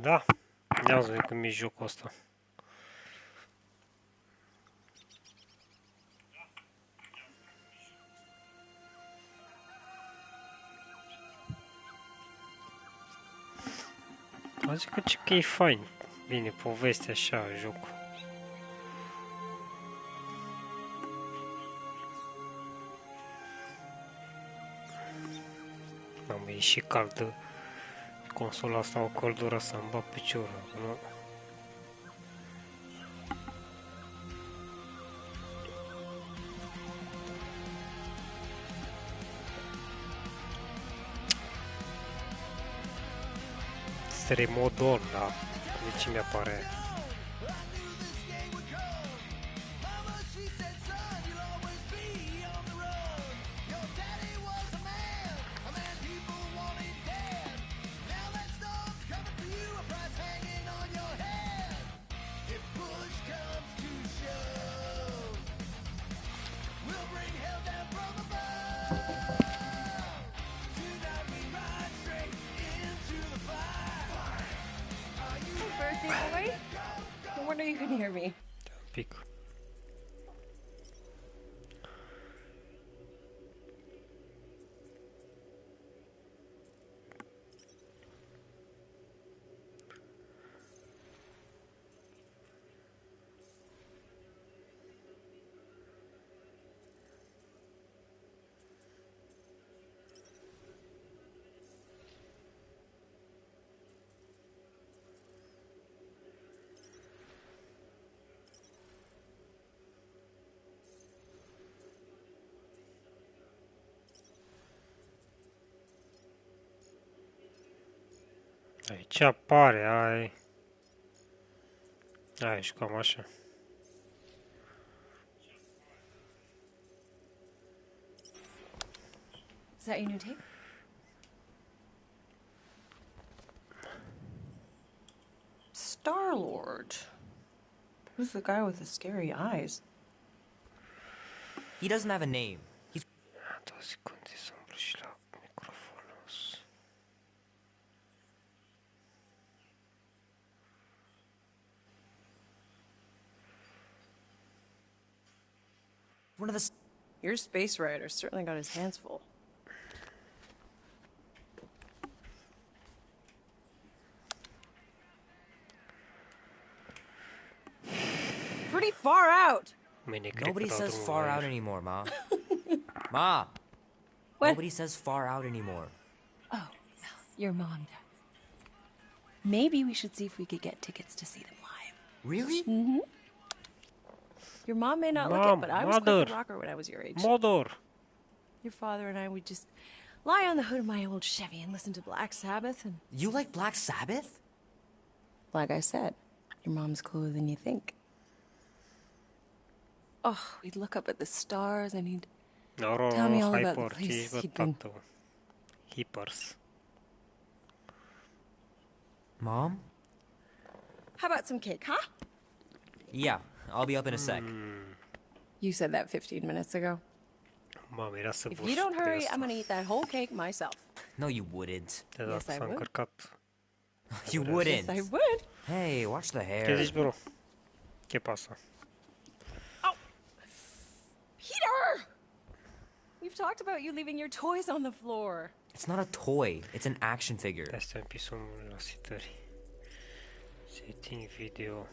Da, ne-am văzut cum e jocul ăsta. Zic că e fain. Bine, povestea așa, jocul. Mamă, e și caldă. Consola asta o căldură să-mi bag piciorul, nu? Remodul, da. De ce mi-apare? Pic. Aici apare, ai și cam așa. Is that your new tape? Star-Lord. Who's the guy with the scary eyes? He doesn't have a name. He's... one of the... Your space rider certainly got his hands full. Pretty far out. Nobody says far out anymore, Ma. Ma! What? Nobody says far out anymore. Oh, your mom does. Maybe we should see if we could get tickets to see them live. Really? Mm-hmm. Your mom may not look it, but I was quite a rocker when I was your age. Mother! Your father and I would just lie on the hood of my old Chevy and listen to Black Sabbath and... You like Black Sabbath? Like I said, your mom's cooler than you think. Oh, we'd look up at the stars and he'd tell me all about the places he'd been. Hippers. Mom? How about some cake, huh? Yeah, I'll be up in a sec. You said that 15 minutes ago. Mom, era să If you don't hurry, I'm gonna eat that whole cake myself. No, you wouldn't. Yes, I would. You wouldn't. Yes, I would. Hey, watch the hair. Ce zici, bro? Ce pasa? Oh! Peter! We've talked about you leaving your toys on the floor. It's not a toy. It's an action figure. Asta e un pisul la setări. Setting video.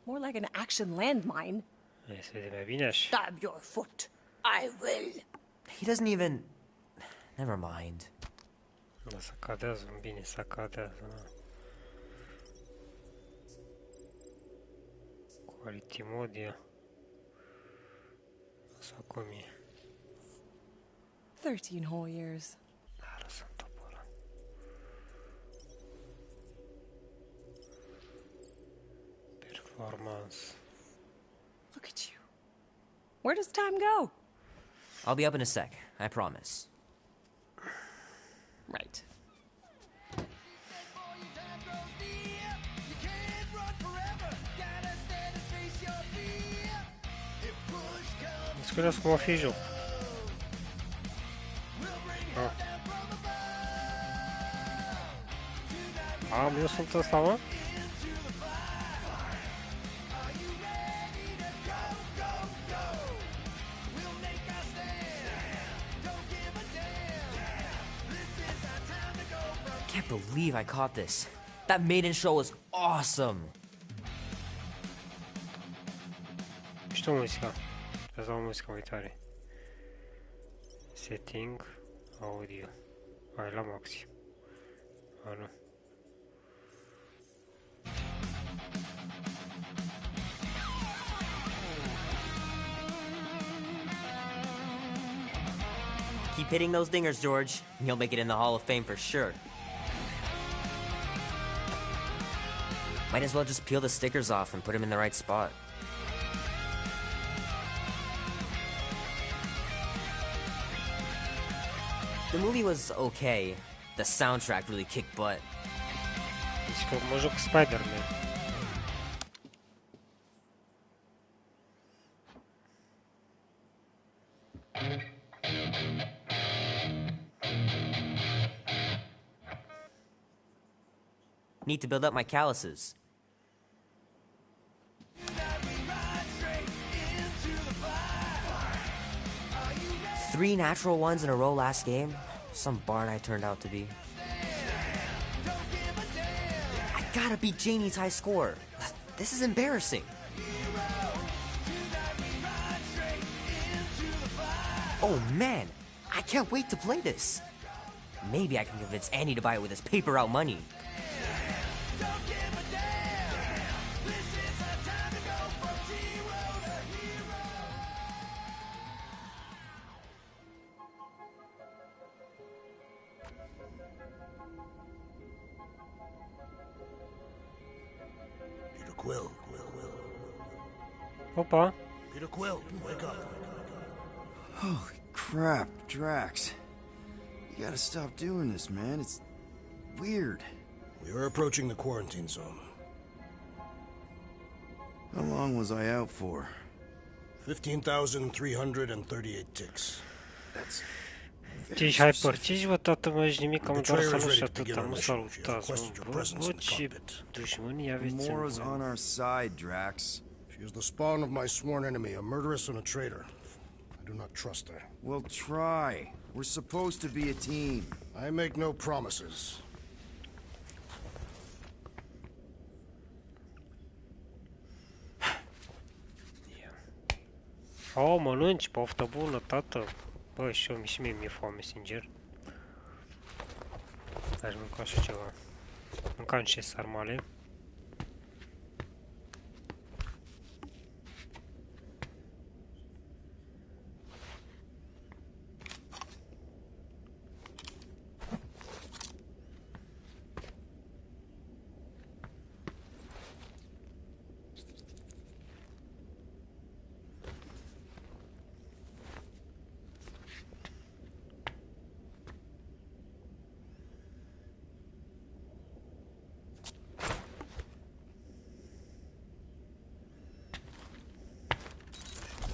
More like an action landmine. Hai să vedem mai bine așa. Stab your foot. I will. He doesn't even... Never mind. Da, să cadează, bine, să cadează, na. Quality mode, sau cum e? 13 whole years. Da, lăsăm topul ăla. Performance. Look at you. Where does time go? I'll be up in a sec, I promise. Right. Scuzați cum a fi joc. Am, eu sunt ăsta, mă? Can't believe I caught this. That maiden show was awesome. Știu muzica. Să dau muzica mai tare. Setting, audio. Hai la maxim. A, nu. Keep hitting those dingers, George, and you'll make it in the Hall of Fame for sure. Might as well just peel the stickers off and put them in the right spot. The movie was okay. The soundtrack really kicked butt. Deci că mă joc Spider-Man. Need to build up my calluses. Three natural ones in a row last game? Some barn I turned out to be. I gotta beat Janie's high score. This is embarrassing. Oh man, I can't wait to play this. Maybe I can convince Annie to buy it with his paper route money. Quill. Opa! Peter Quill, wake up. Holy crap, Drax. You gotta stop doing this, man. It's weird. We are approaching the quarantine zone. How long was I out for? 15,338 ticks. That's... Deci hai părțiși, vă, tată, mă, și nimic, am doar să nu și atâta, mă salutați, mă, bă, ce dușmânii aveți în Mora's voi. on our side, Drax. She is the spawn of my sworn enemy, a murderess and a traitor. I do not trust her. Well, try. We're supposed to be a team. I make no promises. O, mănânci, poftă bună, tată. Bă, și mie mi-e foame, sincer. Aș mânca așa ceva. Mâncam niște sarmale.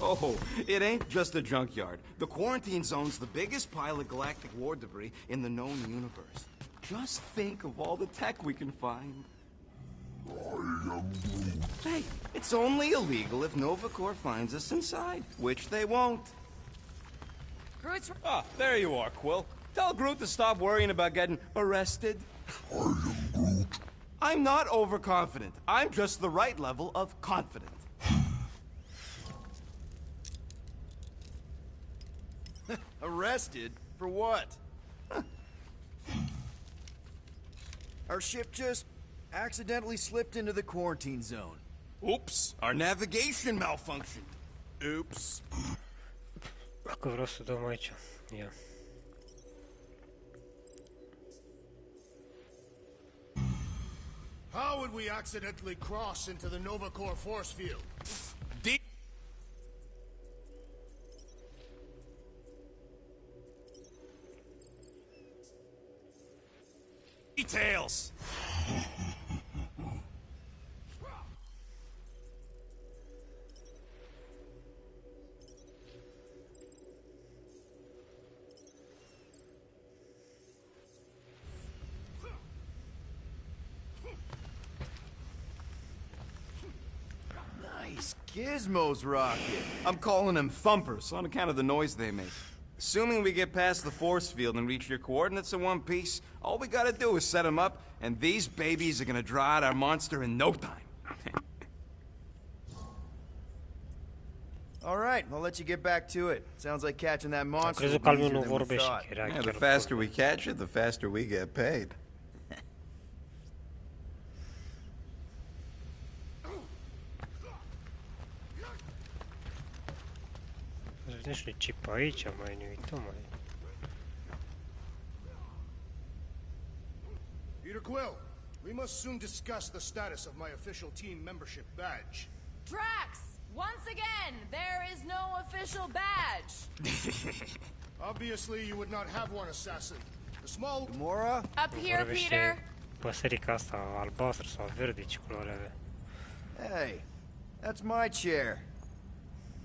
Oh, it ain't just a junkyard. The quarantine zone's the biggest pile of galactic war debris in the known universe. Just think of all the tech we can find. Hey, it's only illegal if Nova Corps finds us inside, which they won't. Groot's... Ah, there you are, Quill. Tell Groot to stop worrying about getting arrested. I am Groot. I'm not overconfident. I'm just the right level of confident. Arrested? For what? Our ship just accidentally slipped into the quarantine zone. Oops, our navigation malfunctioned. Oops. Dacă vreau să dăm aici. Ia. How would we accidentally cross into the Nova Corps force field? Details. Gizmo's rocket. I'm calling them thumpers on account of the noise they make. Assuming we get past the force field and reach your coordinates in one piece, all we gotta do is set them up, and these babies are gonna draw out our monster in no time. All right, I'll let you get back to it. Sounds like catching that monster will Crezut be că al meu easier nu than we vorbește. thought. Era Yeah, chiar the faster we catch it, the faster we get paid. Nu știu ce pe aici, mai ne uităm, mai. Peter Quill, we must soon discuss the status of my official team membership badge. Drax! Once again, there is no official badge. Obviously, you would not have one, assassin. The small... Gamora? Up here, Peter. Păsărica asta albastră sau verde, ce culoare avea. Hey, that's my chair.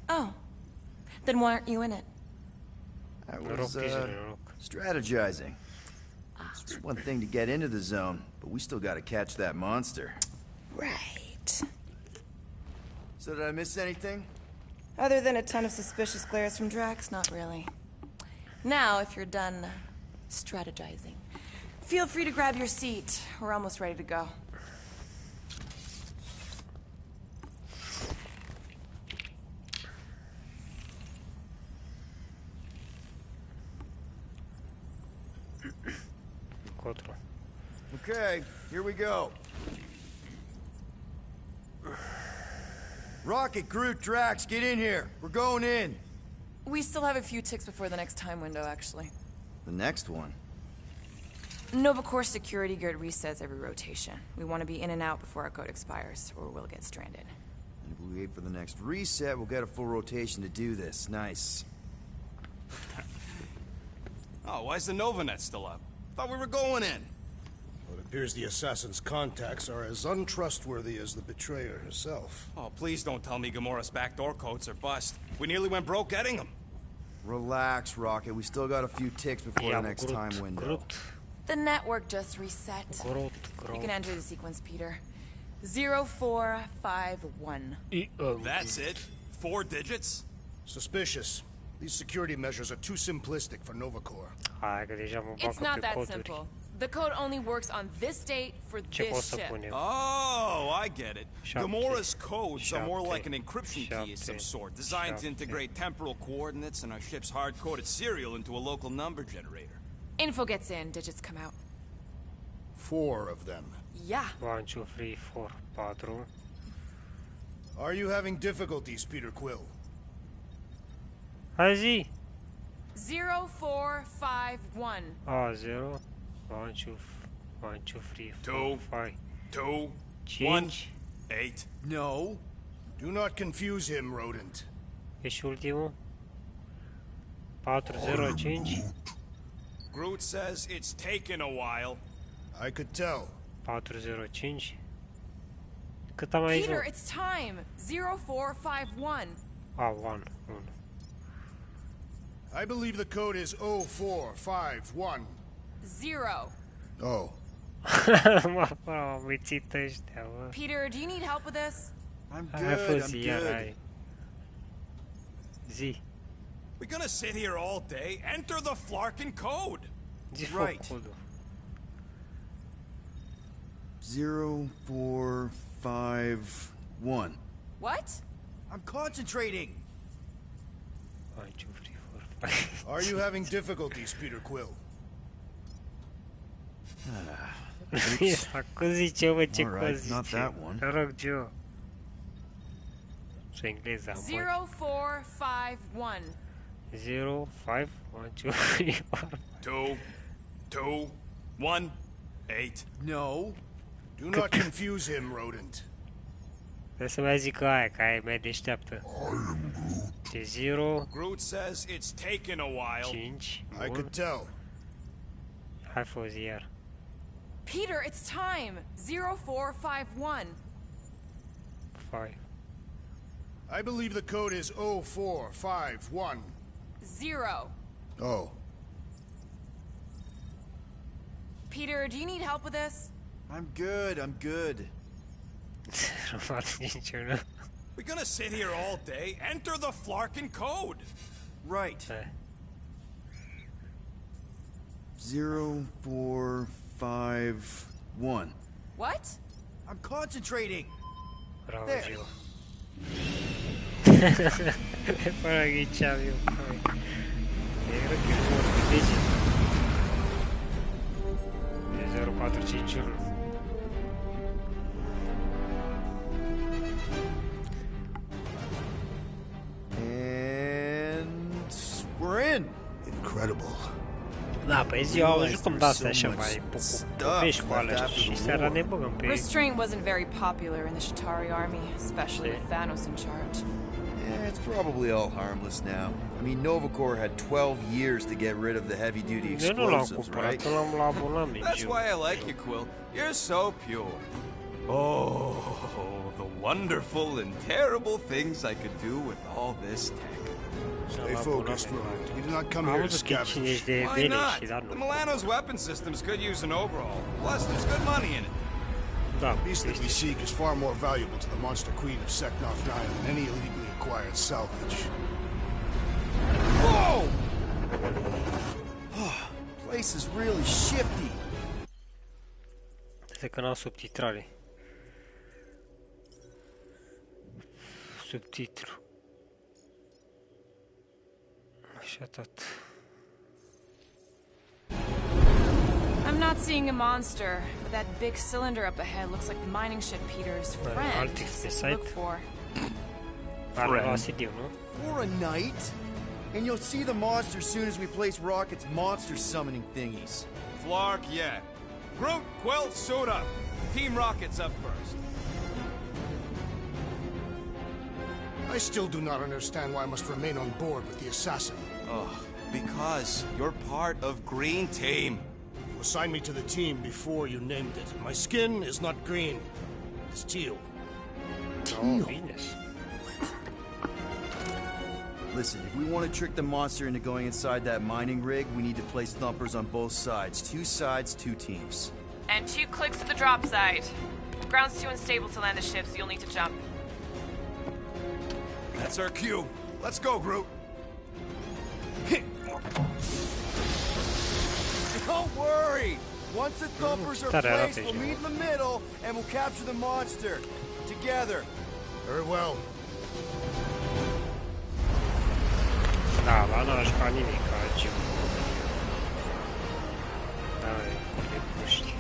Oh. Then why aren't you in it? I Noroc, was, Tizi, noroc. strategizing. It's one thing to get into the zone, but we still gotta catch that monster. Right. So did I miss anything? Other than a ton of suspicious glares from Drax, not really. Now, if you're done strategizing, feel free to grab your seat. We're almost ready to go. Încotro. Okay, here we go. Rocket, Groot, Drax, get in here. We're going in. We still have a few ticks before the next time window, actually. The next one? Nova Corps security guard resets every rotation. We want to be in and out before our code expires, or we'll get stranded. And if we wait for the next reset, we'll get a full rotation to do this. Nice. Oh, why's the Novanet still up? Thought we were going in. Well, it appears the assassin's contacts are as untrustworthy as the betrayer herself. Oh, please don't tell me Gamora's backdoor codes are bust. We nearly went broke getting them. Relax, Rocket. We still got a few ticks before Ia, the next time window. Groot, The network just reset. Groot, You can Groot. enter the sequence, Peter. 0451. That's it? 4 digits? Suspicious. These security measures are too simplistic for Nova Corps. Hai că deja mă It's bag not pe that coduri. simple. The code only works on this date for Ce pot this să ship. pun eu? Oh, I get it. 7, Gamora's codes are more 7, like an encryption key of some 7, sort, designed to 7. integrate temporal coordinates and our ship's hard-coded serial into a local number generator. Info gets in, digits come out. 4 of them. Yeah. 1, 2, 3, 4, 4. Are you having difficulties, Peter Quill? Hai zi! 0451. 0, 1, 2, 3, 4, 2, 5, 2, 5. 8. No. Do not confuse him, rodent. E și ultimul? 4, 0, 5. Groot says it's taken a while. I could tell. 4, 0, 5. Cât am aici? Peter, it's time. 0451. 1. I believe the code is 0451. 0. Oh. Mă, am uitit ăștia, mă. Peter, do you need help with this? I'm Hai good, fă I'm zi, iar, good. hai. Zi. We're gonna sit here all day? Enter the Flarkin code! Zi Right. fă codul. 0451. What? I'm concentrating. 1, 2, 3, 4, 5. Are you having difficulties, Peter Quill? Acum zice, mă, ce Alright, cozi not zice. that one. Te rog, Joe. Și engleza, mă. 0451. 0, 5, 1, 2, 3, 4. 2, 2, 1, 8. No. Do not confuse him, rodent. Trebuie să mai zic aia, că aia e mai deșteaptă. De 0, Groot says it's taken a while. 5, I 1. could tell. Hai fă zi iar. Peter, it's time. 0451. 5. I believe the code is 0451. 0. Oh. Peter, do you need help with this? I'm good, I'm good. Nu fac niciuna. We're gonna sit here all day. Enter the Flarkin code. Right. 0451. What? I'm concentrating. Bravo, There. Gio. Fără ghiceam eu. Era că nu mă gândești. E 0451. And we're in. Incredible. Da, păi ziua o jucăm de-astea așa mai povești cu alea și seara ne băgăm pe... Restraint wasn't very popular in the Shatari army, especially with Thanos in charge. Yeah, it's probably all harmless now. I mean, Nova Corps had 12 years to get rid of the heavy-duty Eu nu l-am explosives, cumpărat, right? l-am la abonament. That's why I like you, Quill. You're so pure. Oh, the wonderful and terrible things I could do with all this tech. Stay focused, Redat. We did not come Am here to văzut că e scavenge. 50 de Why bine not? și dar The nu. Milano's weapon systems could use an overhaul. Plus, there's good money in it. Da, The beast that we seek is far more valuable to the monster queen of Seknarf 9 than any illegally acquired salvage. Whoa! Place is really shifty. de că n-am subtitrare. Subtitlu. Așa tot. I'm not seeing a monster, but that big cylinder up ahead looks like the mining ship Peter's friend. Alte So look for. Are la CD, nu? For a night? And you'll see the monster soon as we place Rocket's monster summoning thingies. Flark, yeah. Groot, Quill, suit up. Team Rocket's up first. I still do not understand why I must remain on board with the assassin. Oh, because you're part of Green Team. You assigned me to the team before you named it. My skin is not green. It's teal. Oh, Venus. Listen, if we want to trick the monster into going inside that mining rig, we need to place thumpers on both sides. 2 sides, 2 teams. And 2 clicks to the drop site. Ground's too unstable to land the ship, so you'll need to jump. That's our cue. Let's go, Groot. Don't worry! Once the thumpers are Tare placed, arată we'll și meet in the middle and we'll capture the monster. Together. Very well. Da, la n-aș ca nimic altceva. Da, e puști.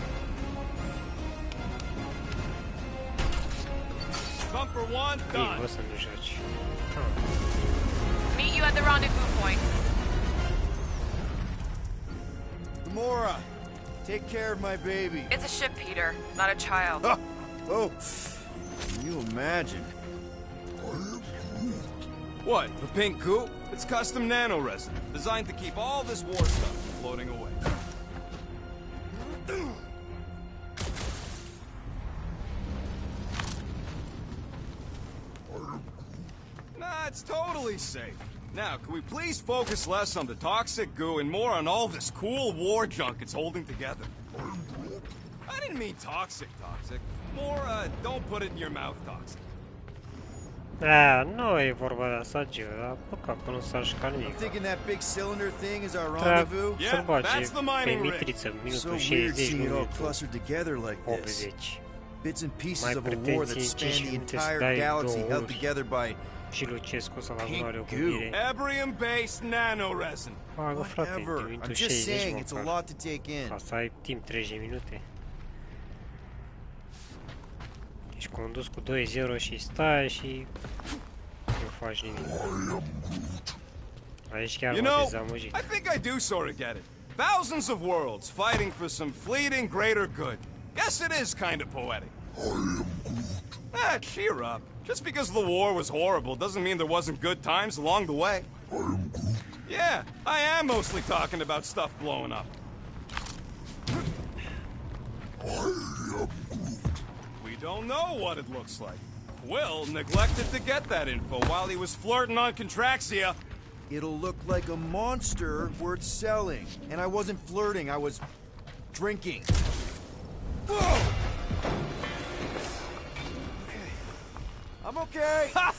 Bumper 1 Ei, done. o să nu joci. Meet you at the rendezvous point. Gamora, take care of my baby. It's a ship, Peter, not a child. Oh, can you imagine? What, the pink goo? It's custom nano-resin, designed to keep all this war stuff from floating away. Nah, it's totally safe. Now, can we please focus less on the toxic goo and more on all this cool war junk it's holding together? I didn't mean toxic. More, don't put it in your mouth toxic. Da, nu e vorba de asta, Gio, dar păcat că nu s-a jucat I'm nimic. thinking that big cylinder thing is our Trebuie rendezvous. Yeah, să-l bage that's the pe mining rig. mitriță, So minutul weird 60, seeing it all minutul clustered together like this. 80. Bits and pieces Mai of a war that pretenții, span 5 the minute să entire dai galaxy 2 held ori. together by Și Lucescu să-l Pink adunare o goo. gândire. Ebrium-based nano-resin. Bagă, frate, whatever. în minutul I'm just 60 saying, it's a măcar. lot to take in. Ca să ai timp 30 minute. Ești condus cu 2-0 și stai și nu faci nimic. Aici chiar You m-a know, dezamăgit. I think I do sort of get it. Thousands of worlds fighting for some fleeting greater good. Guess it is kind of poetic. Ah, cheer up. Just because the war was horrible doesn't mean there wasn't good times along the way. Yeah, I am mostly talking about stuff blowing up. We don't know what it looks like. Will neglected to get that info while he was flirting on Contraxia. It'll look like a monster worth selling. And I wasn't flirting, I was drinking. Whoa! Okay. I'm okay. Ha!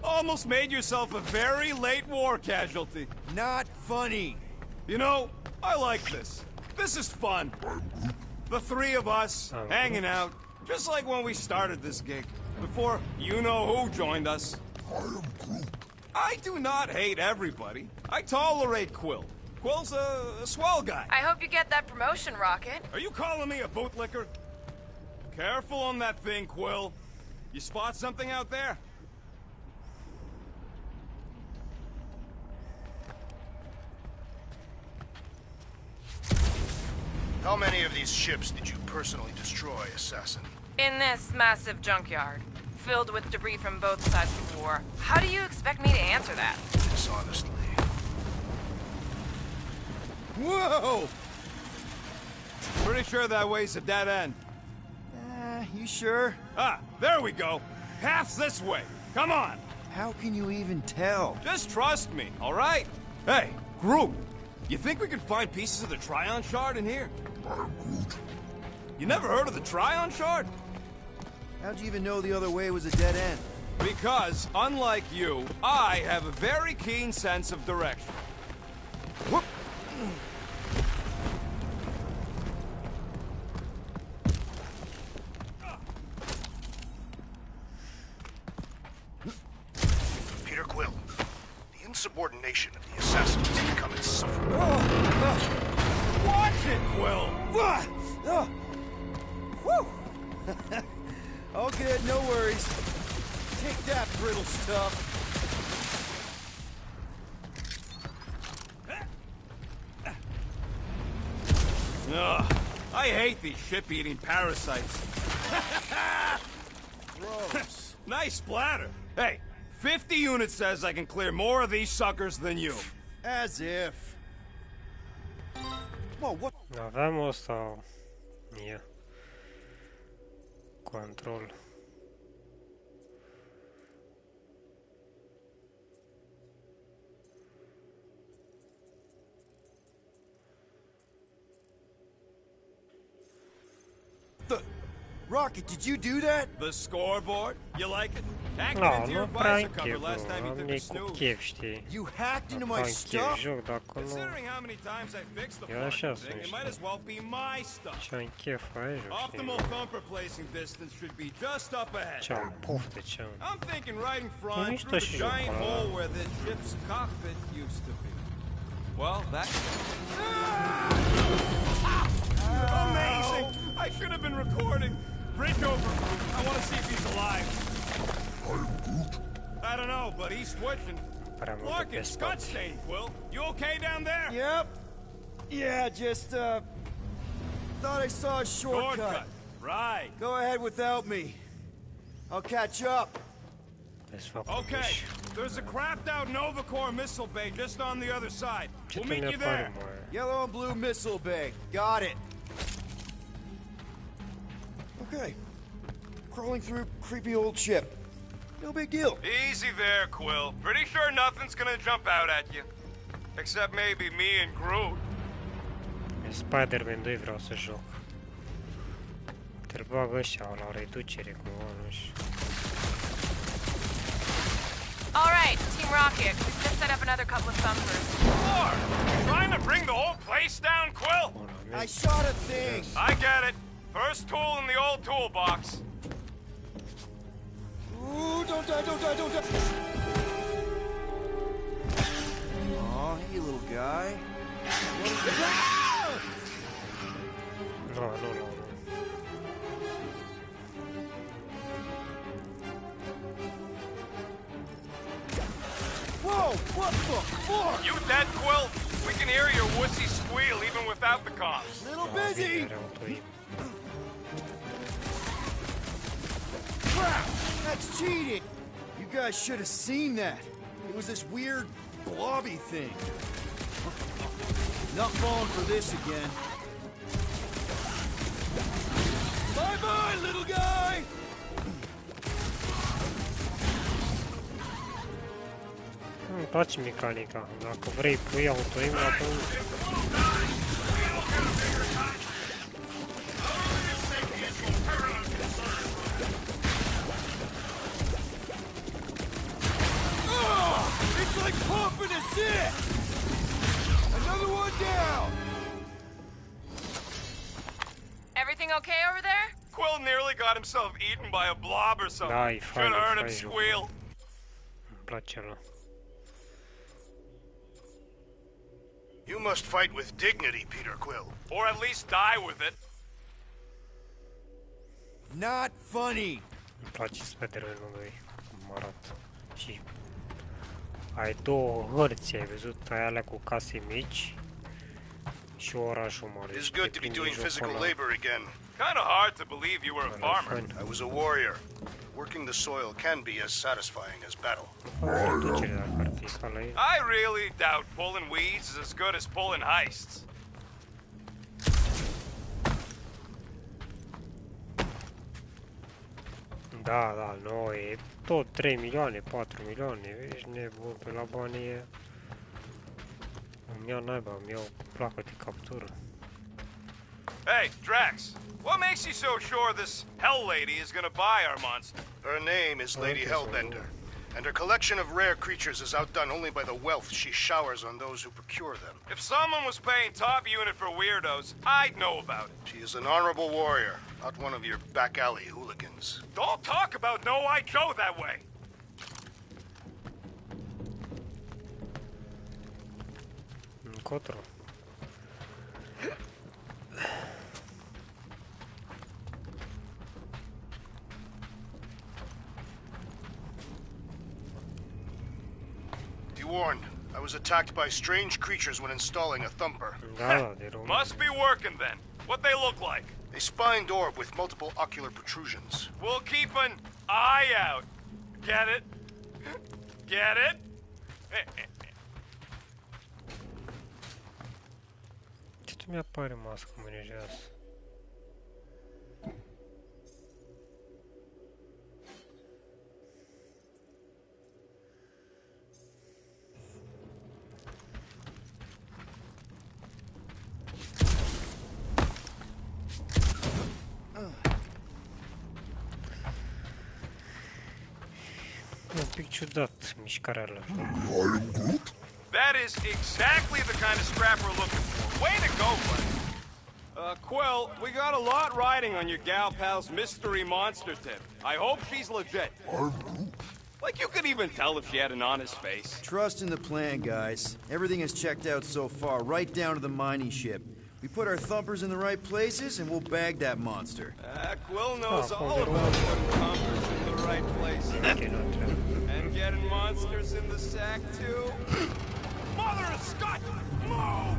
Almost made yourself a very late war casualty. Not funny. You know, I like this. This is fun. The three of us, hanging out, just like when we started this gig, before you-know-who joined us. I am Groot. I do not hate everybody. I tolerate Quill. Quill's a swell guy. I hope you get that promotion, Rocket. Are you calling me a bootlicker? Careful on that thing, Quill. You spot something out there? How many of these ships did you personally destroy, Assassin? In this massive junkyard, filled with debris from both sides of the war. How do you expect me to answer that? Dishonestly. Whoa! Pretty sure that way's a dead end. You sure? Ah, there we go. Path's this way. Come on. How can you even tell? Just trust me, all right? Hey, Groot, you think we could find pieces of the Trion Shard in here? I am Groot. You never heard of the Trion Shard? How'd you even know the other way was a dead end? Because, unlike you, I have a very keen sense of direction. Whoop. Peter Quill, the insubordination of the Assassins has become insufferable. Watch it, Quill! Whew! All good, no worries. Take that, brittle stuff. Ugh, I hate these ship-eating parasites. Gross. Nice splatter. Hey, 50 units says I can clear more of these suckers than you. As if. Whoa, what? Aveam o sau... Ia. Control. Rocket, did you do that? The scoreboard? You like it? Hacked No, into your nu prea visor în cover chef, last time you am took a ei cu snooze. chef, știi? You hacked into my Am chef stuff? joc, dacă nu... Considering how many times I fixed the Eu așa fucking sunt, thing, it știi? might as well be my stuff. Ce-am chef aici, știi? Optimal thumper placing distance should be just up ahead. Ce-am poftă, ce-am... I'm thinking right in front Nici through tot the și joc giant ăla. hole where the ship's cockpit used to be. Well, that's amazing! I should have been recording. Bridge over. I want to see if he's alive. I am Groot. I don't know, but he's twitching. Prea multe Clark, pe it's spate. Scutstain, Quill. You okay down there? Yep. Yeah, just, thought I saw a shortcut. Shortcut. Right. Go ahead without me. I'll catch up. Desfac Okay. There's a crapped out Nova Corps missile bay just on the other side. Ce We'll te meet ne you there. apare, mă? Yellow and blue missile bay. Got it. Okay. Crawling through creepy old ship. No big deal. Easy there, Quill. Pretty sure nothing's gonna jump out at you. Except maybe me and Groot. În Spider-Man 2 vreau să joc. Te-l bag ăștia la reducere cumva, nu știu. All right, Team Rocket, we've just set up another couple of thumpers. Lord, trying to bring the whole place down, Quill? I shot a thing. I get it. First tool in the old toolbox. Ooh, don't die, don't die, don't die. Aw, hey, little guy. Nu, nu, nu. Whoa, what the fuck? You dead, Quill? We can hear your wussy squeal even without the comms. Little busy. Răutuim. Crap, that's cheating. You guys should have seen that. It was this weird blobby thing. Not falling for this again. Bye-bye, little guy! Îmi place mecanica. Dacă vrei pui autoim, atunci... Everything okay over there? Quill nearly got himself eaten by a blob or something. Da, e fain, Should have heard e him fain. squeal. Îmi place ăla. You must fight with dignity, Peter Quill. Or at least die with it. Not funny. Îmi place Spider-Man-ul lui, cum arată. Și ai două hărți, ai văzut? Ai alea cu case mici și orașul mare. It is good to be doing physical labor again. Kind of hard to believe you were a farmer. I was a warrior. Working the soil can be as satisfying as battle. I really doubt pulling weeds is as good as pulling heists. Da, da, nu, e tot 3 milioane, 4 milioane, ești nebun, pe la bani e... Îmi iau naiba, îmi iau placă de captură. Hey, Drax, what makes you so sure this Hell Lady is gonna buy our monster? Her name is Lady Hellbender, and her collection of rare creatures is outdone only by the wealth she showers on those who procure them. If someone was paying top unit for weirdos, I'd know about it. She is an honorable warrior, not one of your back alley hooligans. Don't talk about 𝐿 that way. Încotro. Be warned, I was attacked by strange creatures when installing a thumper. Da, da, de român. Must be working then. What they look like? A spined orb with multiple ocular protrusions. We'll keep an eye out. Get it? Get it? Ce tu mi-apare mască mânejeasă? E un pic ciudat mișcarea la joc. That is exactly the kind of scrap we're looking for. Way to go, buddy. Quill, we got a lot riding on your gal pal's mystery monster tip. I hope she's legit. Like you could even tell if she had an honest face. Trust in the plan, guys. Everything is checked out so far, right down to the mining ship. We put our thumpers in the right places, and we'll bag that monster. Quill knows all about putting thumpers in the right places. And getting monsters in the sack, too. Mother of Scott! Move!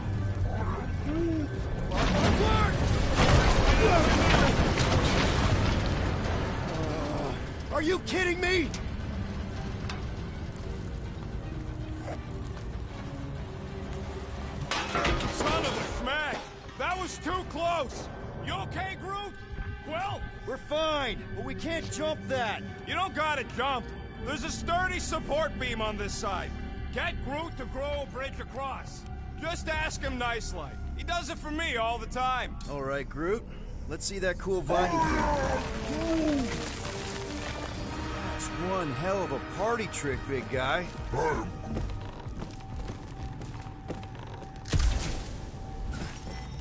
Are you kidding me? Son of a smack! That was too close! You okay, Groot? Well, We're fine, but we can't jump that. you don't gotta jump. There's a sturdy support beam on this side. Get Groot to grow a bridge across. Just ask him nice-like. He does it for me all the time. All right, Groot. Let's see that cool viney thing. That's one hell of a party trick, big guy.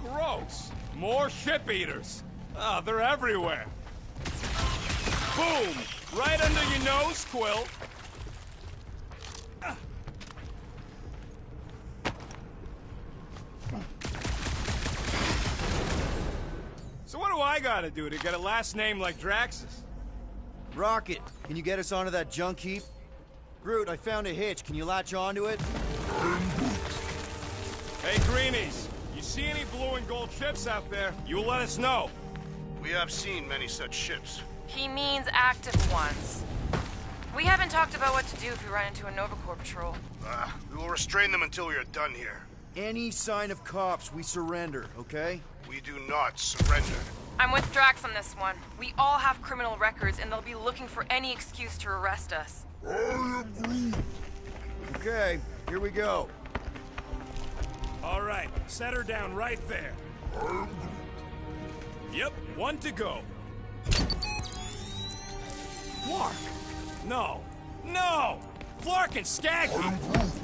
Gross. More ship eaters. Ah, they're everywhere. Boom! Right under your nose, Quill. So what do I gotta do to get a last name like Drax's? Rocket, can you get us onto that junk heap? Groot, I found a hitch. Can you latch onto it? Hey, Greenies, you see any blue and gold ships out there, you let us know. We have seen many such ships. He means active ones. We haven't talked about what to do if we run into a Nova Corps patrol. We will restrain them until we are done here. Any sign of cops, we surrender, okay? We do not surrender. I'm with Drax on this one. We all have criminal records, and they'll be looking for any excuse to arrest us. Okay, here we go. All right, set her down right there. Yep, one to go. Flark! No, no! Flark and Skaggy!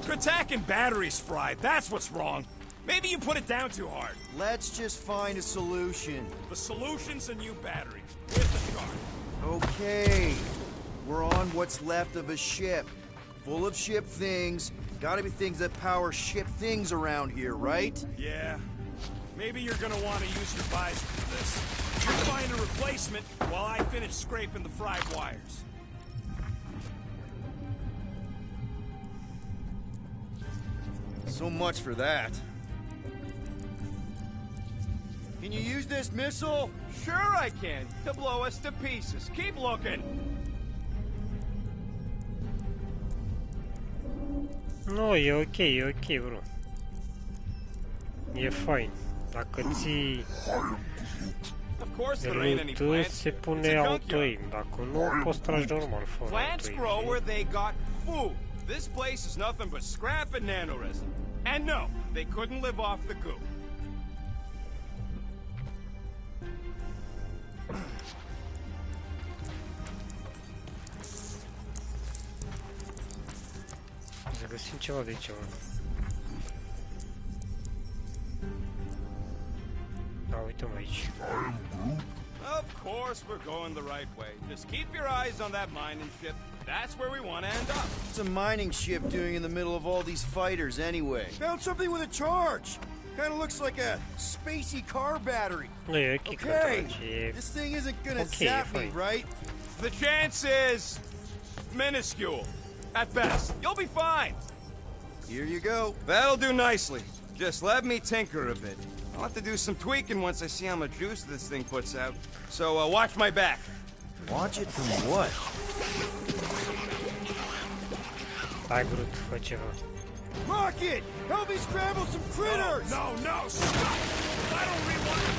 Kratak and batteries fried, that's what's wrong. Maybe you put it down too hard. Let's just find a solution. The solution's a new battery. Where's the charge? Okay. We're on what's left of a ship. Full of ship things. Gotta be things that power ship things around here, right? Yeah. Maybe you're gonna want to use your visor for this. You find a replacement while I finish scraping the fried wires. So much for that. Can you use this missile? Sure I can, to blow us to pieces. Keep looking. Nu, e ok, bro. E fain. Dacă ții Of course there ain't any loot, plants. se It's pune a auto-aim. Dacă nu, poți tragi normal fără Plants grow auto-aim. where they got food. This place is nothing but scrap and nanoresin. And no, they couldn't live off the goo. Să găsim ceva de aici, mă. Da, uităm aici. Of course we're going the right way. Just keep your eyes on that mining ship. That's where we want to end up. What's a mining ship doing in the middle of all these fighters anyway? Found something with a charge. Kind of looks like a spacey car battery. Nu, e ok că tragi. E... This thing isn't gonna Okay, zap me, fine. right? The chance is minuscule. At best, you'll be fine. Here you go. That'll do nicely. Just let me tinker a bit. I'll have to do some tweaking once I see how much juice this thing puts out. So watch my back. Watch it from what? Hai, Groot, fă ceva. Rocket! Help me scramble some critters! No, stop! I don't rewind.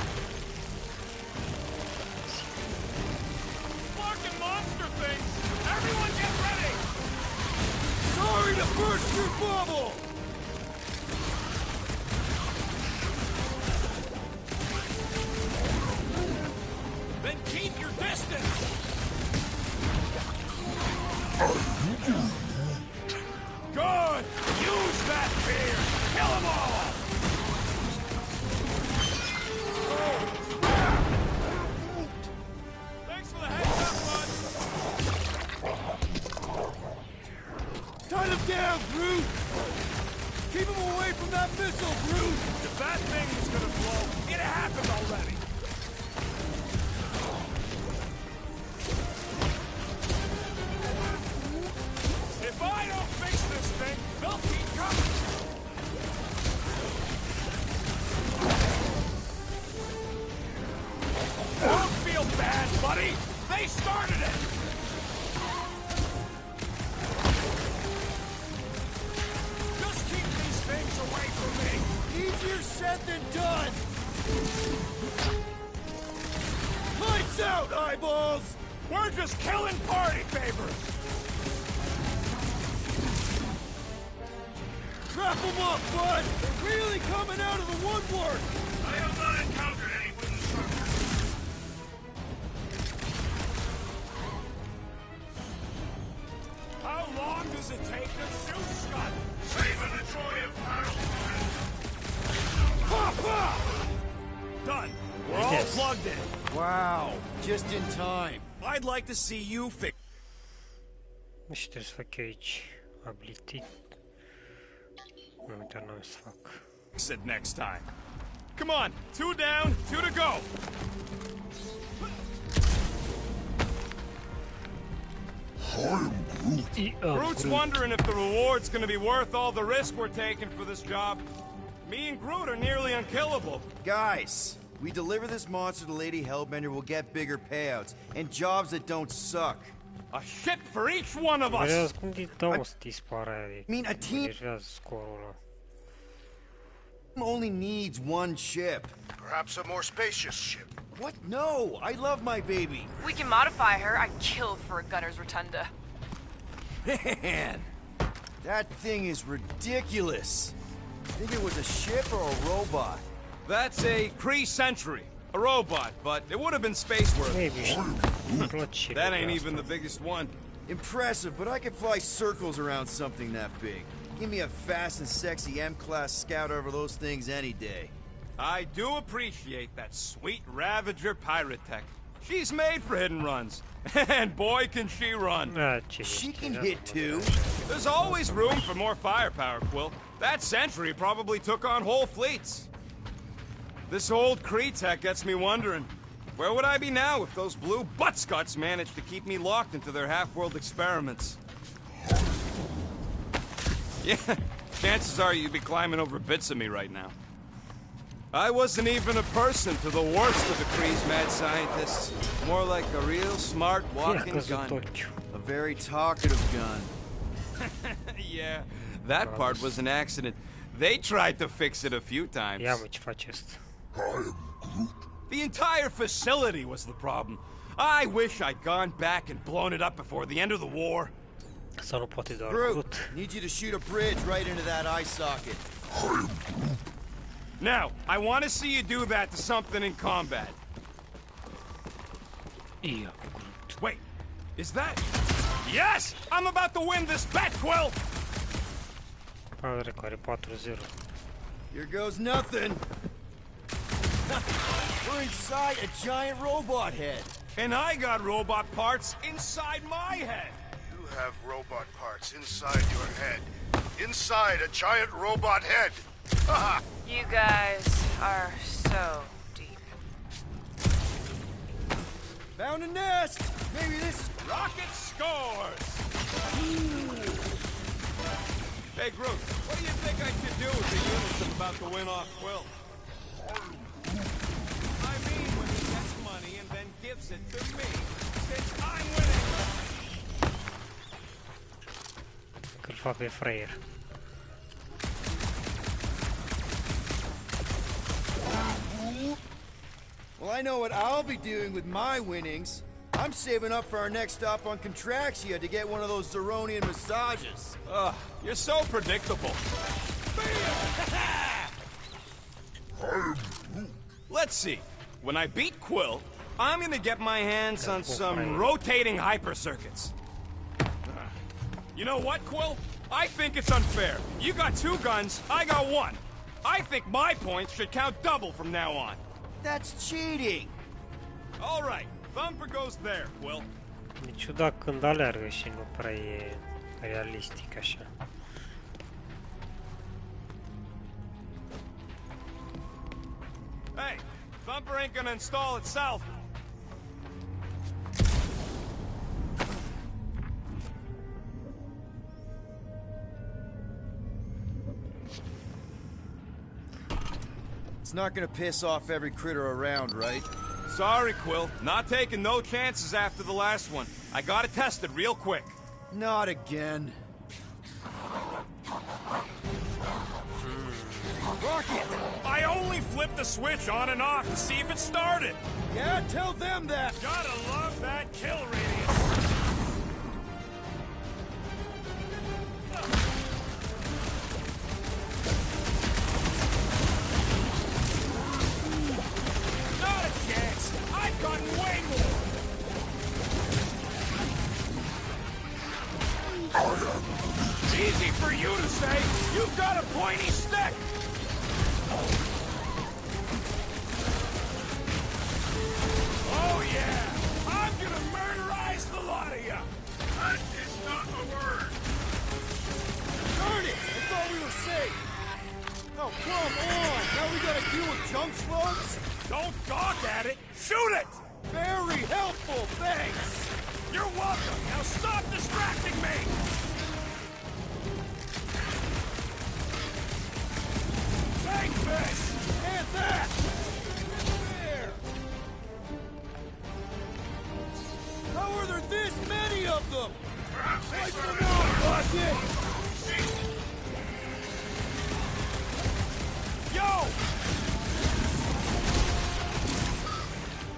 Fucking monster things! Everyone get ready! Sorry to burst your bubble! Then keep your distance! Good! Use that fear! Kill them all! Thanks for the heads up, bud! Tie them down, Groot! Keep them away from that missile, Groot! If that thing was gonna blow, it happened already! If I don't fix this thing, they'll keep coming! Don't feel bad, buddy! They started it! Just keep these things away from me! Easier said than done! Lights out, eyeballs! We're just killing party favors! Wrap them up, bud! They're really coming out of the woodwork! I have not encountered any wooden structures. How long does it take to shoot Scott? Saving the Troy of battle. Done. We're all Yes. plugged in. Wow, just in time. I'd like to see you fix Nu știu, trebuie să fac eu aici. Ability. Nu uite, n-am să fac. it next time. Come on, 2 down, 2 to go. Groot's wondering if the reward's gonna be worth all the risk we're taking for this job. Me and Groot are nearly unkillable. Guys, we deliver this monster to Lady Hellbender, we'll get bigger payouts and jobs that don't suck. A ship for each one of us. Vedeți cum dau să dispare aia de... mean, a team- Deja scorul ăla. Only needs one ship. Perhaps a more spacious ship. What? No, I love my baby. We can modify her. I'd kill for a gunner's rotunda. Man, that thing is ridiculous. Think it was a ship or a robot? That's a Kree Sentry, a robot, but it would have been space-worthy. Maybe și îmi place That ain't asta. even the biggest one. Impressive, but I could fly circles around something that big. Give me a fast and sexy M-class scout over those things any day. I do appreciate that sweet Ravager pirate tech. She's made for hit and runs. And boy, can she run. She can hit too. There's always room for more firepower, Quill. That Sentry probably took on whole fleets. This old Creed tech gets me wondering, where would I be now if those blue buttscots managed to keep me locked into their half-world experiments? Yeah, chances are you'd be climbing over bits of me right now. I wasn't even a person to the worst of the Creed's mad scientists. More like a real smart walking gun. A very talkative gun. Yeah, that part was an accident. They tried to fix it a few times. Ia mă, ce faci asta? The entire facility was the problem. I wish I'd gone back and blown it up before the end of the war. Sau nu poate doar Groot, Groot. need you to shoot a bridge right into that eye socket. Now, I want to see you do that to something in combat. Ia cu Groot. Wait, is that... Yes! I'm about to win this bet, Quill! Padre cu are 4-0. Here goes nothing. We're inside a giant robot head. And I got robot parts inside my head. You have robot parts inside your head. Inside a giant robot head. Haha. You guys are so deep. Found a nest. Maybe this is... Rocket scores! Hey, Groot, what do you think I should do with the units I'm about to win off Quill? I mean, when he gets money and then gives it to me, since I'm winning. Că-l fac pe fraier. Well, I know what I'll be doing with my winnings. I'm saving up for our next stop on Contraxia to get one of those Zeronian massages. Ugh, you're so predictable. Let's see. When I beat Quill, I'm gonna get my hands on some rotating hyper circuits. You know what, Quill? I think it's unfair. You got 2 guns, I got 1. I think my points should count double from now on. That's cheating. All right, Thumper goes there, Quill. E ciudat când aleargă și nu prea e realistic așa. Hey, Thumper ain't gonna install itself. It's not gonna piss off every critter around, right? Sorry, Quill. Not taking no chances after the last one. I gotta test it real quick. Not again. Rocket! I only flipped the switch on and off to see if it started. Yeah, tell them that. Gotta love that kill radius. Not a chance. I've gotten way more. Easy for you to say. You've got a pointy stick. Oh yeah! I'm gonna murderize the lot of ya! That is not a word! Darn it! I thought we were safe. Oh, come on! Now we gotta deal with junk slugs? Don't gawk at it! Shoot it! Very helpful, thanks! You're welcome! Now stop distracting me! Take this! And that! There! How are there this many of them? Wipe them out, Rocket! Yo!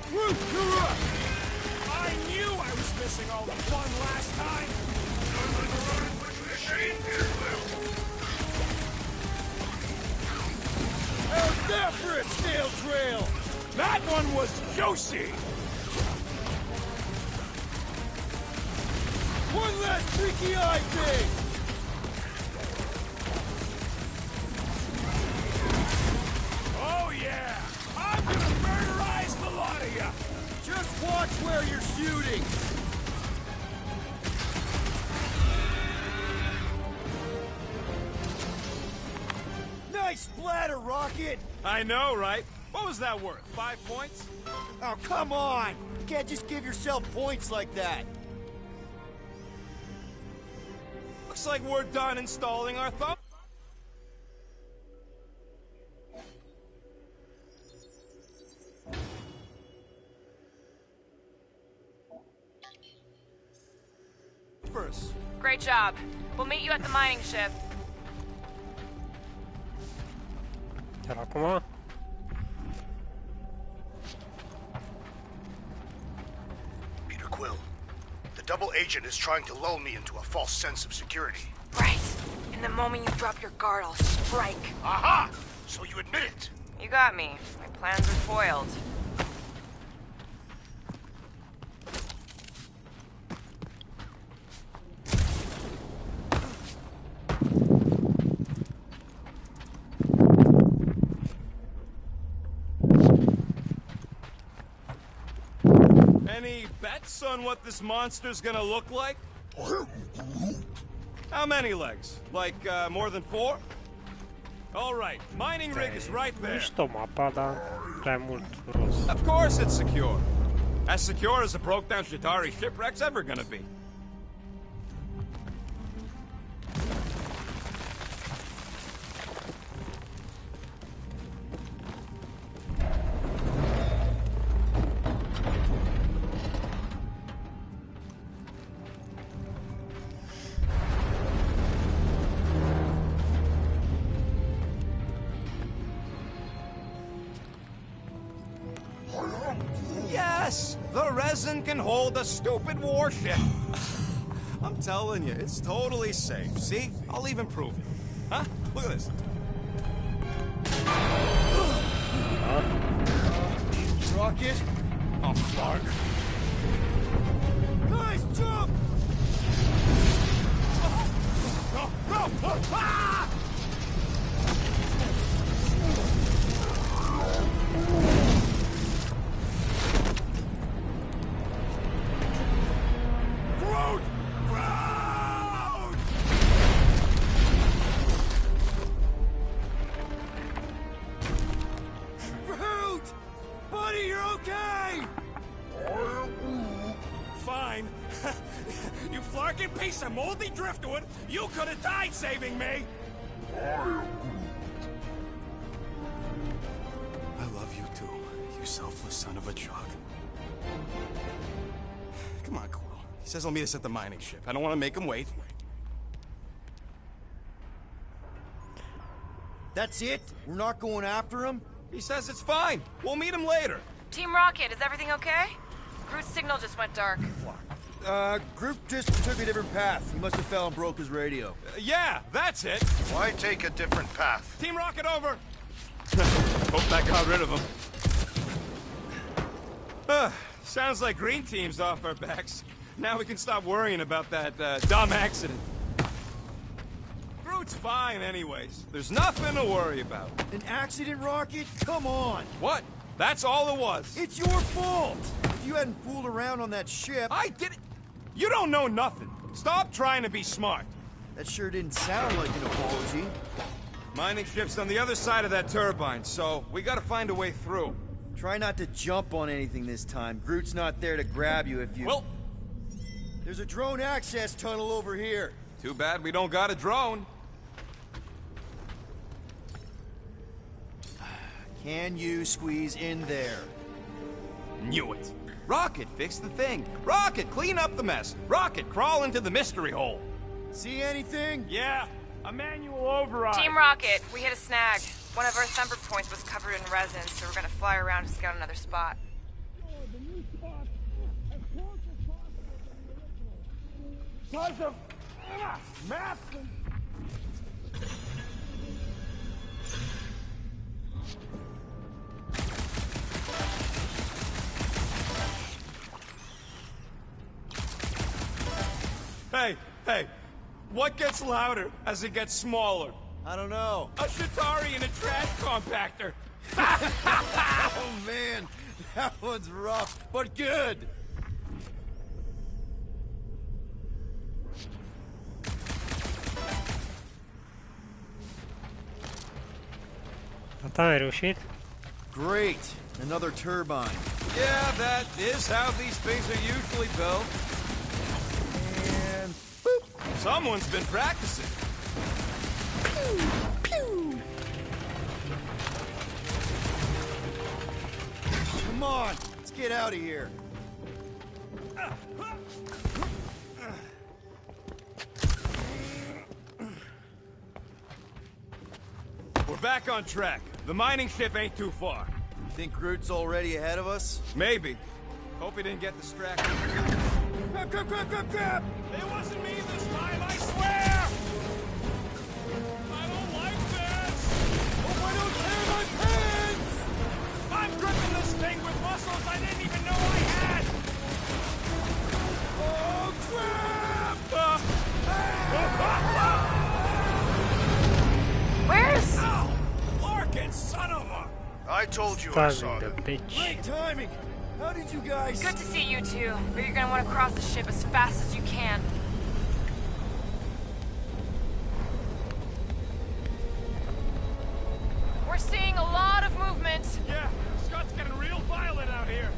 Groot, you're up! I knew I was missing all the fun last time! How's that for a snail trail? That one was juicy! One last freaky eye thing! yeah! I'm gonna murderize the lot of ya! Just watch where you're shooting! Nice splatter, Rocket! I know, right? What was that worth? 5 points? Oh, come on! You can't just give yourself points like that! Looks like we're done installing our thumb. First. Great job. We'll meet you at the mining ship. Iar acum? Peter Quill, the double agent is trying to lull me into a false sense of security. Right. And the moment you drop your guard, I'll strike. Aha! So you admit it? You got me. My plans are foiled. Any bets on what this monster's gonna look like? I am Groot. How many legs? Like, more than 4? All right, mining rig is right there. Mișto mapa, dar prea mult roz. Of course it's secure. As secure as a broke-down Chitauri shipwreck's ever gonna be. Yes! The resin can hold a stupid warship. I'm telling you, it's totally safe. See? I'll even prove it. Huh? Look at this. Rocket? Oh, Clark. Guys, jump! No! No! Ah! Groot! Groot! Groot! Buddy, you're okay! Fine. You flarkin' piece of moldy driftwood! You could have died saving me! I love you too, you selfless son of a truck. Come on, Quill. He says he'll meet us at the mining ship. I don't want to make him wait. That's it? We're not going after him? He says it's fine. We'll meet him later. Team Rocket, is everything okay? Groot's signal just went dark. Groot just took a different path. He must have fell and broke his radio. Yeah, that's it. Why take a different path? Team Rocket over. Hope that got rid of him. Sounds like Green Team's off our backs. Now we can stop worrying about that dumb accident. Groot's fine anyways. There's nothing to worry about. An accident, Rocket? Come on! What? That's all it was. It's your fault! If you hadn't fooled around on that ship... I did it. You don't know nothing. Stop trying to be smart. That sure didn't sound like an apology. Mining ship's on the other side of that turbine, so we gotta find a way through. Try not to jump on anything this time. Groot's not there to grab you if you... Well, there's a drone access tunnel over here. too bad we don't got a drone. Can you squeeze in there? Knew it. Rocket, fix the thing. Rocket, clean up the mess. Rocket, crawl into the mystery hole. See anything? Yeah, a manual override. Team Rocket, we hit a snag. One of our thumper points was covered in resin, so we're gonna fly around to scout another spot. Tons of maps and... Hey, what gets louder as it gets smaller? I don't know. A Chitauri in a trash compactor. Oh man, that one's rough, but good. Gata, ai reușit? Great, another turbine. Yeah, that is how these things are usually built. And boop. Someone's been practicing. Come on, let's get out of here. We're back on track. The mining ship ain't too far. Think Groot's already ahead of us? Maybe. Hope he didn't get distracted. Grab, grab, grab, grab, grab! It wasn't me this time, I swear! I don't like this! Hope I don't tear my pants! I'm gripping this thing with muscles I didn't even know I had! Oh, crap! Where's... Ow! Larkin, son of a... I told you I saw Stunning the them. bitch. Great timing! How did you guys... Good to see you two, but you're gonna want to cross the ship as fast as you can. We're seeing a lot of movement. Yeah, Scott's getting real violent out here.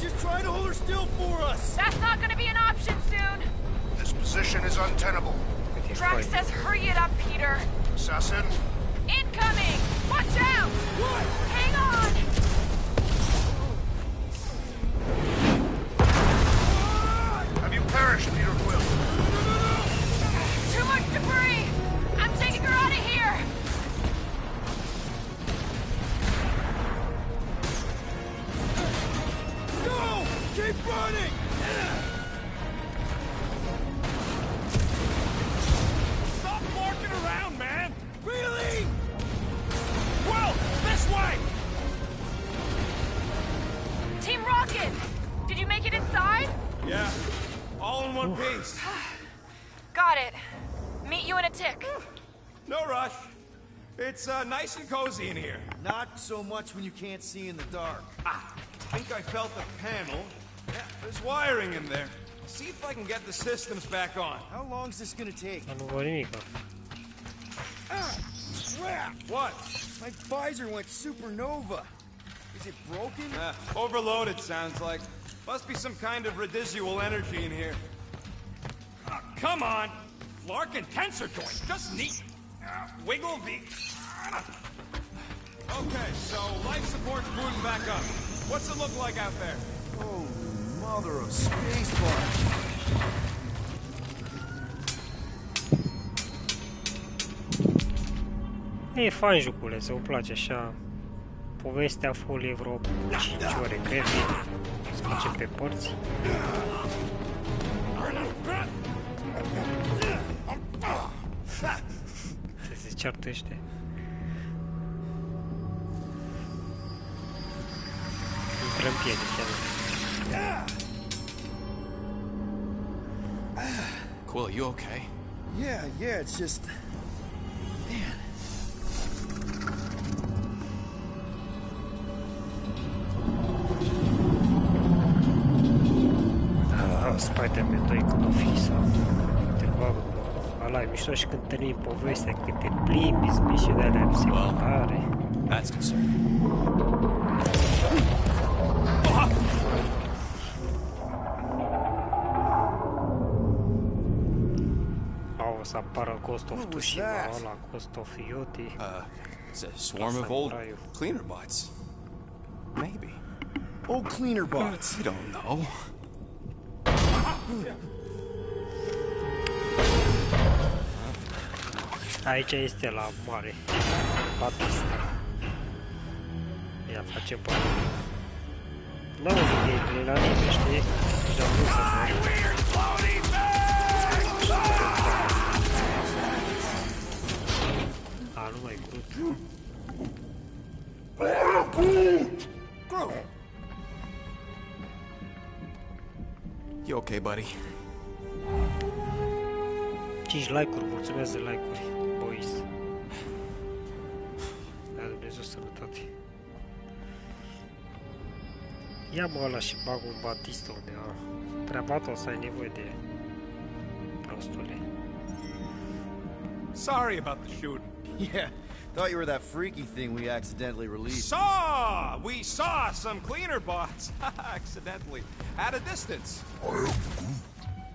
Just try to hold her still for us! That's not gonna be an option soon. This position is untenable. Cât e Drax fain. says hurry it up, Peter. Assassin, Incoming! Watch out! What? Hang on! have you perished, Peter Quill? Too much debris! I'm taking her out of here! Go! Keep running! Stop barking around, man! Really? Well, this way! Team Rocket! Did you make it inside? Yeah, all in one piece. Got it. Meet you in a tick. No rush. It's nice and cozy in here. Not so much when you can't see in the dark. Ah, I think I felt the panel. Yeah, there's wiring in there. See if I can get the systems back on. How long's this gonna take? Nu văd nimica. Ah! Crap! What? My visor went supernova. Is it broken? Overloaded, sounds like. Must be some kind of residual energy in here. Come on! Larkin tensor joint, just neat. Wiggle the... Okay, so life support's booting back up. What's it look like out there? Oh, mother of spacebar. E fain joculeț, îmi place așa. Povestea full e vreo 5 ore, cred. Se duce pe părți. Se ceartă ăștia. Intră în piele chiar. Quill, you okay? Yeah, it's just... Man. Spider-Man 2 când o fi sau te bagă cu ăla e mișto și când întâlnim povestea cât te plimbi, misiuni de alea secundare. That's concerning. O să apară Ghost of Tsushima, ăla, Ghost of Yoti. It's a swarm of old cleaner bots. Maybe. Old cleaner bots. I don't know. Aici este la mare, la pista. Ia facem bani. Nu am gameplay la nimeni, știi? Și am vrut să fac. A, nu mai Groot. You okay, buddy? 5 like-uri, mulțumesc de like-uri, boys. Da, Dumnezeu văzut sănătate. Ia-mă ăla și bag un batistă unde a. Treaba ta o să ai nevoie de prostule. Sorry about the shooting. Yeah, thought you were that freaky thing we accidentally released. We saw some cleaner bots. Accidentally. At a distance.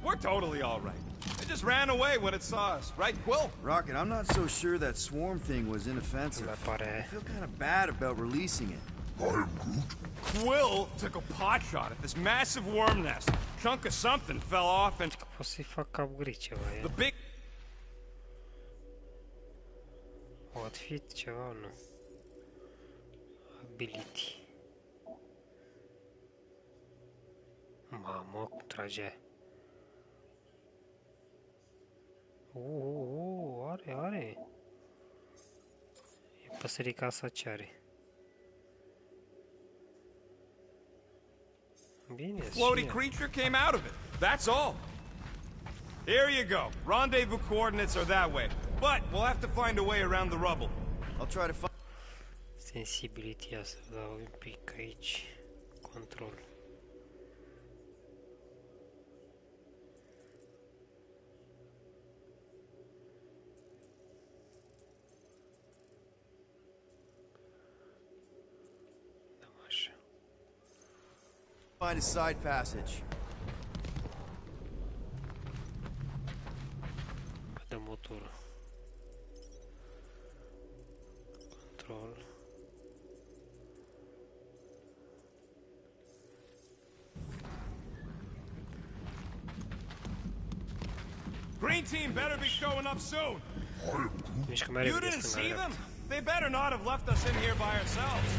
We're totally alright. They just ran away when it saw us. Right, Quill? Rocket, I'm not so sure that swarm thing was inoffensive. I feel kind of bad about releasing it. Quill took a pot shot at this massive worm nest. Chunk of something fell off and... Pot să-i fac upgrade ceva, The big... Outfit, ceva, nu. Ability. Mamă, cum trage. Are. E păsărica asta ce are. Bine, floaty creature came out of it. That's all. Here you go. Rendezvous coordinates are that way. But we'll have to find a way around the rubble. I'll try to find... Sensibility să dau un pic aici. Control. Find a side passage. De motor. Control. Green team better be showing up soon. You didn't see them? They better not have left us in here by ourselves.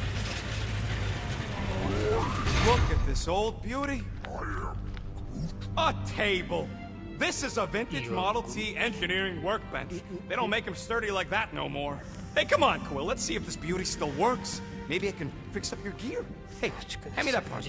Look at this old beauty. A table. This is a vintage Model T engineering workbench. They don't make them sturdy like that no more. Hey, come on, Quill. Let's see if this beauty still works. Maybe I can fix up your gear. Hey, hand me that part.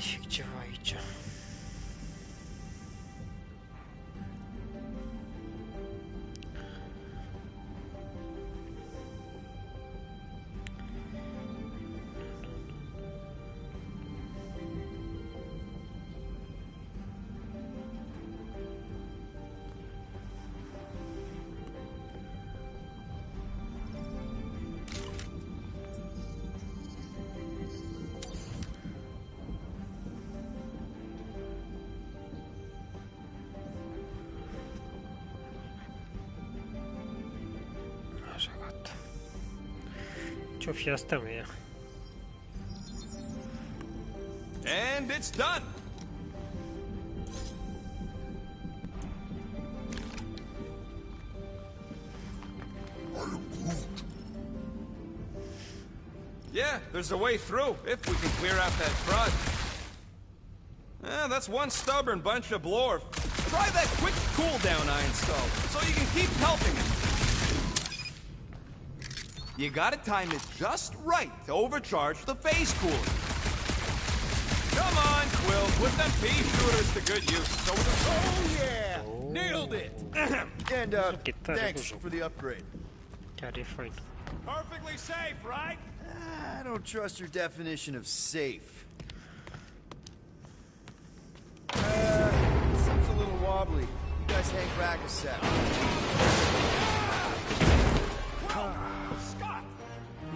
Ce-o fi asta, mea? And it's done. Yeah, there's a way through, if we can clear out that crud. That's one stubborn bunch of blorf. Try that quick cooldown I installed, so you can keep helping it. You gotta time it just right to overcharge the phase cooler. Come on, Quill, put them pea shooters to good use. So oh yeah! Nailed it! And thanks for the upgrade. Chiar e fain. Perfectly safe, right? I don't trust your definition of safe. Seems a little wobbly. You guys hang back a sec.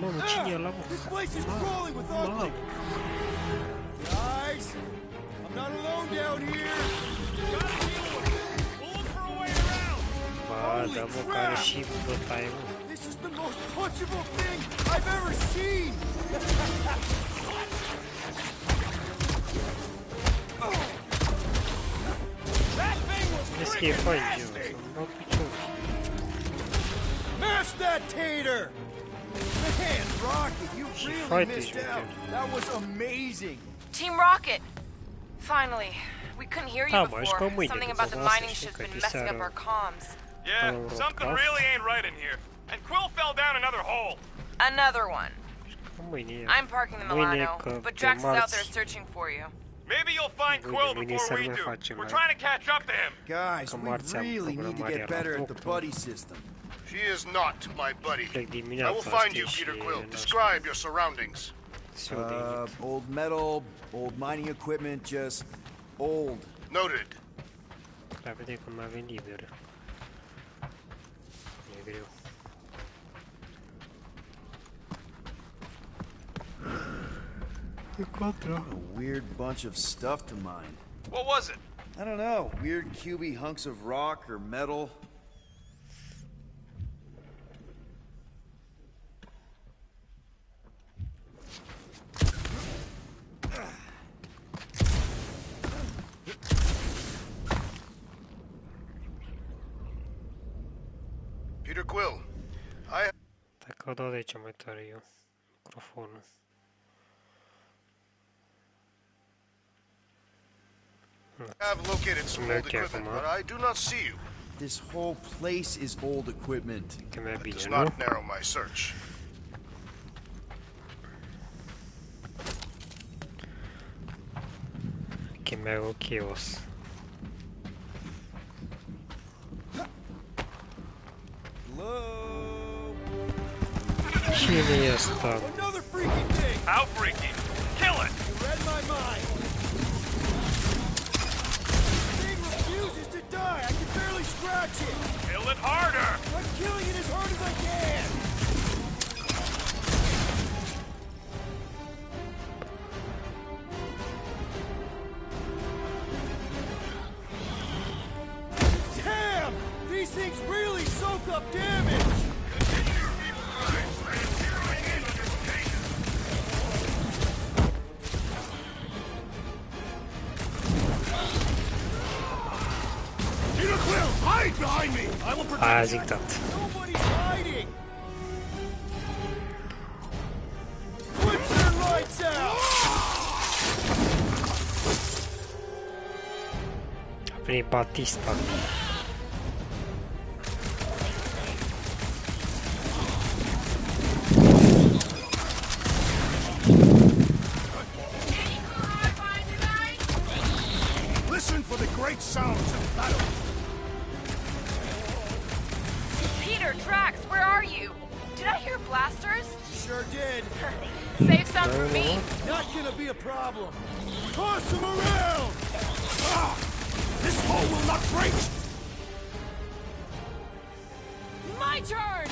Mamă, cine e ăla, mă? This place is crawling with ugly. Guys, I'm not alone down here. Gotta deal with it. We'll look for a way around. Ba, da, mă, care și bătaie, mă. This is the most punchable thing I've ever seen. That thing was Vezi că e fain, eu. Mă, picior. Smash that tater! Man, Rocket, you really missed out. That was amazing. Team Rocket! Finally. We couldn't hear you before. Something about the mining ship's been messing up our comms. Yeah, something really ain't right in here. And Quill fell down another hole. Another one. I'm parking the Milano, but Drax is out there searching for you. Maybe you'll find Quill before we do. We're trying to catch up to him. Guys, we really need to get better at the buddy system. She is not my buddy. I will find you, Peter Quill. Describe your surroundings. Old metal, old mining equipment, just old. Noted. Repede cum mai avem liber. E greu. A weird bunch of stuff to mine. What was it? I don't know. Weird cubey hunks of rock or metal. Peter Quill, Dacă o dau de aici mai tare eu. Microfonul. I have located some old equipment, but I do not see you. This whole place is old equipment. Că mai That bine, does nu? not narrow my search. 𝐏𝐈𝐕𝐄. Cine e asta? Another freaking thing! How freaky! Kill it! You read my mind. The thing refuses to die. I can barely scratch it. Kill it harder! I'm killing it as hard as I can. Damn! These things really soak up damage. Peter Quill, hide behind me! I will protect Aia zic tot. Nobody's hiding. Put your lights out. A venit Batista. Listen for the great sounds of battle. Peter, Drax, where are you? Did I hear blasters? Sure did. Save some for me. Not gonna be a problem. Toss them around. Ah! This hole will not break! My turn!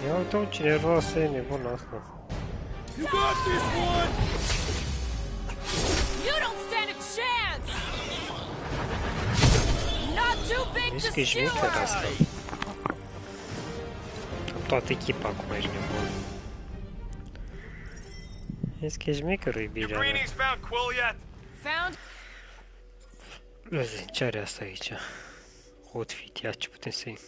Ia uite-o cine roase e nebună asta. You got this one. You don't stand a chance! Not too big Vezi to că ești mică de skewer! asta. Am toată echipa acum, ești nebun. Vezi că ești mică, You iubirea mea. greenies found Quill yet? Found? Vezi, ce are asta aici? Outfit, ia ce putem să iei.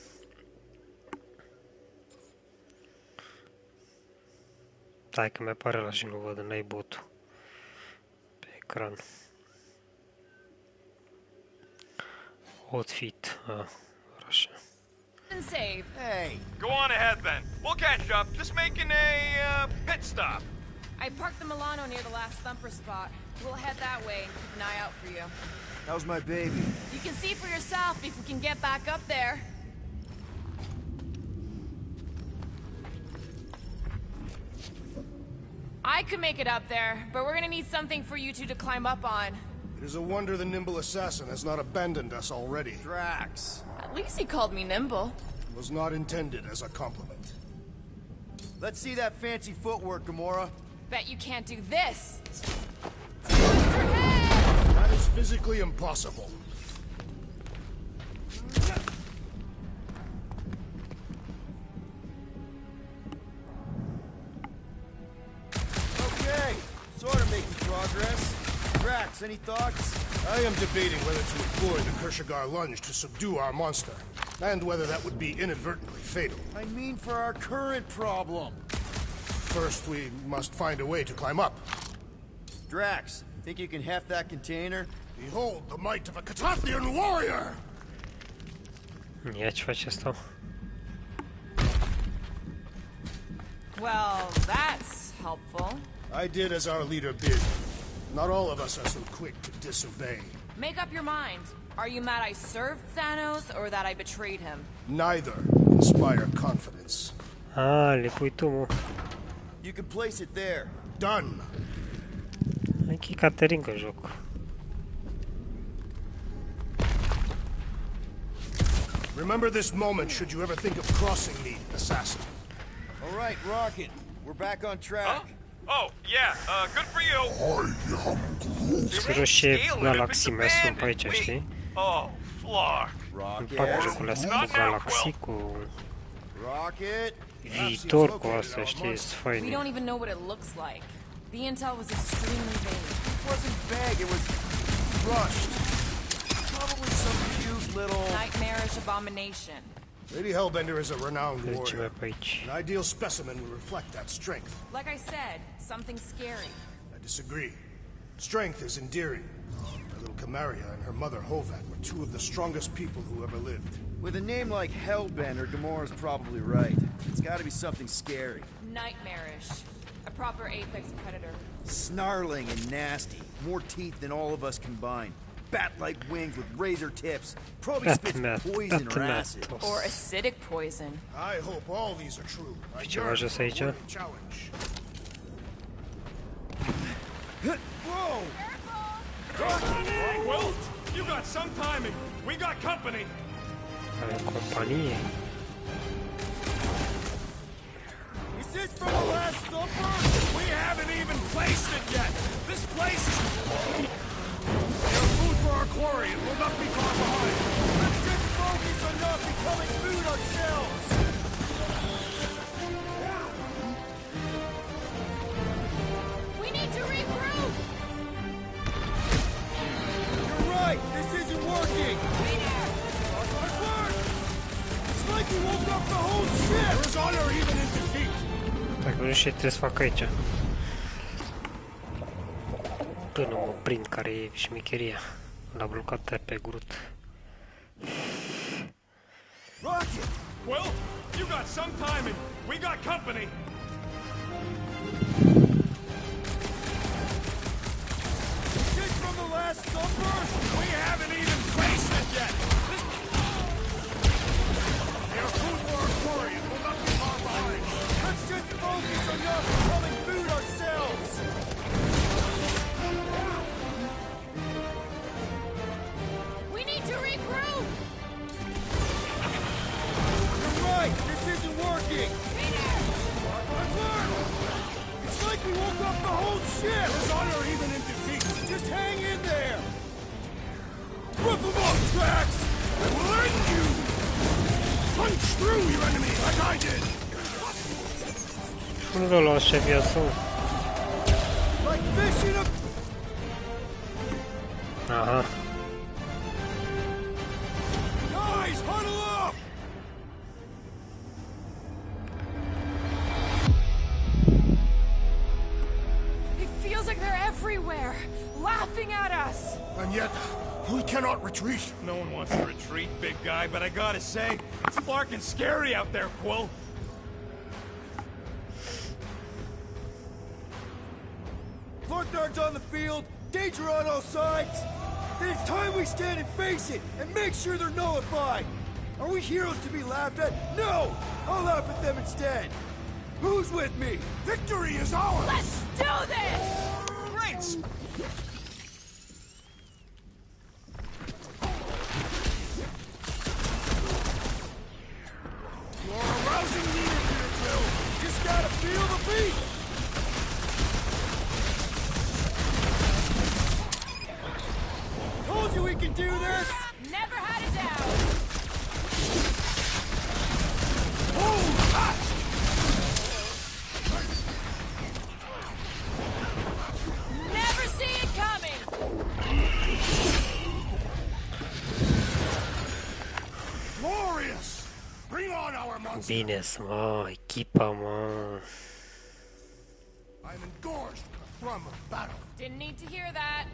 Stai că mi apare ăla și nu văd, n-ai botul pe ecran. Outfit, așa. And save. Hey, Go on ahead then. We'll catch up. Just making a pit stop. I parked the Milano near the last thumper spot. We'll head that way and keep an eye out for you. how's my baby? You can see for yourself if we can get back up there. I could make it up there, but we're gonna need something for you two to climb up on. It is a wonder the nimble assassin has not abandoned us already. Drax. At least he called me nimble. It was not intended as a compliment. Let's see that fancy footwork, Gamora. Bet you can't do this. That is physically impossible. Okay, sort of making progress. Drax, any thoughts? I am debating whether to employ the 𝐾𝐂𝐿 lunge to subdue our monster, and whether that would be inadvertently fatal. I mean for our current problem. First, we must find a way to climb up. Drax, think you can heft that container? Behold the might of a Catathian warrior! Ia ce face asta? Well, that's helpful. I did as our leader bid. Not all of us are so quick to disobey. Make up your mind. Are you mad I served Thanos or that I betrayed him? Neither inspire confidence. Ah, le pui tu, mă. You can place it there. Done. Hai că e Caterinca joc. Remember this moment should you ever think of crossing me, assassin. All right, Rocket. We're back on track. Huh? Oh, yeah, good for you. Se roșie galaxii mai sunt pe aici, știi? Oh, Flark. Îmi plac jocurile astea cu galaxii, cu Rocket. viitor, cu astea, știi? Sunt We faine. don't even know what it looks like. The intel was extremely vague. It wasn't vague, it was rushed. Probably some cute little... Nightmarish abomination. Lady Hellbender is a renowned Trece mai warrior. pe aici. An ideal specimen would reflect that strength. Like I said, something scary. I disagree. Strength is endearing. My little Camaria and her mother Hovat were two of the strongest people who ever lived. With a name like Hellbender, Gamora's probably right. It's gotta be something scary. Nightmarish. A proper apex predator. Snarling and nasty. More teeth than all of us combined. Bat-like wings with razor tips. Probably spits poison or acid. Or acidic poison. I hope all these are true. I Ceva yearn jos for a aici? worthy challenge. Whoa! Well, you got some timing. We got company. Are companie. Is this from the last supper? We haven't even placed it yet. This place is... You're food for our quarry and we'll not be far behind. Let's just focus on not becoming food ourselves! We need to regroup! You're right! This isn't working! Peter! It's like we woke up the whole ship! There is honor even in defeat. Dacă nu știu ce trebuie să fac aici. Până mă prind care e șmecheria. L-a blocat pe Groot. Rocket! Well, you got some timing. We got company. Is this from the last supper? We haven't even placed it yet. This... You're food for our quarry and we'll not be far behind. Let's just focus on not becoming food ourselves! We need to regroup! You're right! This isn't working! Peter! It's like we woke up the whole ship! There is honor even in defeat. Just hang in there! Rip them off, Drax! I will end you. Punch through your enemy like I did. Nu vreau la așa viață. Like fish in a... Aha. Guys, huddle up! It feels like they're everywhere, laughing at us! And yet, we cannot retreat. No one wants to retreat, big guy, but I gotta say, it's flarkin' scary out there, Quill. Fortnard's on the field, danger on all sides. Then it's time we stand and face it, and make sure they're nullified. Are we heroes to be laughed at? No! I'll laugh at them instead. Who's with me? Victory is ours. Let's do this! Great! You're a rousing leader here, Will. Just gotta feel the beat. Told you we can do this. Never had a doubt! Never see it coming! Glorious. Bring on our monster. Bine, mă, echipa, mă. I'm engorged with the thrum of battle. Didn't need to hear that.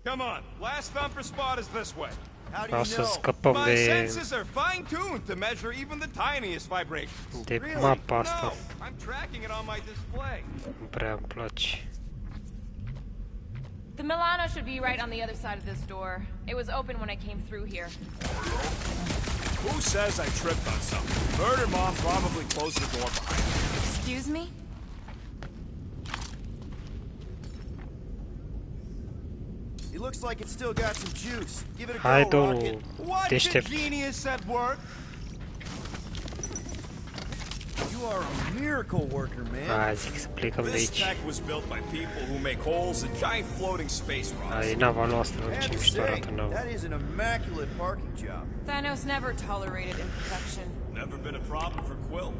Come on, last thumper spot is this way. How do Vreau you să know? scăpăm My de, senses are fine-tuned to measure even the tiniest vibrations. de Really? mapa No, asta. I'm tracking it on my display. Nu prea îmi place. The Milano should be right on the other side of this door. It was open when I came through here. Who says I tripped on something? Murder Mom probably closed the door behind me. Excuse me? It looks like it's still got some juice. Give it a Hai go, domnul Rocket. What the deștept. genius at work? You are a miracle worker, man. Hai, zic să plecăm de This aici. tech was built by people who make holes in giant floating space rods. Hai, nava noastră, I have ce to mișto say, arată nava. that is an immaculate parking job. Thanos never tolerated imperfection. Never been a problem for Quill.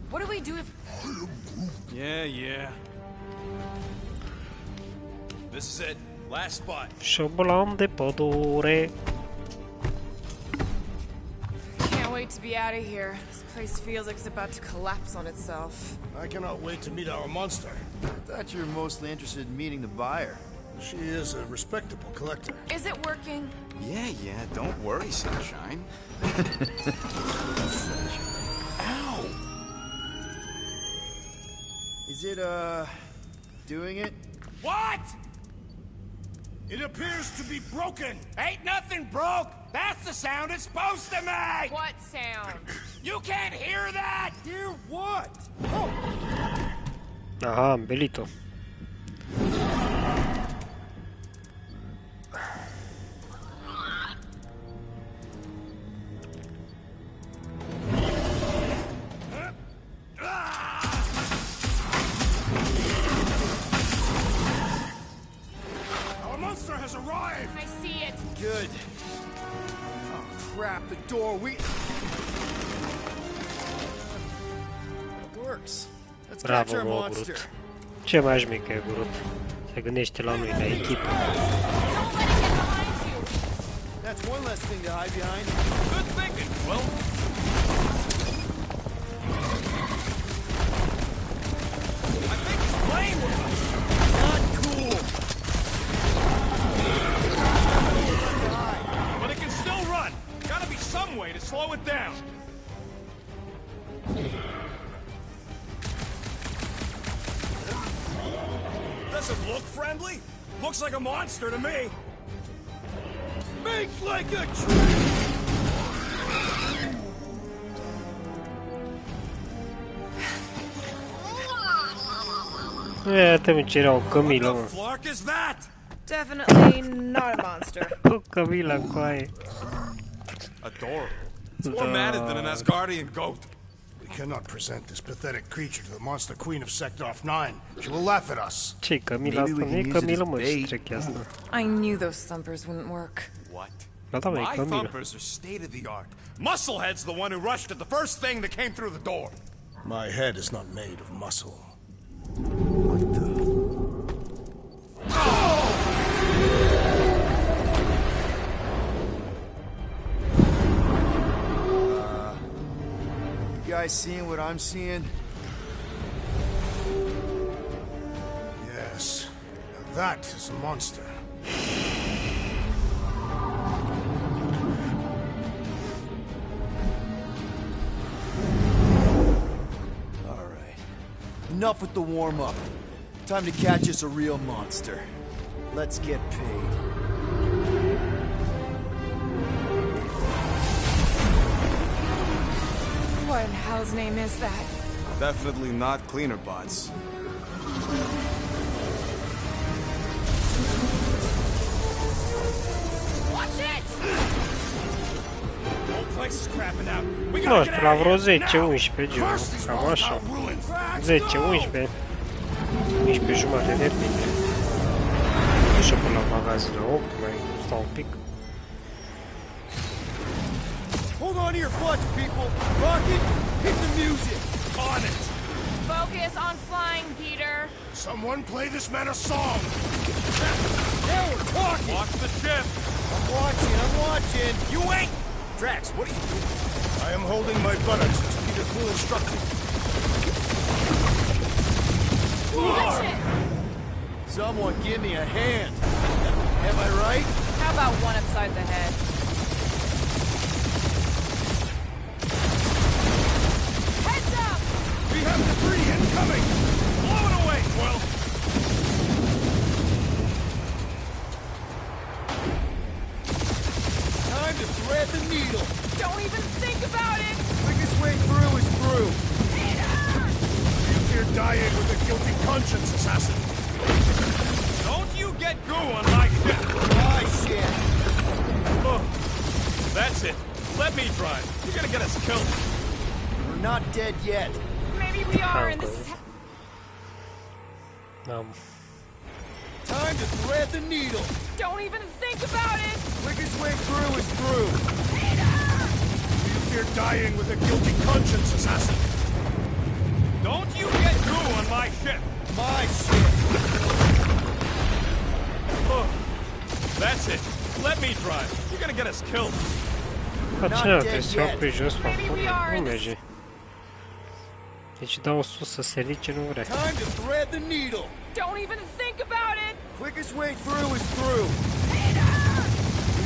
What do we do if... Yeah. This is it. Last spot. Șobolan de pădure. Can't wait to be out of here. This place feels like it's about to collapse on itself. I cannot wait to meet our monster. I thought you were mostly interested in meeting the buyer. She is a respectable collector. Is it working? Yeah, don't worry, Sunshine. Ow! Is it, doing it? What? It appears to be broken. Ain't nothing broke. That's the sound it's supposed to make. What sound? You can't hear that. Hear what? Aha, am belit-o. Our monster has arrived. I see it. Good. Oh, crap, the door, we... It works. Let's catch Bravo, our bă, monster. Brut. Ce mai șmecher, Brut. Se gândește la noi, la echipă. Don't let it get behind you. That's one less thing to hide behind. Good thinking, Quill. I think he's playing with us. Not cool. But it can still run. Gotta be some way to slow it down. Doesn't look friendly. Looks like a monster to me. Make like a tree! Ia, te ce era o cămilă, What mă. the flark is that? Definitely not a monster. O cămilă în coaie. Adorable. It's more matted than an Asgardian goat. We cannot present this pathetic creature to the monster queen of Sector 9. She will laugh at us. Ce-i cămilă asta? Nu e cămilă, mă, ce trece asta? I knew those thumpers wouldn't work. What? Da, da, mă, e My cămilă. thumpers are state of the art. Musclehead's the one who rushed at the first thing that came through the door. My head is not made of muscle. You guys seeing what I'm seeing? Yes. Now that is a monster. All right. Enough with the warm-up. Time to catch us a real monster. Let's get paid. What in hell's name is that? Definitely not cleaner bots. Watch it! The whole place is crapping out. We Nu gotta știu, get la out vreo of here 10-11 now. gen, First these cam walls așa. are ruined. 10-11. 11 jumate de mine. Nu știu până la magazin la 8, mai stau un pic. Hold on to your butts, people. Rocket, hit the music. On it. Focus on flying, Peter. Someone play this man a song! Now we're talking. Watch the ship. I'm watching. You ain't. Drax, what are you doing? I am holding my buttocks as Peter Quill instructed. Watch it! Someone give me a hand. Am I right? How about one upside the head? through. You fear dying with a guilty conscience, assassin. Don't you get goo on my ship! My shit. Oh, that's it. Let me drive. You're gonna get us killed. We're not dead yet. Maybe we are, and this is Time to thread the needle. Don't even think about it! Quickest way through is through. You fear dying with a guilty conscience, assassin. Don't you get goo on my ship! My shit. Oh, that's it. Let me drive. You're gonna get us killed. Cine trebuie să iau pe jos, mă? Nu merge. Deci dau sus să se ridice, nu vrea. Time to thread the needle. Don't even think about it! Quickest way through is through.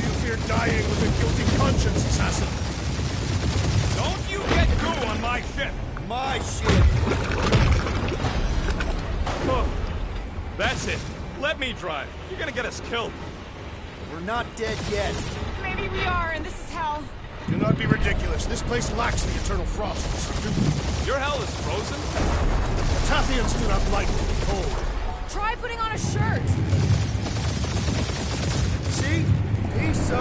You fear dying with a guilty conscience, assassin. Don't you get goo on my ship! My shit. Oh, that's it. Let me drive. You're gonna get us killed. We're not dead yet. Maybe we are, and this is hell. Do not be ridiculous. This place lacks the eternal frost. Your hell is frozen? Tathians do not like to be cold. Try putting on a shirt. See? He's so.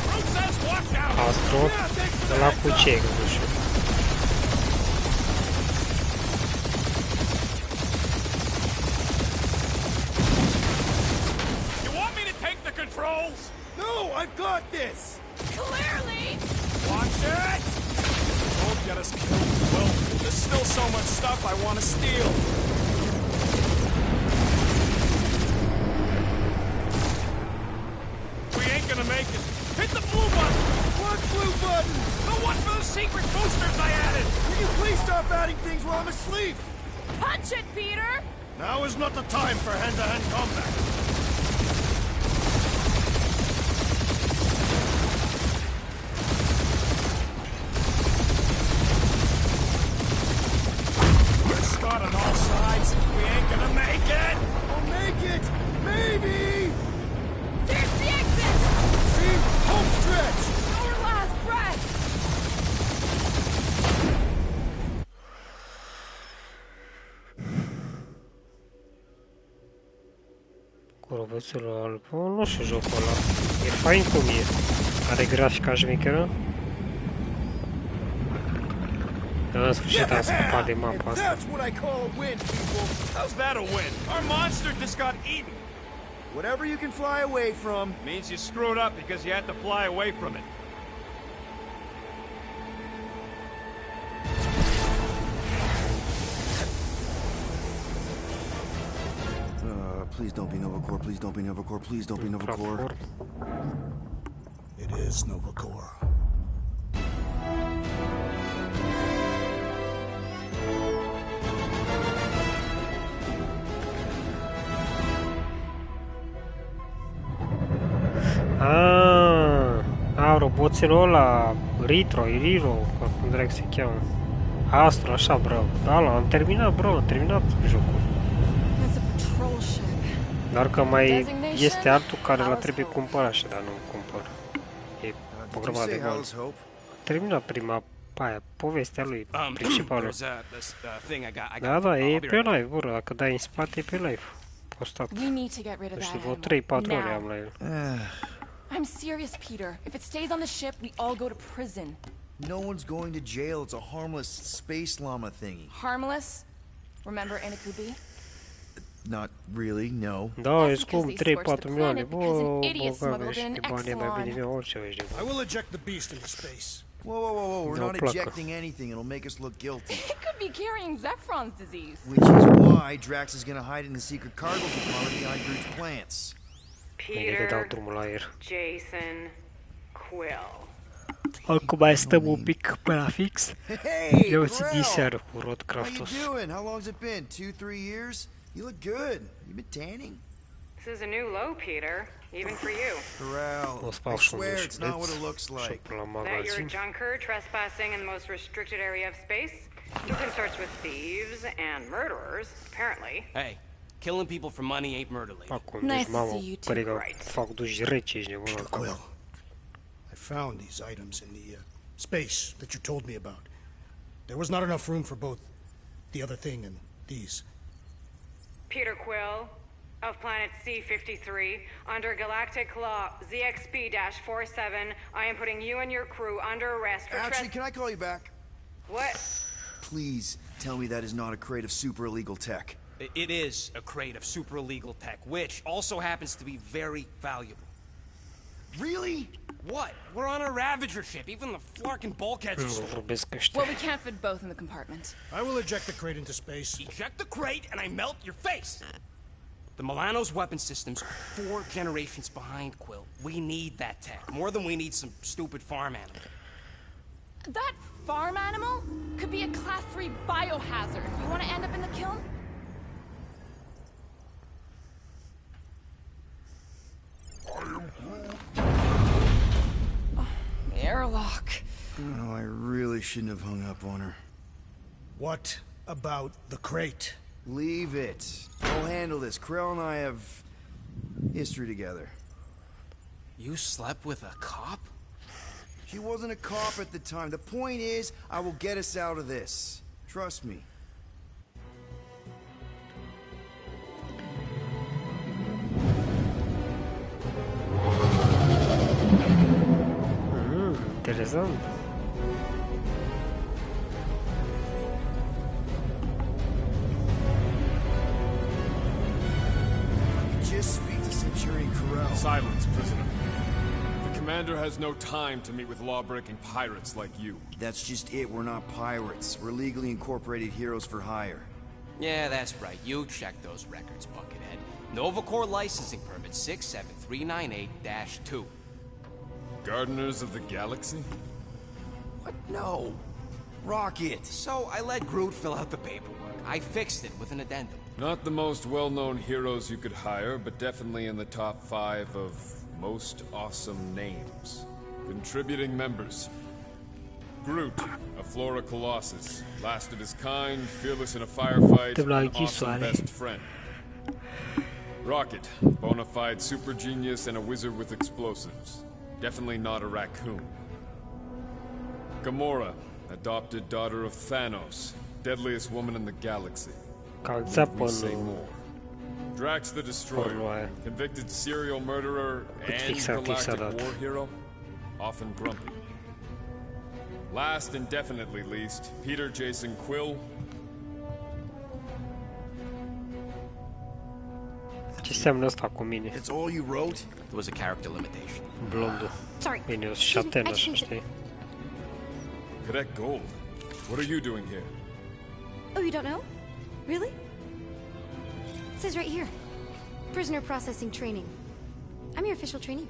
Fruit says watch out! Astro, ăla cu ce, nu știu. You want me to take the controls? No, I've got this. Clearly! Watch it! Don't get us killed, Will. There's still so much stuff I want to steal. We ain't gonna make it. Hit the blue button! What blue button? The one for the secret boosters I added! Will you please stop adding things while I'm asleep? Punch it, Peter! Now is not the time for hand-to-hand combat. We're shot on all sides. We ain't gonna make it! I'll make it. Maybe. There's the exit! See? Home stretch. Our last breath! Cu roboțelul alb. Nu știu jocul ăla. E fain cum e. Are grafica șmecheră. Dar în sfârșit am scăpat de mapa asta. That's what I call a win, people. How's that a win? Our monster just got eaten. Whatever you can fly away from. Means you screwed up because you had to fly away from it. Please don't be Novacore. Please don't be Novacore. Please don't be Novacore. It is Novacore. Roboțelul ăla, Riro, cum drag se cheamă. Astro, așa, bro. Da, am terminat, bro, am terminat jocul. Doar că mai este altul care l-a trebuie cumpărat și dar nu-l cumpăr. E o grămadă de bani. Terminat prima aia, povestea lui, principalul. Da, e pe live, bro, dacă dai în spate, e pe live. Postat. Nu știu, vreo 3-4 ore am la el. I'm serious, Peter. If it stays on the ship, we all go to prison. No one's going to jail. It's a harmless space llama thingy. Harmless? Remember 𝐿𝐴? Not really, no. Da, e scump 3-4 milioane. Bă, băgame și de bani e mai bine orice aici de bani. I will eject the beast into space. Whoa, we're not ejecting anything. It'll make us look guilty. It could be carrying 𝐿𝐴Fron's disease. Which is why Drax is gonna hide in the secret cargo compartment behind Groot's plants. Peter, Jason, Quill. Acum mai stăm un pic pe la fix. Eu ți diseară cu Rodcraftos. How you doing? How long's it been? 2-3 years? You look good. You been tanning? This is a new low, Peter. Even for you. Corral. I swear it's not what it looks like. That you're a junker trespassing in the most restricted area of space? You can search with thieves and murderers, apparently. Hey, killing people for money ain't murder, lady. Nice to see you too. Fac duși rece, ești nebun. Quill, I found these items in the space that you told me about. There was not enough room for both the other thing and these. Peter Quill, of planet C-53, under galactic law ZXP-47, I am putting you and your crew under arrest for Actually, can I call you back? What? Please tell me that is not a crate of super illegal tech. It is a crate of super illegal tech, which also happens to be very valuable. Really? What? We're on a Ravager ship. Even the flarkin' bulkheads are stolen. Vorbesc ăștia. Well, we can't fit both in the compartment. I will eject the crate into space. Eject the crate and I melt your face! The Milano's weapon systems are 4 generations behind, Quill. We need that tech, more than we need some stupid farm animal. That farm animal could be a Class 3 biohazard. You want to end up in the kiln? Oh, airlock. Oh, I really shouldn't have hung up on her. What about the crate? Leave it. I'll handle this. Krell and I have history together. You slept with a cop? She wasn't a cop at the time. The point is, I will get us out of this. Trust me. Interesant. Just speak to Centurion Corral. Silence, prisoner. The commander has no time to meet with law-breaking pirates like you. That's just it. We're not pirates. We're legally incorporated heroes for hire. Yeah, that's right. You check those records, Buckethead. Nova Corps licensing permit 67398-2. Gardeners of the Galaxy? What? No. Rocket. So I let Groot fill out the paperwork. I fixed it with an addendum. Not the most well-known heroes you could hire, but definitely in the top 5 of most awesome names. Contributing members. Groot, a Flora Colossus, last of his kind, fearless in a firefight, an awesome best friend. Rocket, bona fide super genius and a wizard with explosives. Definitely not a raccoon. Gamora, adopted daughter of Thanos, deadliest woman in the galaxy. We say more. Drax the Destroyer, convicted serial murderer and galactic war hero, often grumpy. Last and definitely least, Peter Jason Quill. Ce seamănă asta cu mine? That's all you wrote? There was a character limitation. Blondul. Bine, o șatenă, așa, știi? Cadet Gold, what are you doing here? Oh, you don't know? Really? It says right here. Prisoner processing training. I'm your official trainee.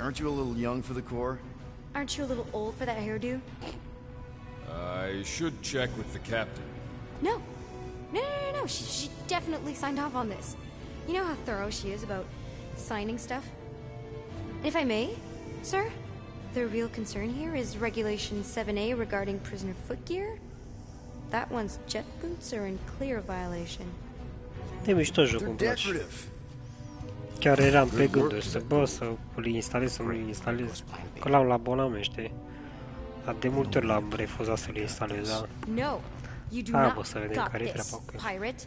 Aren't you a little young for the Corps? Aren't you a little old for that hairdo? I should check with the captain. No. No. She definitely signed off on this. You know how thorough she is about signing stuff? If I may, sir, the real concern here is Regulation 7A regarding prisoner footgear. That one's jet boots are in clear violation. E mișto jocul, îmi place. Chiar eram pe gânduri să îl instalez, să nu-l instalez. Că l-am la abonament, știi? Dar de multe ori l-am refuzat să-l instalez, dar... No, you do Hai, not bă, să vedem got care-i this, treaba. pirate.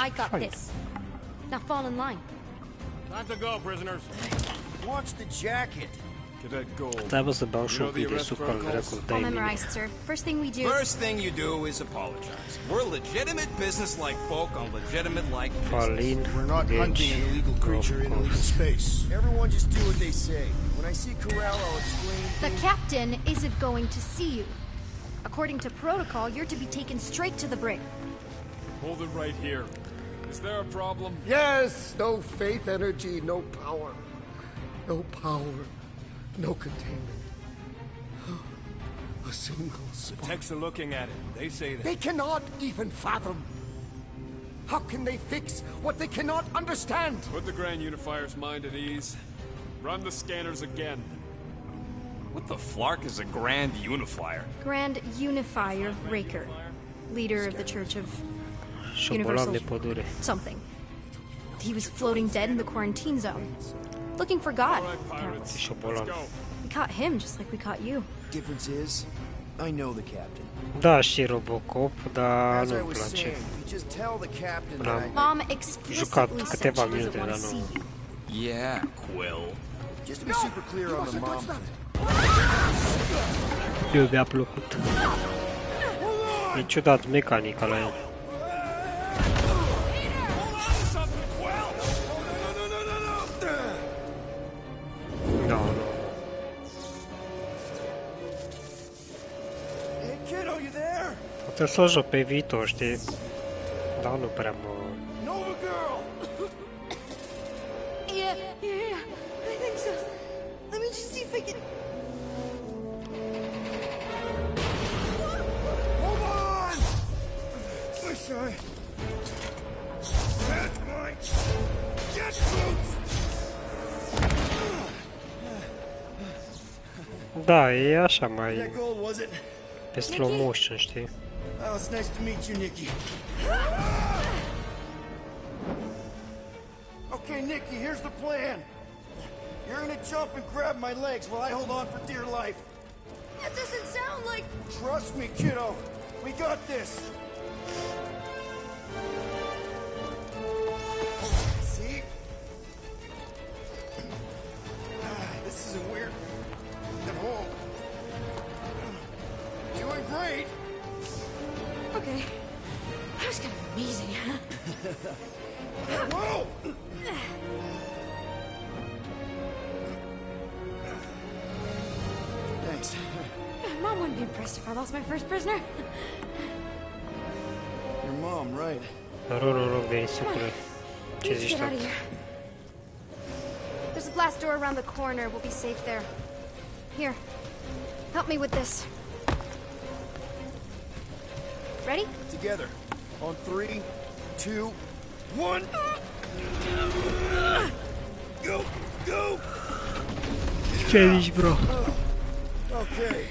I got this. Now fall in line. Time to go, prisoners. Watch the jacket. Cadet Gold. Trebuie să beau și un pic de suc al dracu, dai All mine. memorized, sir. First thing we do. First thing you do is apologize. We're legitimate business-like folk on legitimate-like Falin, business. We're not hunting an illegal creature in illegal space. Everyone just do what they say. When I see Corral, I'll explain. The captain isn't going to see you. According to protocol, you're to be taken straight to the brig. Hold it right here. Is there a problem? Yes! No faith energy, no power. No power. No containment. A single spot. The techs are looking at it. They say that. They cannot even fathom. How can they fix what they cannot understand? Put the Grand Unifier's mind at ease. Run the scanners again. What the flark is a Grand Unifier? Grand Unifier Raker, leader of the Church of Șobolan de pădure. something. He was floating dead in the quarantine zone, looking for God, apparently. Șobolan. We caught him just like we caught you. Difference is, I know the captain. Da, și Robocop, dar nu-mi place. Mom Am explicitly jucat said câteva she doesn't minute, want dar to see nu. you. Yeah, Quill. Just to be super clear on the mom thing. Eu mi-a plăcut. E ciudat mecanica la el. Da, nu. Hey, kiddo, you there? Poate să o joc pe viitor, știi? Dar nu prea mă... Nova girl! Yeah, I think so. Let me just see if I can... Hold on! Wish I... That's mine! Get boots! Da, e așa mai... That gold, was it? Pe slow motion, știi? Oh, it's nice to meet you, Nikki. Okay, Nikki, here's the plan. You're gonna jump and grab my legs while I hold on for dear life. That doesn't sound like... Trust me, kiddo. We got this. See? This isn't weird at all. Doing great. Okay. That was kind of amazing, huh? Whoa! Thanks. Mom wouldn't be impressed if I lost my first prisoner. Your mom, right? Rog, de insecură. Ce Let's zici get tu? out of here. There's a glass door around the corner. We'll be safe there. Here. Help me with this. Ready? Together. On 3, 2, 1. Go! Go! Ce zici, bro? Okay.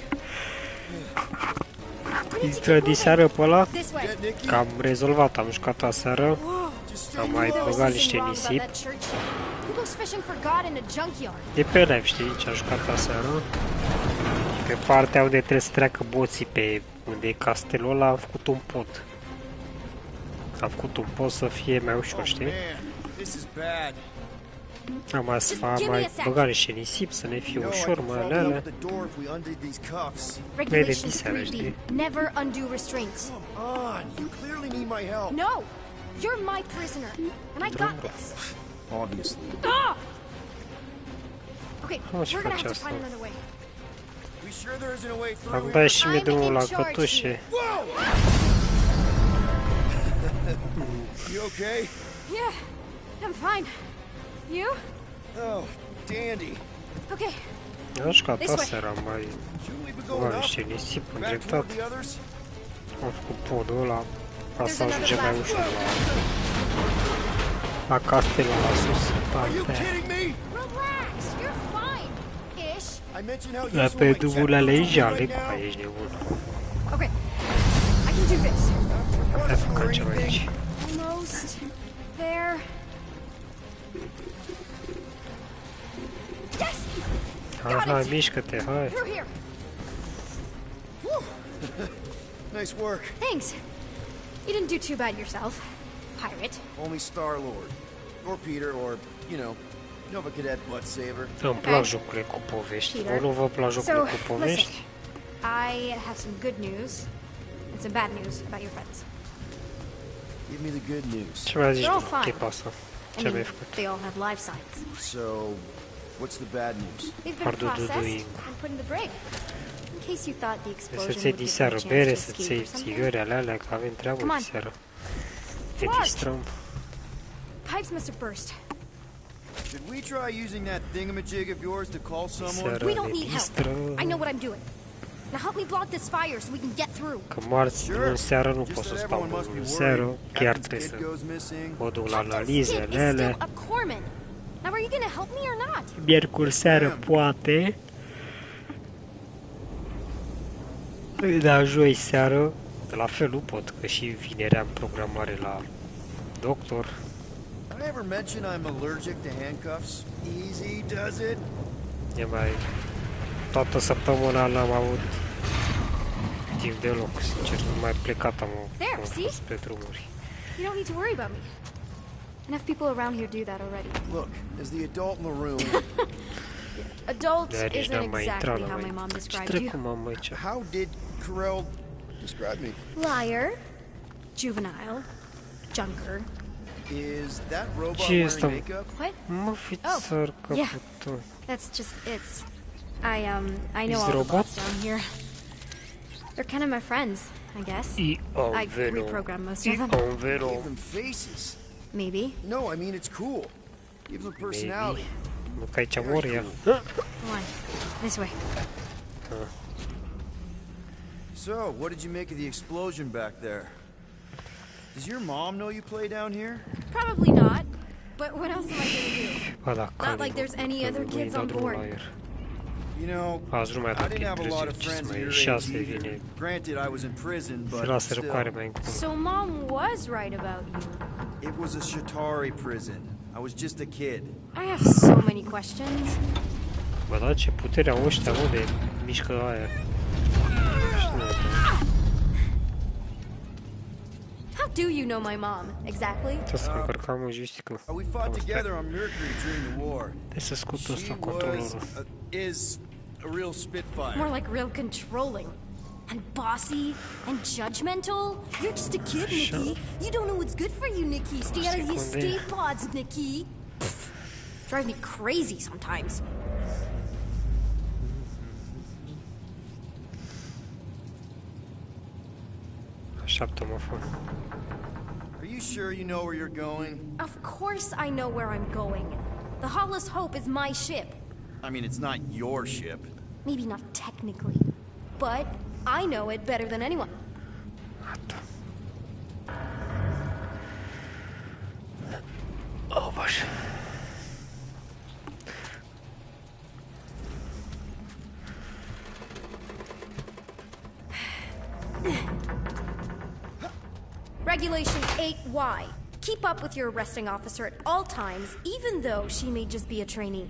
Intră diseară pe ăla? This way. Că am rezolvat, am jucat aseară. Am mai băgat niște nisip. Who goes fishing for God in a junkyard? De pe live, știi, ce am jucat aseară. Pe partea unde trebuie să treacă boții pe unde e castelul ăla, am făcut un pod. Am făcut un pod să fie mai ușor, știi? Am mai băgat niște nisip să ne fie ușor, mai alea. Vede diseară, știi? Never undo restraints. No! You're my prisoner, and I got this. Obviously. Ah! Okay, we're gonna have to find another way. We sure there isn't a way through Am here? dat și mie drumul la cătușe. You okay? Yeah, I'm fine. You? Oh, dandy. Okay. Am jucat aseară, am mai băgat niște nisip îndreptat. Am făcut podul ăla ca să ajungem mai ușor la castelul ăla sus. Relax, you're fine. Ish. Dar pe drumul alea e jale, cu ești nebun. Okay, I can do this. Hai făcăm ceva aici. Almost there. Yes! Hai, mișcă-te, hai. Through here. Nice work. Thanks. You didn't do too bad yourself, pirate. Only Star-Lord. Or Peter, or, you know, Nova Cadet butt saver. Îmi plac jocurile cu povești. Vă nu vă plac jocurile cu povești? I have some good news and some bad news about your friends. Give me the good news. Ce mai zici de tipa asta? Ce mi-ai făcut? They all have life signs. So, what's the bad news? They've been processed and put in the brig. In case you thought the explosion Să-ți iei would give diseară them a chance bere, to să-ți escape iei or something. țigări alea, că avem treabă diseară. Te distrăm. Pipes must have burst. Should we try using that thingamajig of yours to call someone? We don't need help. I know what I'm doing. Now help me block this fire so we can get through. Că marți în seară nu pot să stau mult în seară, chiar trebuie să mă duc la analizele alea. Now are you gonna help me or not? Miercuri seară poate. Dar joi seară, la fel nu pot, că și vineri am programare la doctor. I never mention I'm allergic to handcuffs. Easy does it. E mai... Toată săptămâna n-am avut productiv deloc, sincer, nu mai plecat am spre drumuri. You don't need to worry about me. Enough people around here do that already. Look, as the adult in the room... Adult isn't exactly how my mom described you. How did Carell describe me? Liar, juvenile, junker. Is that robot wearing makeup? What? Oh, yeah. That's just I know all the bots down here. They're kind of my friends, I guess. I reprogrammed most of them. Give them faces. Maybe. No, I mean it's cool. Give them personality. Come on, this way. So, what did you make of the explosion back there? Does your mom know you play down here? Probably not. But what else am I gonna do? Not like there's any other kids on board. You know, I didn't have a lot of friends at your age either. Granted, I was in prison, but still. So mom was right about you. It was a Shatari prison. I was just a kid. I have so many questions. Bă, da, ce putere au ăștia, mă, de mișcă aia. How do you know my mom, exactly? We fought together on Mercury during the war. She is a real spitfire. More like real controlling. And bossy and judgmental. You're just a kid, Nikki. You don't know what's good for you, Nikki. Stay out of these escape pods, Nikki. Drives me crazy sometimes. Are you sure you know where you're going? Of course I know where I'm going. The Hollis Hope is my ship. I mean, it's not your ship. Maybe not technically, but I know it better than anyone. Oh, gosh. Regulation 8Y. Keep up with your arresting officer at all times, even though she may just be a trainee.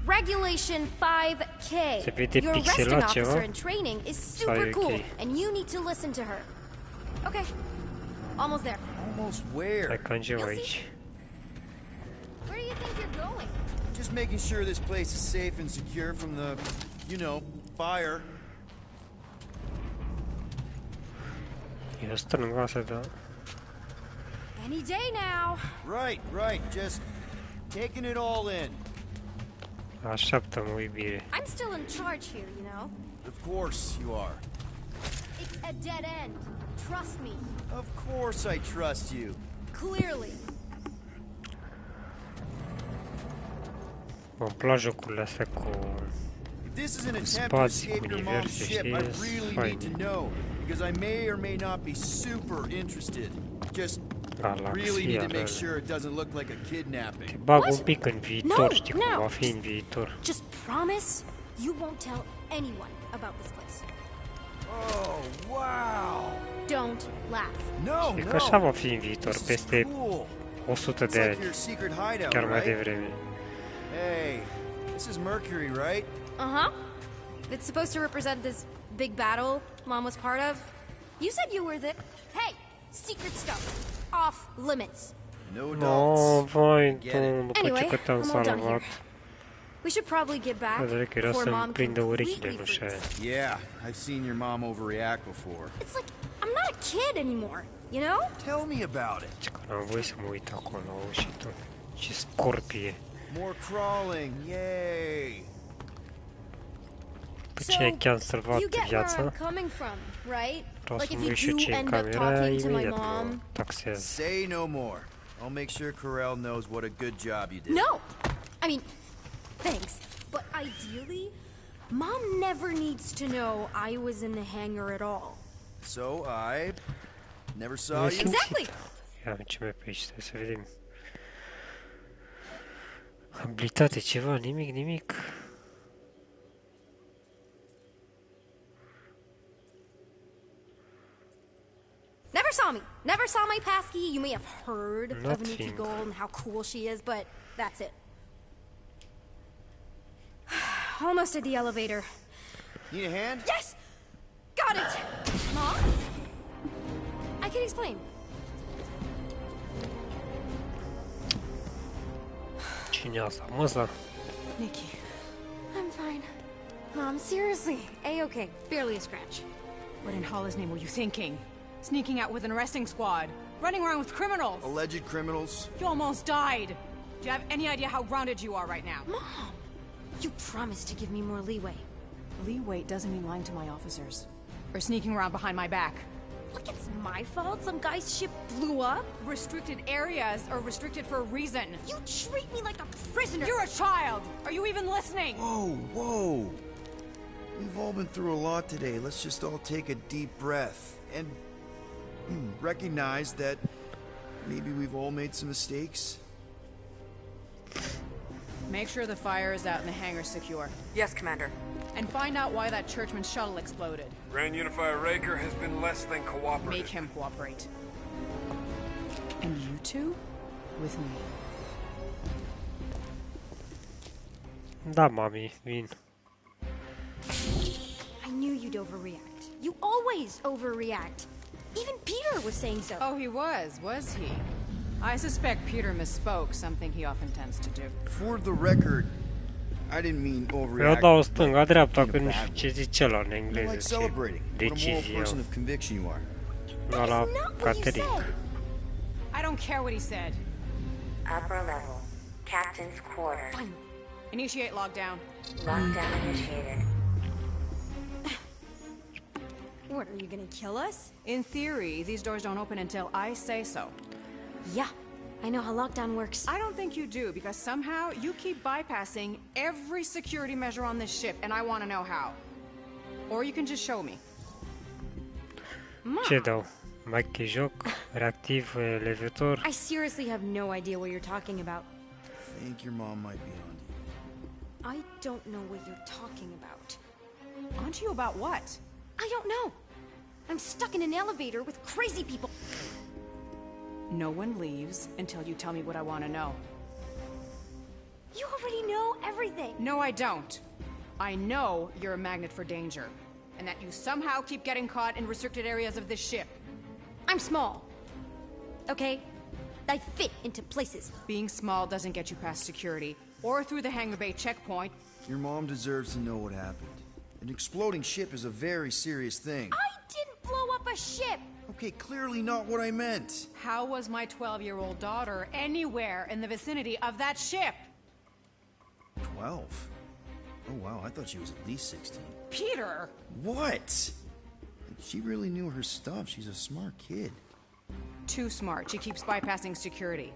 Regulation 5K. Your arresting officer in training is super cool, and you need to listen to her. Okay. Almost there. Almost where? Where do you think you're going? Just making sure this place is safe and secure from the, you know, fire. Any day now. Right. Just taking it all in. I'm still in charge here, you know. Of course you are. It's a dead end. Trust me. Of course I trust you. Clearly. If this is an attempt to escape your mom's ship, I really need to know. Because I may or may not be super interested. Just really need to make sure it doesn't look like a kidnapping. No. Just promise you won't tell anyone about this place. Oh, wow! Don't laugh. No. Așa va fi în viitor, peste 100 de ani, chiar mai devreme. Hey, this is Mercury, right? Uh-huh. It's supposed to represent this big battle Mom was part of. You said you were the... Hey, secret stuff. Off limits. No adults. Anyway, I'm all done here. We should probably get back before Mom completely freaks. Yeah, I've seen your mom overreact before. It's like, I'm not a kid anymore, you know? Tell me about it. More crawling, yay! So, you get where I'm coming from, right? Like if you do end up talking to my mom... Say no more. I'll make sure Carell knows what a good job you did. No! I mean, thanks. But ideally, Mom never needs to know I was in the hangar at all. So I never saw you? Exactly! Ia, ce mai pe aici, trebuie să vedem. Abilitate, ceva, nimic. Never saw my passkey. You may have heard of Nikki Gold and how cool she is, but that's it. Almost at the elevator. Need a hand? Yes! Got it! Mom? I can explain. Cine asta, măsa? Nikki. I'm fine. Mom, seriously. A-okay. Barely a scratch. What in Hall's name were you thinking? Sneaking out with an arresting squad? Running around with criminals? Alleged criminals? You almost died. Do you have any idea how grounded you are right now? Mom! You promised to give me more leeway. Leeway doesn't mean lying to my officers. Or sneaking around behind my back. Look, it's my fault some guy's ship blew up. Restricted areas are restricted for a reason. You treat me like a prisoner. You're a child! Are you even listening? Whoa, whoa. We've all been through a lot today. Let's just all take a deep breath and recognize that maybe we've all made some mistakes. Make sure the fire is out and the hangar's secure. Yes, Commander. And find out why that churchman's shuttle exploded. Grand Unifier Raker has been less than cooperative. Make him cooperate. And you two? With me. Da, mami, vin. I knew you'd overreact. You always overreact. Even Peter was saying so. Oh, he was he? I suspect Peter misspoke, something he often tends to do. For the record, I didn't mean Eu overreact. dau stânga-dreapta când ce zice ăla în Like engleză, ce celebrating. What a moral decizie person of conviction you are. la la Caterin. I don't care what he said. Upper level. Captain's quarters. Initiate lockdown. Lockdown initiated. What, are you gonna kill us? In theory, these doors don't open until I say so. Yeah, I know how lockdown works. I don't think you do, because somehow you keep bypassing every security measure on this ship, and I want to know how. Or you can just show me. Ce dau? Mai că joc? Reactiv, elevator? I seriously have no idea what you're talking about. I think your mom might be on to you. I don't know what you're talking about. Onto you about what? I don't know. I'm stuck in an elevator with crazy people. No one leaves until you tell me what I want to know. You already know everything. No, I don't. I know you're a magnet for danger, and that you somehow keep getting caught in restricted areas of this ship. I'm small. Okay? I fit into places. Being small doesn't get you past security, or through the hangar bay checkpoint. Your mom deserves to know what happened. An exploding ship is a very serious thing. I didn't blow up a ship! Okay, clearly not what I meant. How was my 12-year-old daughter anywhere in the vicinity of that ship? 12? Oh wow, I thought she was at least 16. Peter! What? She really knew her stuff. She's a smart kid. Too smart. She keeps bypassing security.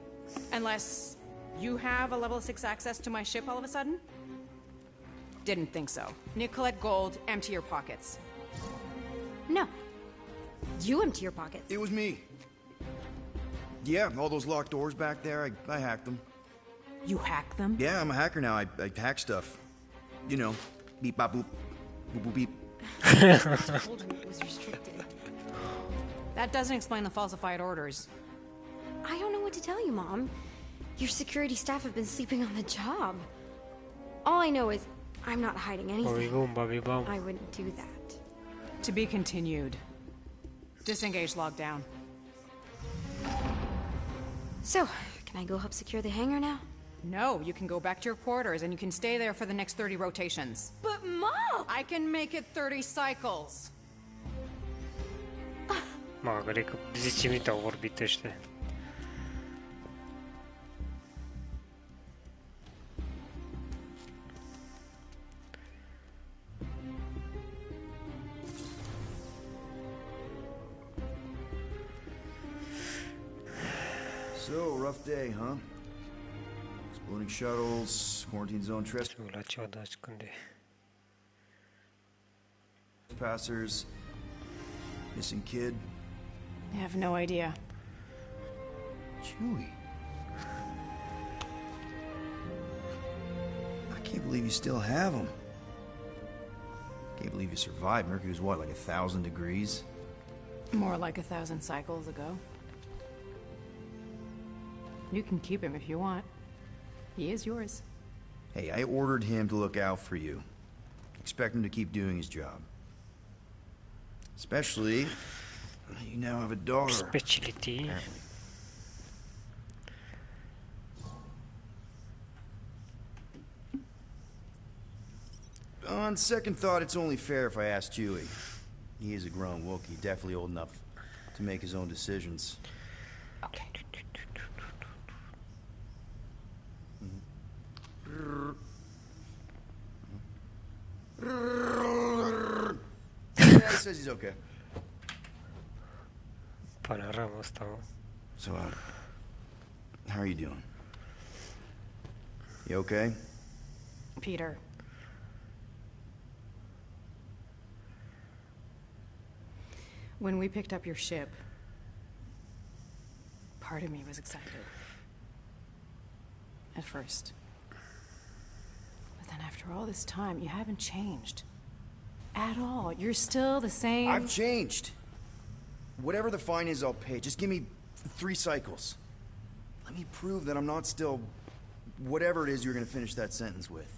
Unless you have a level 6 access to my ship all of a sudden? Didn't think so. Nicolette Gold, empty your pockets. No. You empty your pockets. It was me. Yeah, all those locked doors back there, I hacked them. You hack them? Yeah, I'm a hacker now. I hack stuff. You know, beep, bop, boop, boop, boop, beep. I told you it was restricted. That doesn't explain the falsified orders. I don't know what to tell you, Mom. Your security staff have been sleeping on the job. All I know is I'm not hiding anything. I wouldn't do that. To be continued. Disengage lockdown. So, can I go help secure the hangar now? No, you can go back to your quarters and you can stay there for the next 30 rotations. But Mom! I can make it 30 cycles. Mă, cred că 10 minute au vorbit ăștia. So, rough day, huh? Exploding shuttles, quarantine zone trespassers, missing kid. I have no idea. Chewie. I can't believe you still have him. Can't believe you survived. Mercury was what, like 1,000 degrees? More like 1,000 cycles ago. You can keep him if you want. He is yours. Hey, I ordered him to look out for you. expect him to keep doing his job. Especially, you now have a daughter. Specialty. On second thought, it's only fair if I ask Chewie. He is a grown Wookiee, definitely old enough to make his own decisions. Okay. Yeah, he says he's okay. Panorama asta. So, how are you doing? You okay? Peter. When we picked up your ship, part of me was excited. At first. But then after all this time, you haven't changed. At all. You're still the same. I've changed. Whatever the fine is, I'll pay. Just give me 3 cycles. Let me prove that I'm not still... whatever it is you're gonna finish that sentence with.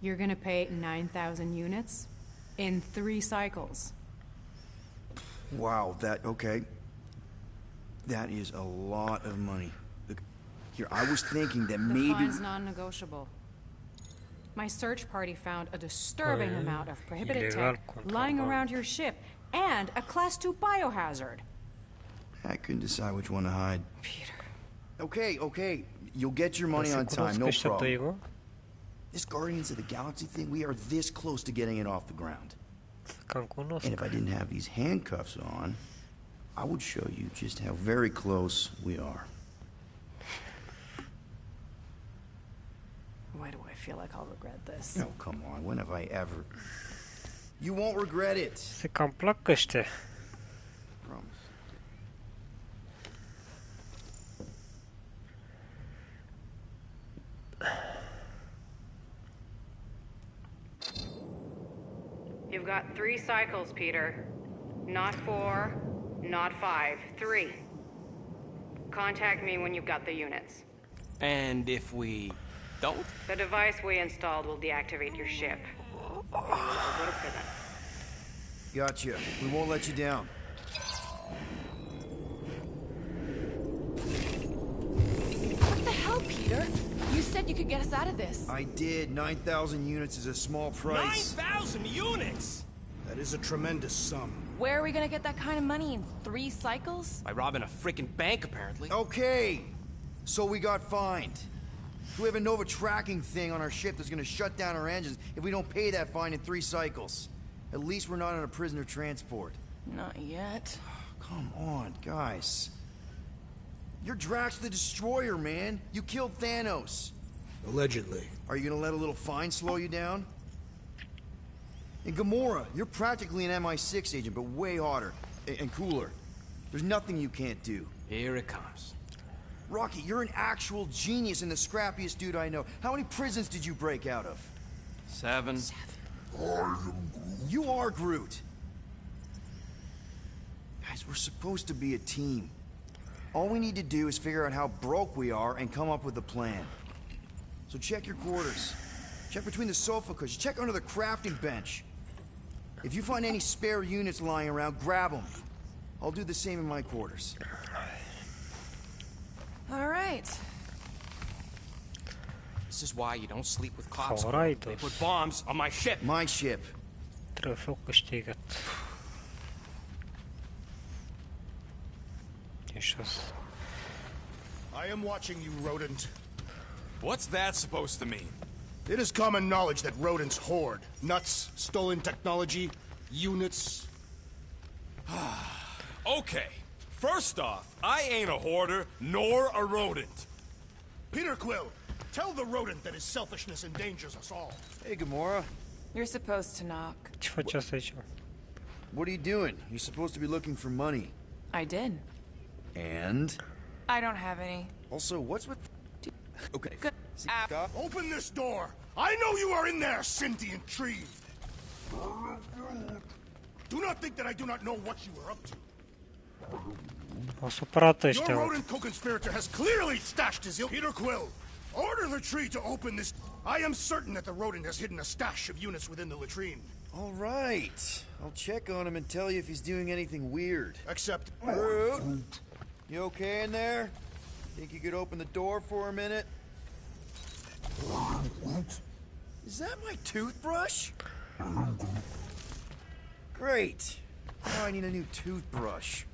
You're gonna pay 9,000 units in 3 cycles. Wow, okay. That is a lot of money. Look, here, I was thinking that maybe... The fine's non-negotiable. My search party found a disturbing amount of prohibited tech lying around your ship, and a Class 2 biohazard. I couldn't decide which one to hide. Peter. Okay. You'll get your money on time, no problem. This Guardians of the Galaxy thing, we are this close to getting it off the ground. And if I didn't have these handcuffs on, I would show you just how very close we are. Why do I feel like I'll regret this? No, come on. When have I ever... You won't regret it. Se cam plăcăște. Promise. You've got 3 cycles, Peter. Not 4, not 5, 3. Contact me when you've got the units. And if we don't? The device we installed will deactivate your ship. You'll go to prison. Gotcha. We won't let you down. What the hell, Peter? You said you could get us out of this. I did. 9,000 units is a small price. 9,000 units?! That is a tremendous sum. Where are we gonna get that kind of money in 3 cycles? By robbing a freaking bank, apparently. Okay. So we got fined. We have a Nova tracking thing on our ship that's gonna shut down our engines if we don't pay that fine in 3 cycles. At least we're not on a prisoner transport. Not yet. Come on, guys. You're Drax the Destroyer, man. You killed Thanos. Allegedly. Are you gonna let a little fine slow you down? And Gamora, you're practically an MI6 agent, but way hotter and cooler. There's nothing you can't do. Here it comes. Rocky, you're an actual genius and the scrappiest dude I know. How many prisons did you break out of? 7. You are Groot. Guys, we're supposed to be a team. All we need to do is figure out how broke we are and come up with a plan. So check your quarters. Check between the sofa cushions. Check under the crafting bench. If you find any spare units lying around, grab them. I'll do the same in my quarters. All right. This is why you don't sleep with cops. Alright. They put bombs on my ship. My ship. Trofeu câștigat. I am watching you, rodent. What's that supposed to mean? It is common knowledge that rodents hoard nuts, stolen technology, units. Okay. First off, I ain't a hoarder, nor a rodent. Peter Quill, tell the rodent that his selfishness endangers us all. Hey, Gamora. You're supposed to knock. Ce faceți aici? What are you doing? You're supposed to be looking for money. I did. And? I don't have any. Also, what's with... Okay. Stop. Open this door! I know you are in there, sentient tree! Do not think that I do not know what you are up to. Au supărat Your rodent co-conspirator has clearly stashed his ill. Peter Quill, order the tree to open this... I am certain that the rodent has hidden a stash of units within the latrine. All right. I'll check on him and tell you if he's doing anything weird. Except... Groot, you okay in there? Think you could open the door for a minute? Is that my toothbrush? Great. Now I need a new toothbrush.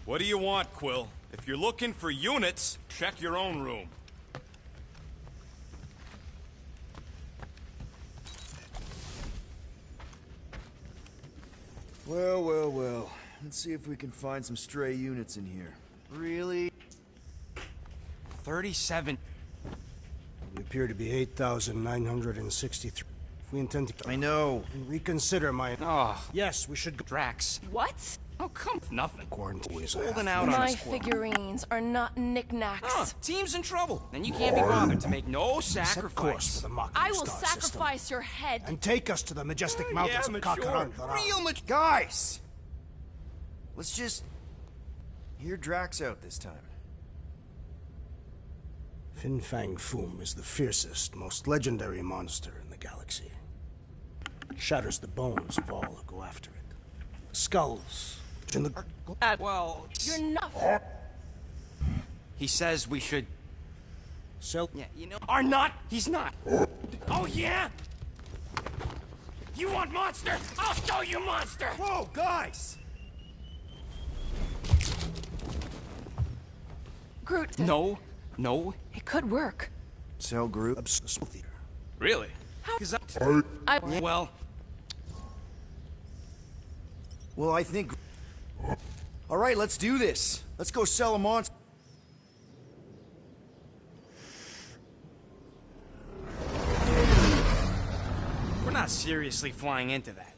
What do you want, Quill? If you're looking for units, check your own room. Well, well, well. Let's see if we can find some stray units in here. Really? 37. We appear to be 8,963. If we intend to... I know. Reconsider my... Oh. Yes, we should... Drax. What? Oh, come... Nothing. Quarantine is holding out on My us, Quill. figurines are not knickknacks. Team's in trouble. Then you can't be bothered to make no sacrifice. Course for the mocking I will star sacrifice system. your head. And take us to the majestic mountains of Kakaran. Real mature. Guys! Let's just... hear Drax out this time. Fin Fang Foom is the fiercest, most legendary monster in the galaxy. It shatters the bones of all who go after it. Skulls. In the... Well... You're not... He says we should... So... Yeah, you know... Are not? He's not. Oh, yeah? You want monster? I'll show you monster! Whoa, guys! Groot. No. No. It could work. Cell group. Really? How? Well... Well, I think... All right, let's do this. Let's go sell a monster. We're not seriously flying into that.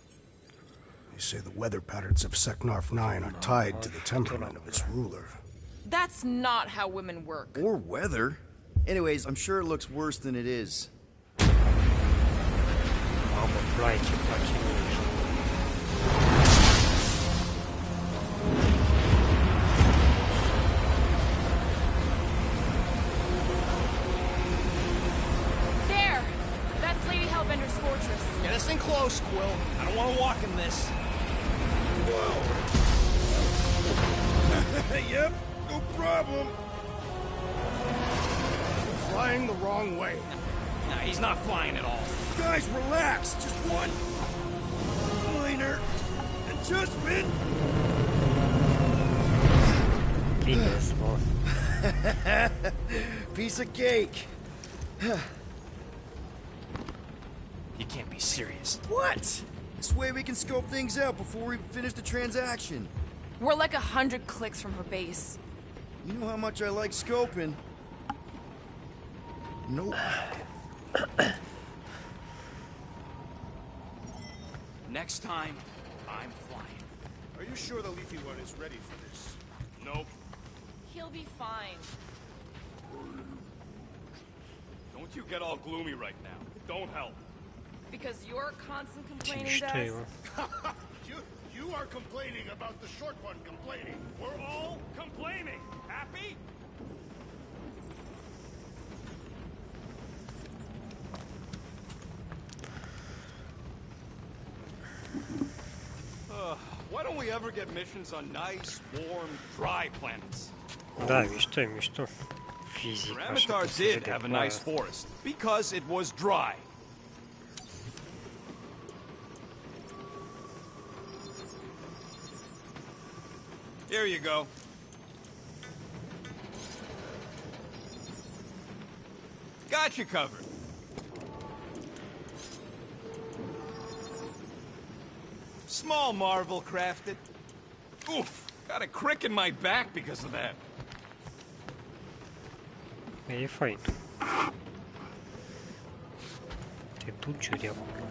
They say the weather patterns of Seknarf 9 are tied to the temperament of its ruler. That's not how women work. Or weather. Anyways, I'm sure it looks worse than it is. There! That's Lady Hellbender's fortress. Get us in close, Quill. I don't want to walk in this. Whoa! Yep, no problem. We're flying the wrong way. Nah, he's not flying at all. Guys, relax. Just one minor adjustment. Piece of cake. You can't be serious. What? This way we can scope things out before we finish the transaction. We're like 100 clicks from her base. You know how much I like scoping. Nope. Next time, I'm flying. Are you sure the leafy one is ready for this? Nope. He'll be fine. Don't you get all gloomy right now. Don't help. Because your constant complaining does. You are complaining about the short one complaining. We're all complaining. Happy? Why don't we ever get missions on nice, warm, dry planets? Da, mișto e mișto. Fizic, așa Ramatar cum se did vede have a clar. nice forest because it was dry. Here you go. Got you covered. Small marvel crafted. Oof, got a crick in my back because of that. E fain. Te dulciuri acolo.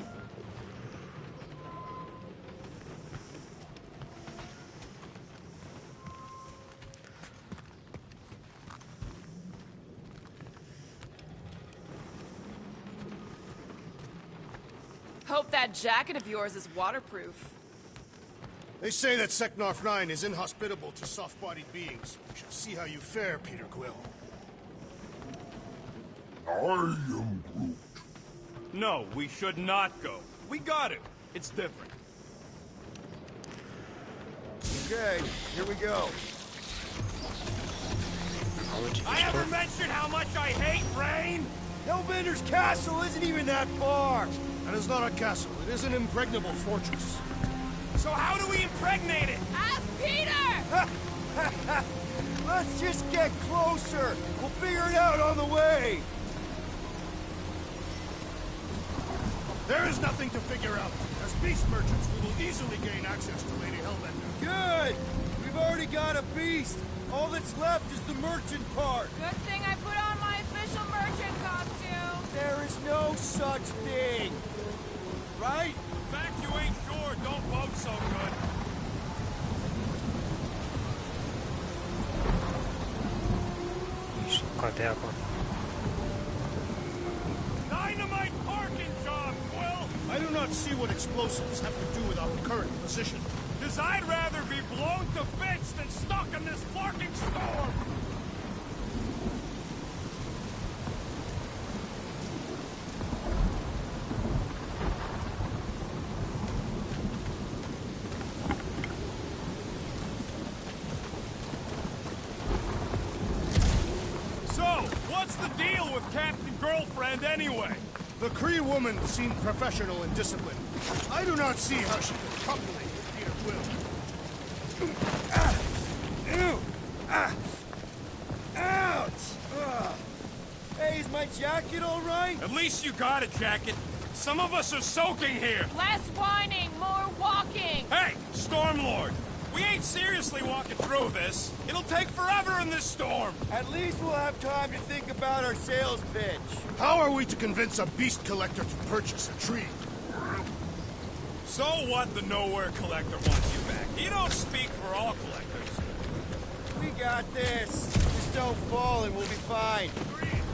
Hope that jacket of yours is waterproof. They say that Seknarf 9 is inhospitable to soft-bodied beings. We shall see how you fare, Peter Quill. I am Groot. No, we should not go. We got it. It's different. Okay, here we go. I ever mentioned how much I hate rain? Hellbender's castle isn't even that far. That is not a castle. It is an impregnable fortress. So how do we impregnate it? Ask Peter! Let's just get closer. We'll figure it out on the way. There is nothing to figure out. As beast merchants, we will easily gain access to Lady Hellbender. Good! We've already got a beast. All that's left is the merchant part. Good thing I put on my official merchant costume. There is no such thing. Right? In fact, you ain't sure. Don't vote so good. Scoate apa. Dynamite parking job, Quill! I do not see what explosives have to do with our current position. Because I'd rather be blown to bits than stuck in this parking storm! So, what's the deal with Captain Girlfriend anyway? The Kree woman seemed professional and disciplined. I do not see how she could copulate with Peter Quill. Ouch! Hey, is my jacket all right? At least you got a jacket. Some of us are soaking here. Less whining, more walking. Hey, Stormlord! We ain't seriously walking through this. It'll take forever in this storm. At least we'll have time to think about our sales pitch. How are we to convince a beast collector to purchase a tree? So what the Nowhere Collector wants you back? He don't speak for all collectors. We got this. Just don't fall and we'll be fine. Agreed.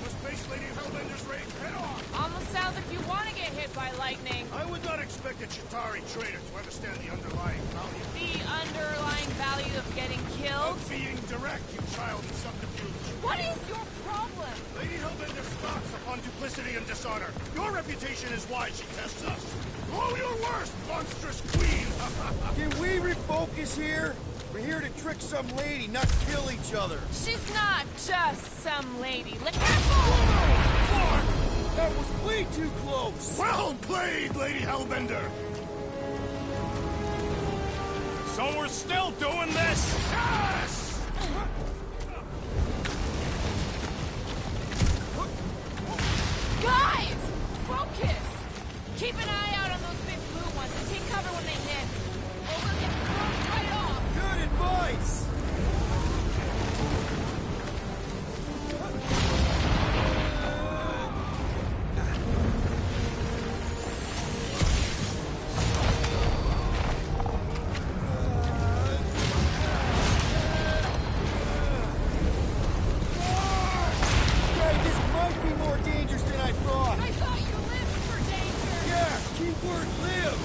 Must face Lady Hellbender's rage head on. Almost sounds like you want to get hit by lightning. I would not expect a Chitauri trader to understand the underlying value. The underlying value of getting killed? Of being direct, you child of subterfuge. What is your problem? Lady Hellbender scoffs upon duplicity and dishonor. Your reputation is why she tests us. Blow your worst, monstrous queen! Can we refocus here? We're here to trick some lady, not kill each other. She's not just some lady. That was way too close! Well played, Lady Hellbender! So we're still doing this? Yes! Guys! Focus! Keep an eye out on those big blue ones and take cover when they hit. Or we'll get blown right off. Good advice!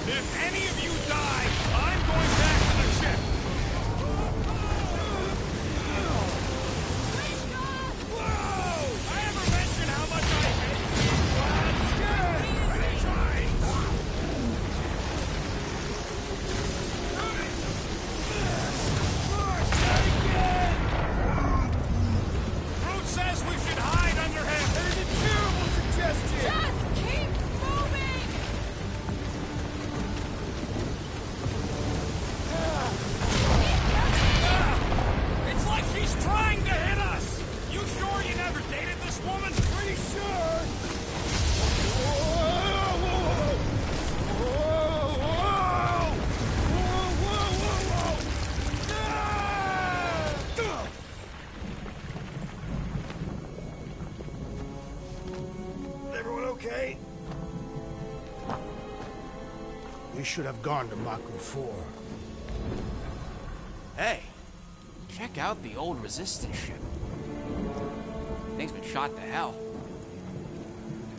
If any of you die, I'm going back to the ship. Whoa! I ever mention how much I hate you? Many times. Groot says we should hide under him. That is a terrible suggestion! Just keep moving! It's like she's trying to hit us! You sure you never dated this woman? Pretty sure! Whoa! Everyone okay? We should have gone to Maku 4. Hey, check out the old Resistance ship. Thing's been shot to hell.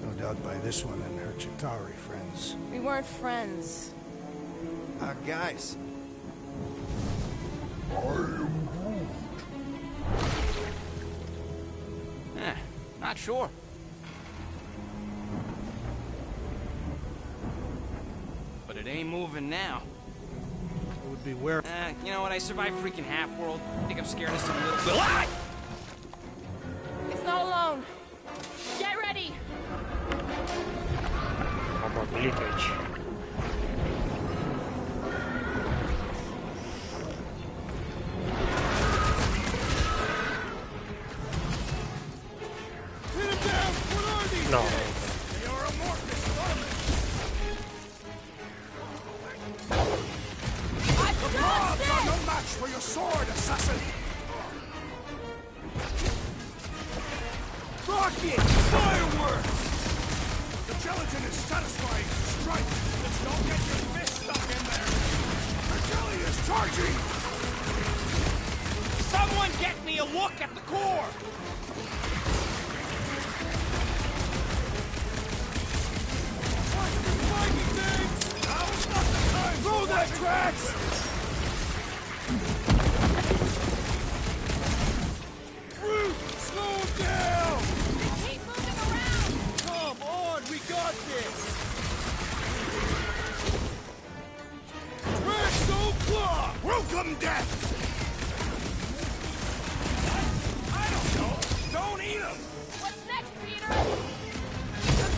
No doubt by this one and her Chitauri friends. We weren't friends. Guys, Not sure. But it ain't moving now. It would be where... You know what? I survived freaking Half-World. I think I'm scared of some little... Ah! It's not alone. Get ready. Am abilit aici. No. They are amorphous garments. The mobs are no match for your sword, assassin. Rocket! Fireworks! The gelatin is satisfying. Strike! Just don't get your fist stuck in there. The jelly is charging! Someone get me a look at the core! Throw that tracks! Fruit, slow down! Keep moving around. Come on, we got this! Tracks don't block! Welcome death! I don't know. Don't eat them. What's next, Peter?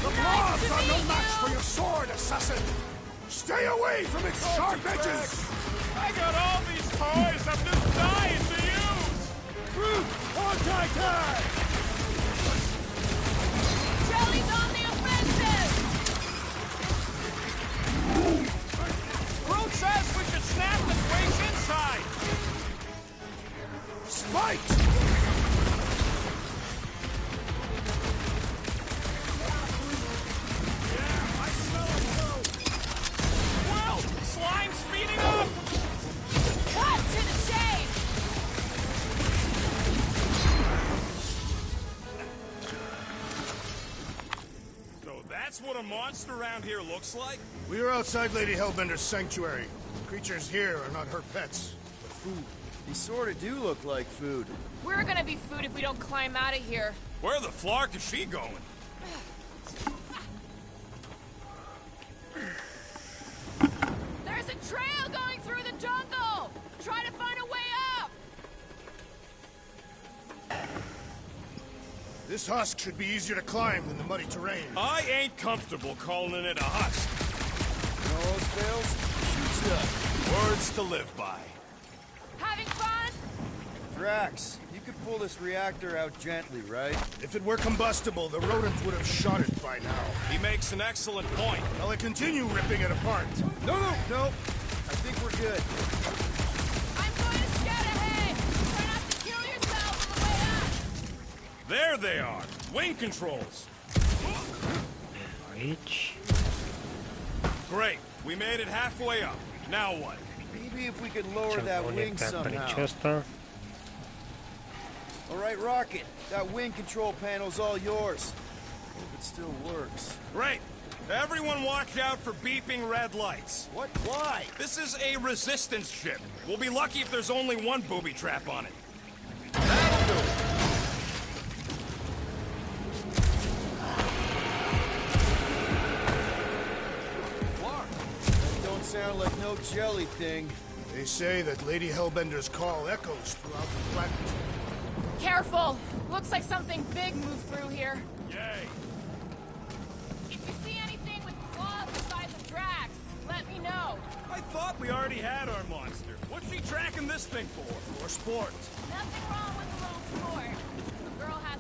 The mobs are no match for your sword, assassin! Stay away from its sharp edges! I got all these toys I'm just dying to use. Fruit, anti-tag! Jelly's on the offensive. Fruit says we should snap the place inside. Spiked! Slime speeding up! Cut to the chase! So that's what a monster around here looks like? We are outside Lady Hellbender's sanctuary. Creatures here are not her pets, but food. These sort of do look like food. We're gonna be food if we don't climb out of here. Where the flark is she going? There's a trail going through the jungle! Try to find a way up! This husk should be easier to climb than the muddy terrain. I ain't comfortable calling it a husk. No fails, shoots ya. Words to live by. Having fun? Drax, you could pull this reactor out gently, right? If it were combustible, the rodents would have shot it by now. He makes an excellent point. I'll continue ripping it apart. No. I think we're good. I'm going to scout ahead! Try not to kill yourself on the way up! There they are. Wing controls. Aici. Great. We made it halfway up. Now what? Maybe if we could lower that wing somehow. Aceasta. All right, Rocket. That wing control panel's all yours. Hope it still works. Great. Everyone watch out for beeping red lights. What? Why? This is a resistance ship. We'll be lucky if there's only one booby trap on it. That'll do it. That don't sound like no jelly thing. They say that Lady Hellbender's call echoes throughout the planet. Careful! Looks like something big moved through here. Yay. If you see anything with claws the size of Drax, let me know. I thought we already had our monster. What's she tracking this thing for? For sport. Nothing wrong with a little sport. The girl has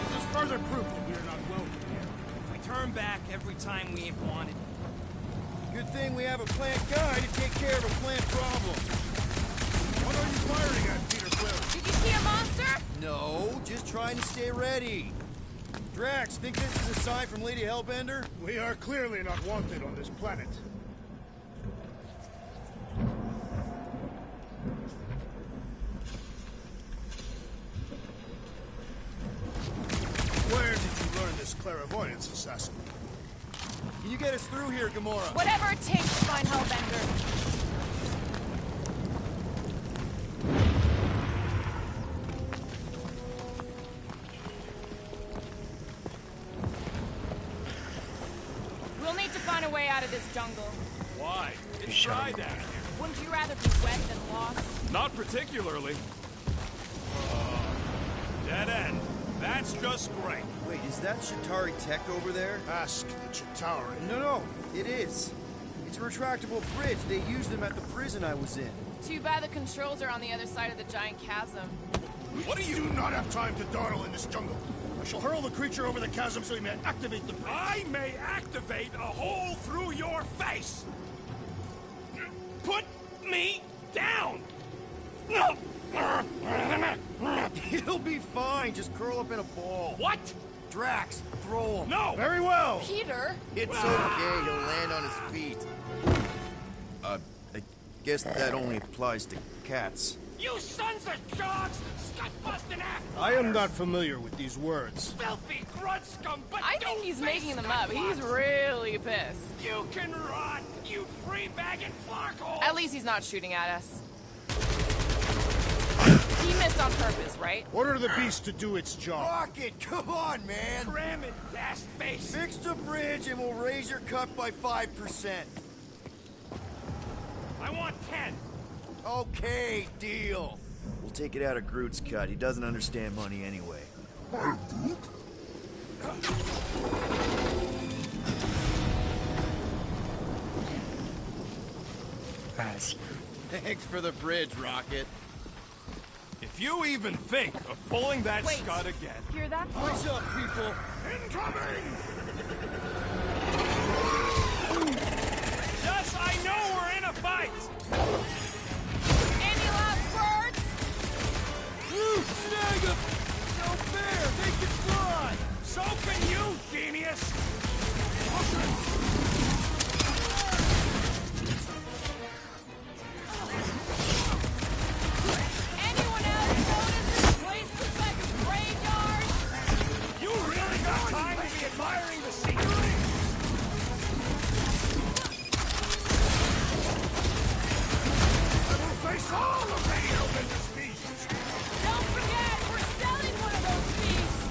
This is further proof that we are not welcome here. If we turn back every time we ain't wanted. Good thing we have a plant guy to take care of a plant problem. What are you firing at, Peter Quill? Did you see a monster? No, just trying to stay ready. Drax, think this is a sign from Lady Hellbender? We are clearly not wanted on this planet. Where did you learn this clairvoyance, assassin? Can you get us through here, Gamora? Whatever it takes to find Hellbender. We'll need to find a way out of this jungle. Why? It's dry down here. Wouldn't you rather be wet than lost? Not particularly. Dead end. That's just great. Wait, is that Chitauri tech over there? Ask the Chitauri. No, it is. It's a retractable bridge. They used them at the prison I was in. Too bad the controls are on the other side of the giant chasm. What do you do not have time to dawdle in this jungle? I shall hurl the creature over the chasm so he may activate the bridge. I may activate a hole through your face. Put me down. He'll be fine. Just curl up in a ball. What? Drax, throw him. No. Very well. Peter? It's okay. He'll land on his feet. I guess that only applies to cats. You sons of dogs! Scut-busting ass! I am not familiar with these words. Filthy grunt scum, but I think he's making them up. He's really pissed. You can rot, you free-bagging flarkhole! At least he's not shooting at us. He missed on purpose, right? Order the beast to do its job. Rocket, come on, man! Cram it, dash face! Fix the bridge and we'll raise your cut by 5%. I want 10. Okay, deal. We'll take it out of Groot's cut. He doesn't understand money anyway. Thanks for the bridge, Rocket. If you even think of pulling that Wait. scud again... Hear that? What's up, people? Incoming! Yes, I know we're in a fight! Any last words? Woo! Snag him! No fair! They can fly! So can you, genius! Anyone else notice this place looks like a graveyard? You really got time to be admiring the scenery? I will face all of the Hellbender species! Don't forget, we're selling one of those beasts!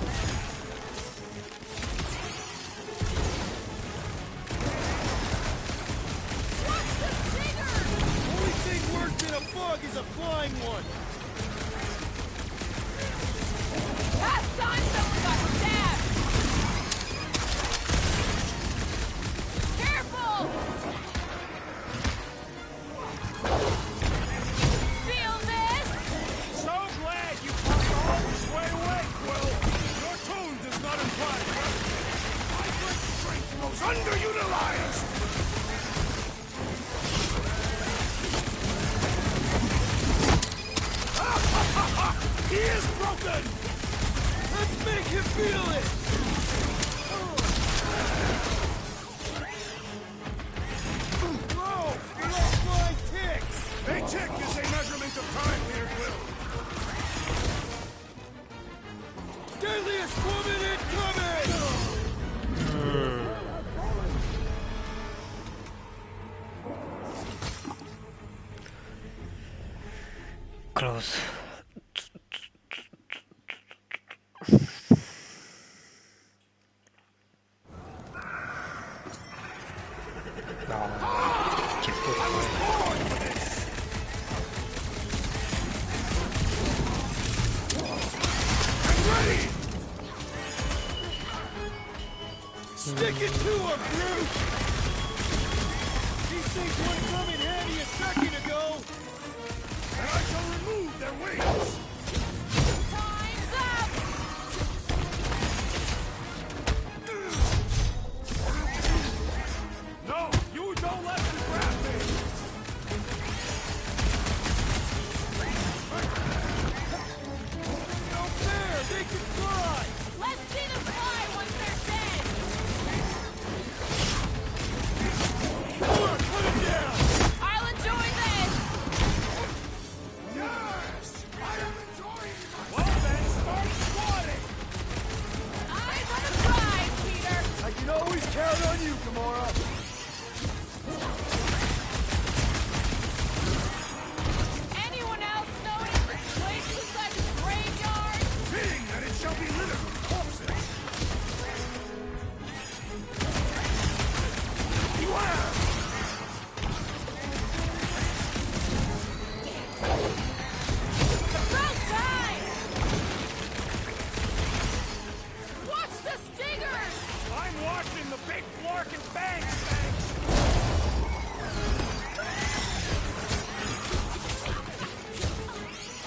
What's the trigger? Only thing worse than a bug is a flying one. Last time someone got stabbed! Careful! Feel this? So glad you pulled all this way away, Quill! Your tone does not imply gravity. My great strength goes underutilized! He is broken! Let's make him feel it! Whoa! You're all flying ticks! A tick is a measurement of time here, Quill. Deadliest woman incoming! Close. Stick it to him, Groot! These things wouldn't come in handy a second ago! And I shall remove their wings! Time's up! No, you don't let them grab me! No fair! They can fly! Let's see them fly once they're dead! Thor, put him down! I'll enjoy this! Yes! I Gamora. Anyone else notice this place looks like a graveyard? Fitting that it shall be littered with corpses. Beware! About time! Watch the stingers! I'm watching the big flark and bang!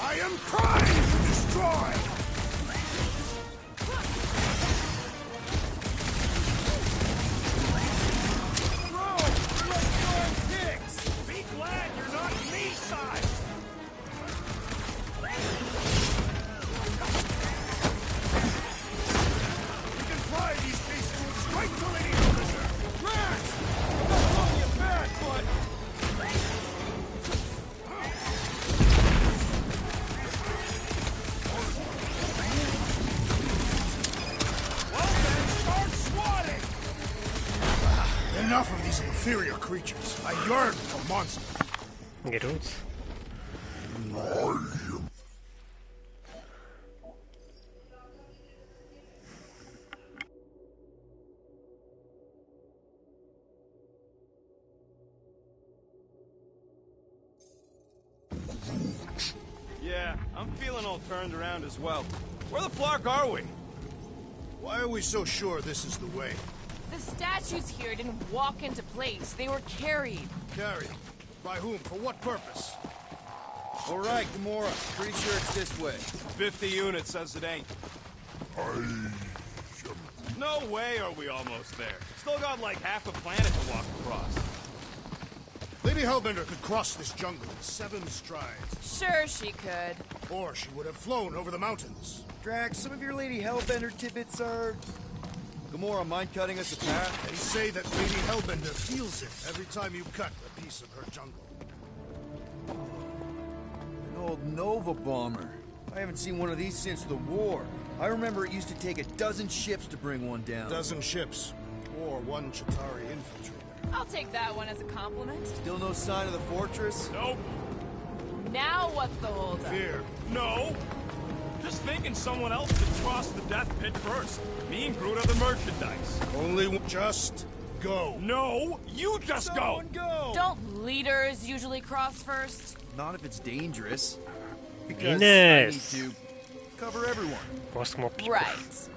I am trying to destroy! Bro, let's go pigs! Be glad you're not me size! We can fly these beasts straight to Lady Officer! Max! I'm not calling you bad, but... Well then, start swatting! Enough of these inferior creatures. I yearn for monsters. Geralt. Yeah, I'm feeling all turned around as well. Where the flark are we? Why are we so sure this is the way? The statues here didn't walk into place. They were carried. Carried? By whom? For what purpose? All right, Gamora. Pretty sure it's this way. 50 units says it ain't. No way are we almost there. Still got like half a planet to walk across. Lady Hellbender could cross this jungle in 7 strides. Sure she could. Or she would have flown over the mountains. Drax, some of your Lady Hellbender tidbits are... Gamora, mind cutting us a path? They say that Lady Hellbender feels it every time you cut a piece of her jungle. An old Nova bomber. I haven't seen one of these since the war. I remember it used to take 12 ships to bring one down. 12 ships. Or 1 Chitauri infantryman. I'll take that one as a compliment. Still no sign of the fortress? Nope. Now what's the holdup? Fear. No. Just thinking someone else could cross the death pit first. Me and Groot are the merchandise. Only just go. No, you just go. Don't leaders usually cross first? Not if it's dangerous. Because Ines. I need to cover everyone. Right.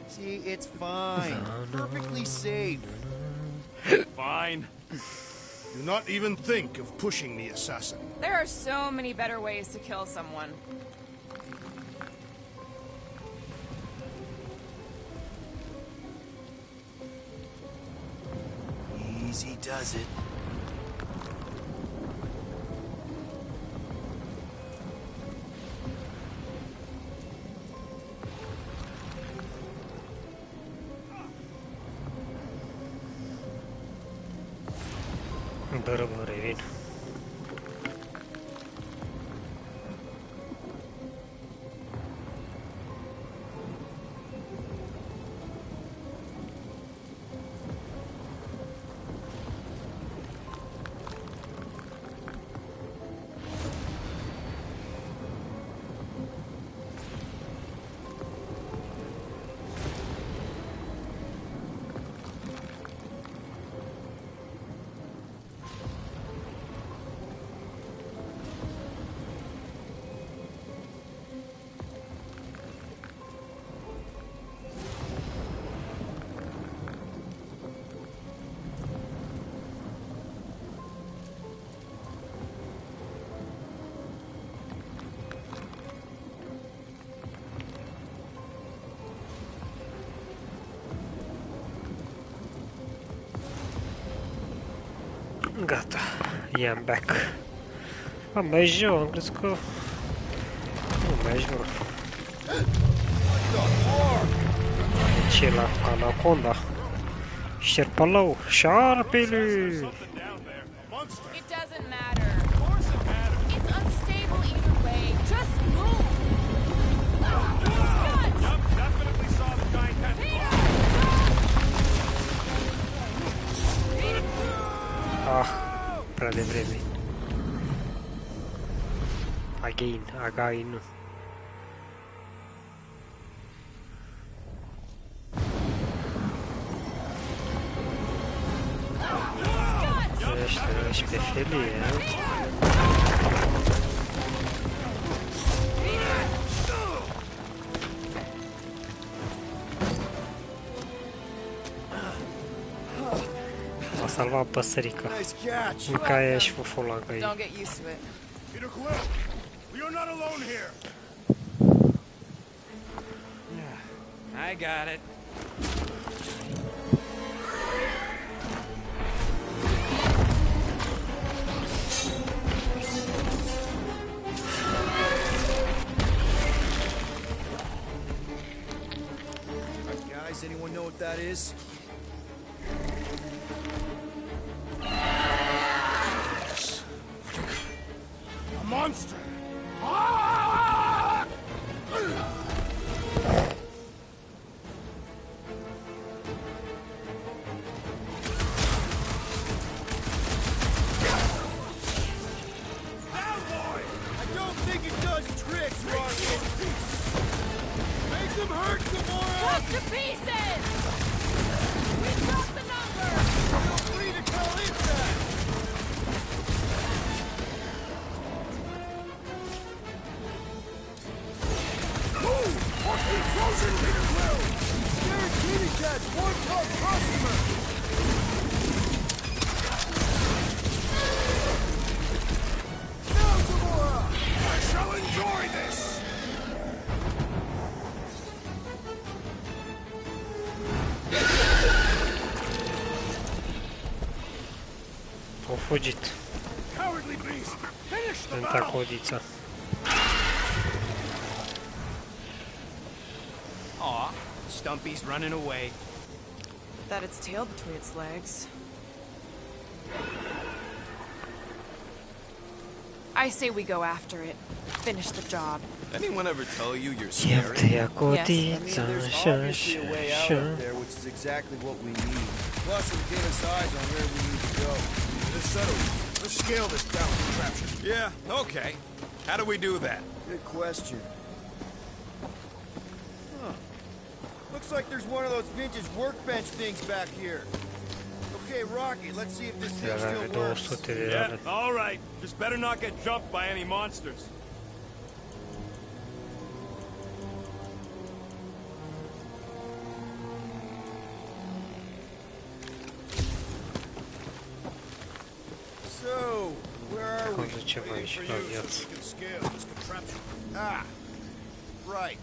See, it's fine. Perfectly safe. Fine. Do not even think of pushing the assassin. There are so many better ways to kill someone. Easy does it. Bără, revin. Gata, i-am back. Am mergi eu, am crezut că... Nu mergi, bro. Ce la Anaconda? Șerpalau, șarpele! It doesn't matter. It's unstable either way. Just move! Yup, definitely saw the giant tentacle. Again. Ești pe felie, a salvat păsărica. Mâncaia și fufolaga ei. Don't get used to it. Peter Quill, you're not alone here. I got it. Guys, anyone know what that is? A monster! Ah! To pieces! We dropped the number! Feel free to tell it that! Move! Or keep frozen, Peter Quill! Scared kitty cats, one tough customer! Now, Gamora! I shall enjoy this! Au fugit. Pentacodița. Aw, Stumpy's running away. That its tail between its legs. I say we go after it. Finish the job. Anyone ever tell you you're scary? Ia codița, There's obviously a way out up there, which is exactly what we need. Plus, it'll give us eyes on where we need to go. Let's settle it. Let's scale this down contraption. Yeah, okay. How do we do that? Good question. Huh. Looks like there's one of those vintage workbench things back here. Okay, Rocky, let's see if this thing still works. Yeah, all right. Just better not get jumped by any monsters. So, where are we? Ceva aici la viață. Ah, right.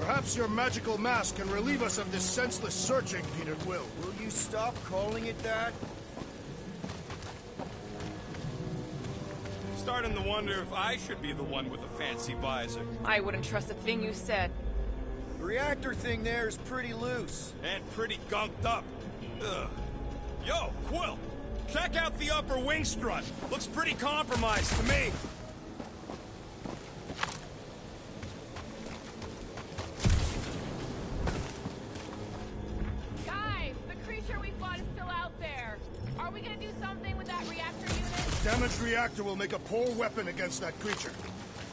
Perhaps your magical mask can relieve us of this senseless searching, Peter Quill. Will you stop calling it that? Starting to wonder if I should be the one with the fancy visor. I wouldn't trust a thing you said. The reactor thing there is pretty loose. And pretty gunked up. Ugh. Yo, Quill! Check out the upper wing strut. Looks pretty compromised to me. Guys, the creature we fought is still out there. Are we gonna do something with that reactor unit? Damaged reactor will make a poor weapon against that creature.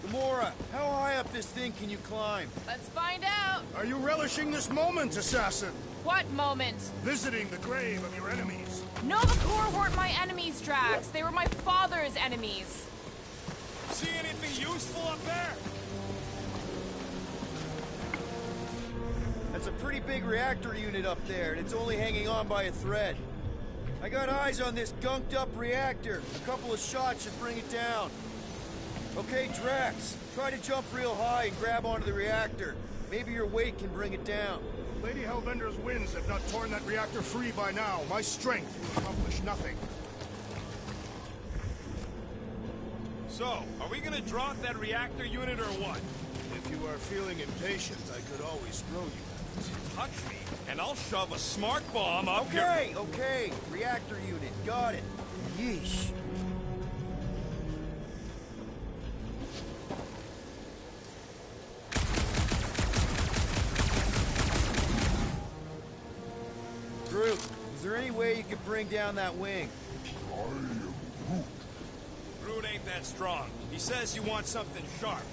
Gamora, how high up this thing can you climb? Let's find out. Are you relishing this moment, assassin? What moment? Visiting the grave of your enemies. Nova Corps weren't my enemies, Drax. They were my father's enemies. See anything useful up there? That's a pretty big reactor unit up there, and it's only hanging on by a thread. I got eyes on this gunked-up reactor. A couple of shots should bring it down. Okay, Drax, try to jump real high and grab onto the reactor. Maybe your weight can bring it down. Lady Hellbender's winds have not torn that reactor free by now. My strength will accomplish nothing. So, are we gonna drop that reactor unit or what? If you are feeling impatient, I could always throw you. Touch me, and I'll shove a smart bomb up your... Okay. Reactor unit. Got it. Yeesh. Groot, is there any way you could bring down that wing? I am Groot. Groot ain't that strong. He says you want something sharp.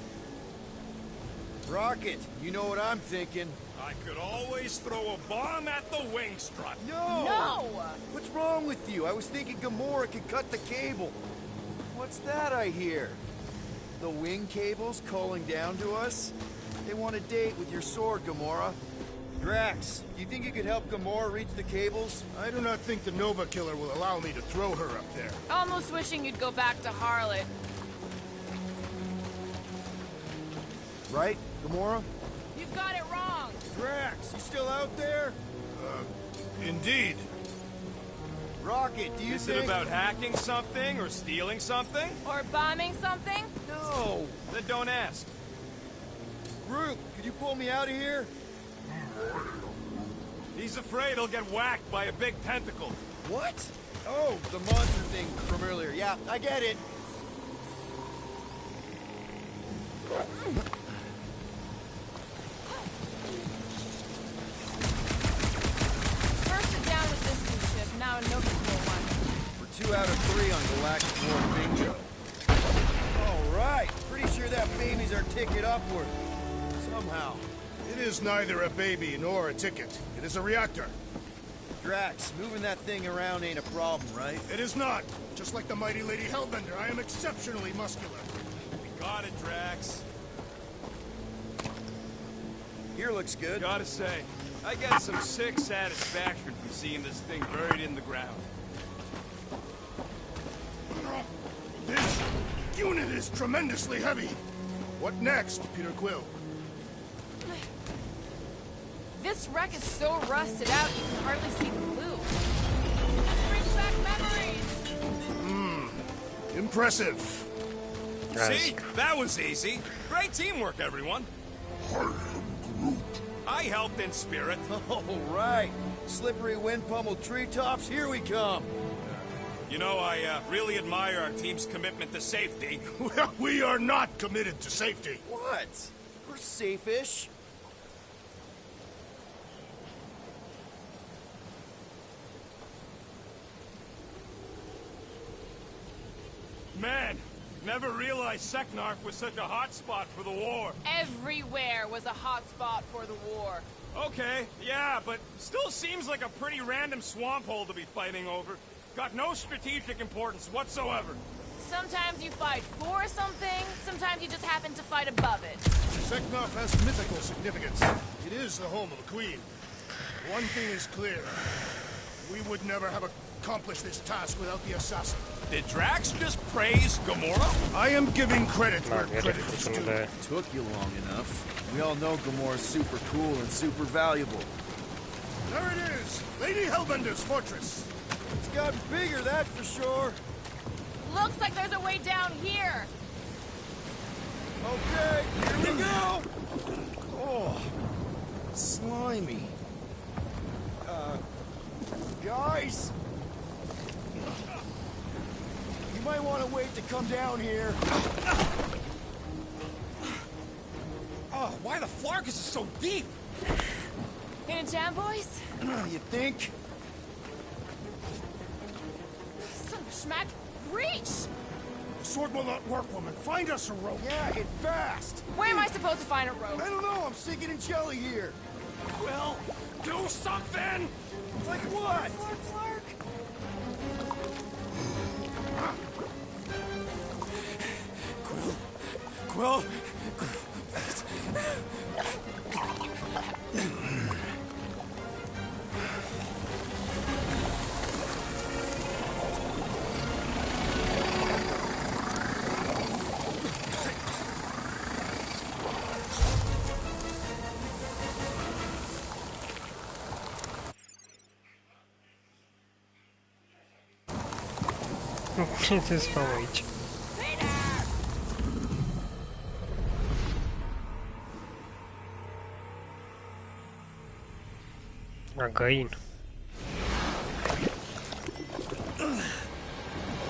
Rocket, you know what I'm thinking. I could always throw a bomb at the wing strut. No! What's wrong with you? I was thinking Gamora could cut the cable. What's that I hear? The wing cables calling down to us? They want a date with your sword, Gamora. Drax, do you think you could help Gamora reach the cables? I do not think the Nova Killer will allow me to throw her up there. Almost wishing you'd go back to Harlot. Right, Gamora? You've got it wrong. Drax, you still out there? Indeed. Rocket, do you Is think... it about hacking something or stealing something? Or bombing something? No! Then don't ask. Groot, could you pull me out of here? He's afraid he'll get whacked by a big tentacle. What? Oh, the monster thing from earlier. Yeah, I get it. First a down resistance ship, now a Nova Killer one. We're 2 out of 3 on Galactic War Bingo. All right, pretty sure that baby's our ticket upward. Somehow. It is neither a baby nor a ticket. It is a reactor. Drax, moving that thing around ain't a problem, right? It is not. Just like the mighty Lady Hellbender, I am exceptionally muscular. Got it, Drax. Here looks good. Gotta say, I get some sick satisfaction from seeing this thing buried in the ground. This unit is tremendously heavy. What next, Peter Quill? This wreck is so rusted out you can hardly see the blue. This brings back memories. Impressive. See? That was easy. Great teamwork, everyone. I am Groot. I helped in spirit. All right. Slippery wind-pummeled treetops, here we come. You know, I really admire our team's commitment to safety. Well, we are not committed to safety. What? We're safe-ish. Man, never realized Seknarf was such a hot spot for the war. Everywhere was a hot spot for the war. Okay, yeah, but still seems like a pretty random swamp hole to be fighting over. Got no strategic importance whatsoever. Sometimes you fight for something, sometimes you just happen to fight above it. Seknarf has mythical significance. It is the home of a queen. One thing is clear. We would never have accomplished this task without the assassin. Did Drax just praise Gamora? I am giving credit where credit is due. Took you long enough. We all know Gamora's super cool and super valuable. There it is! Lady Hellbender's fortress! It's gotten bigger, that's for sure. Looks like there's a way down here. Okay, here we go! Oh, slimy. Guys! You might want to wait to come down here. Oh, why the Flarkus is so deep? In a jam, boys? You think? Son of a schmack, reach! The sword will not work, woman. Find us a rope. Yeah, get fast. Where am I supposed to find a rope? I don't know, I'm sinking in jelly here. Well, do something! Like what? Flark. Quill? Ce să fac aici? La găină.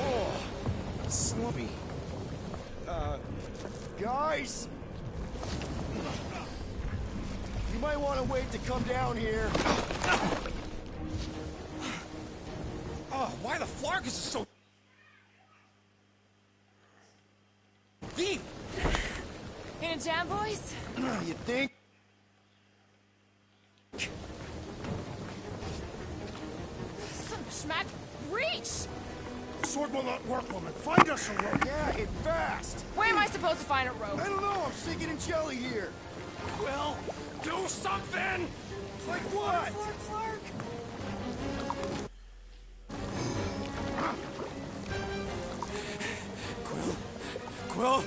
Oh, slumpy. Guys? You might want to wait to come down here. Oh, why the Flarkus is so deep? In a jam, boys? You think? Some schmack reach! The sword will not work, woman. Find us a rope. Yeah, and fast. Where am I supposed to find a rope? I don't know. I'm sinking in jelly here. Quill, do something! Like what? Flark. Quill?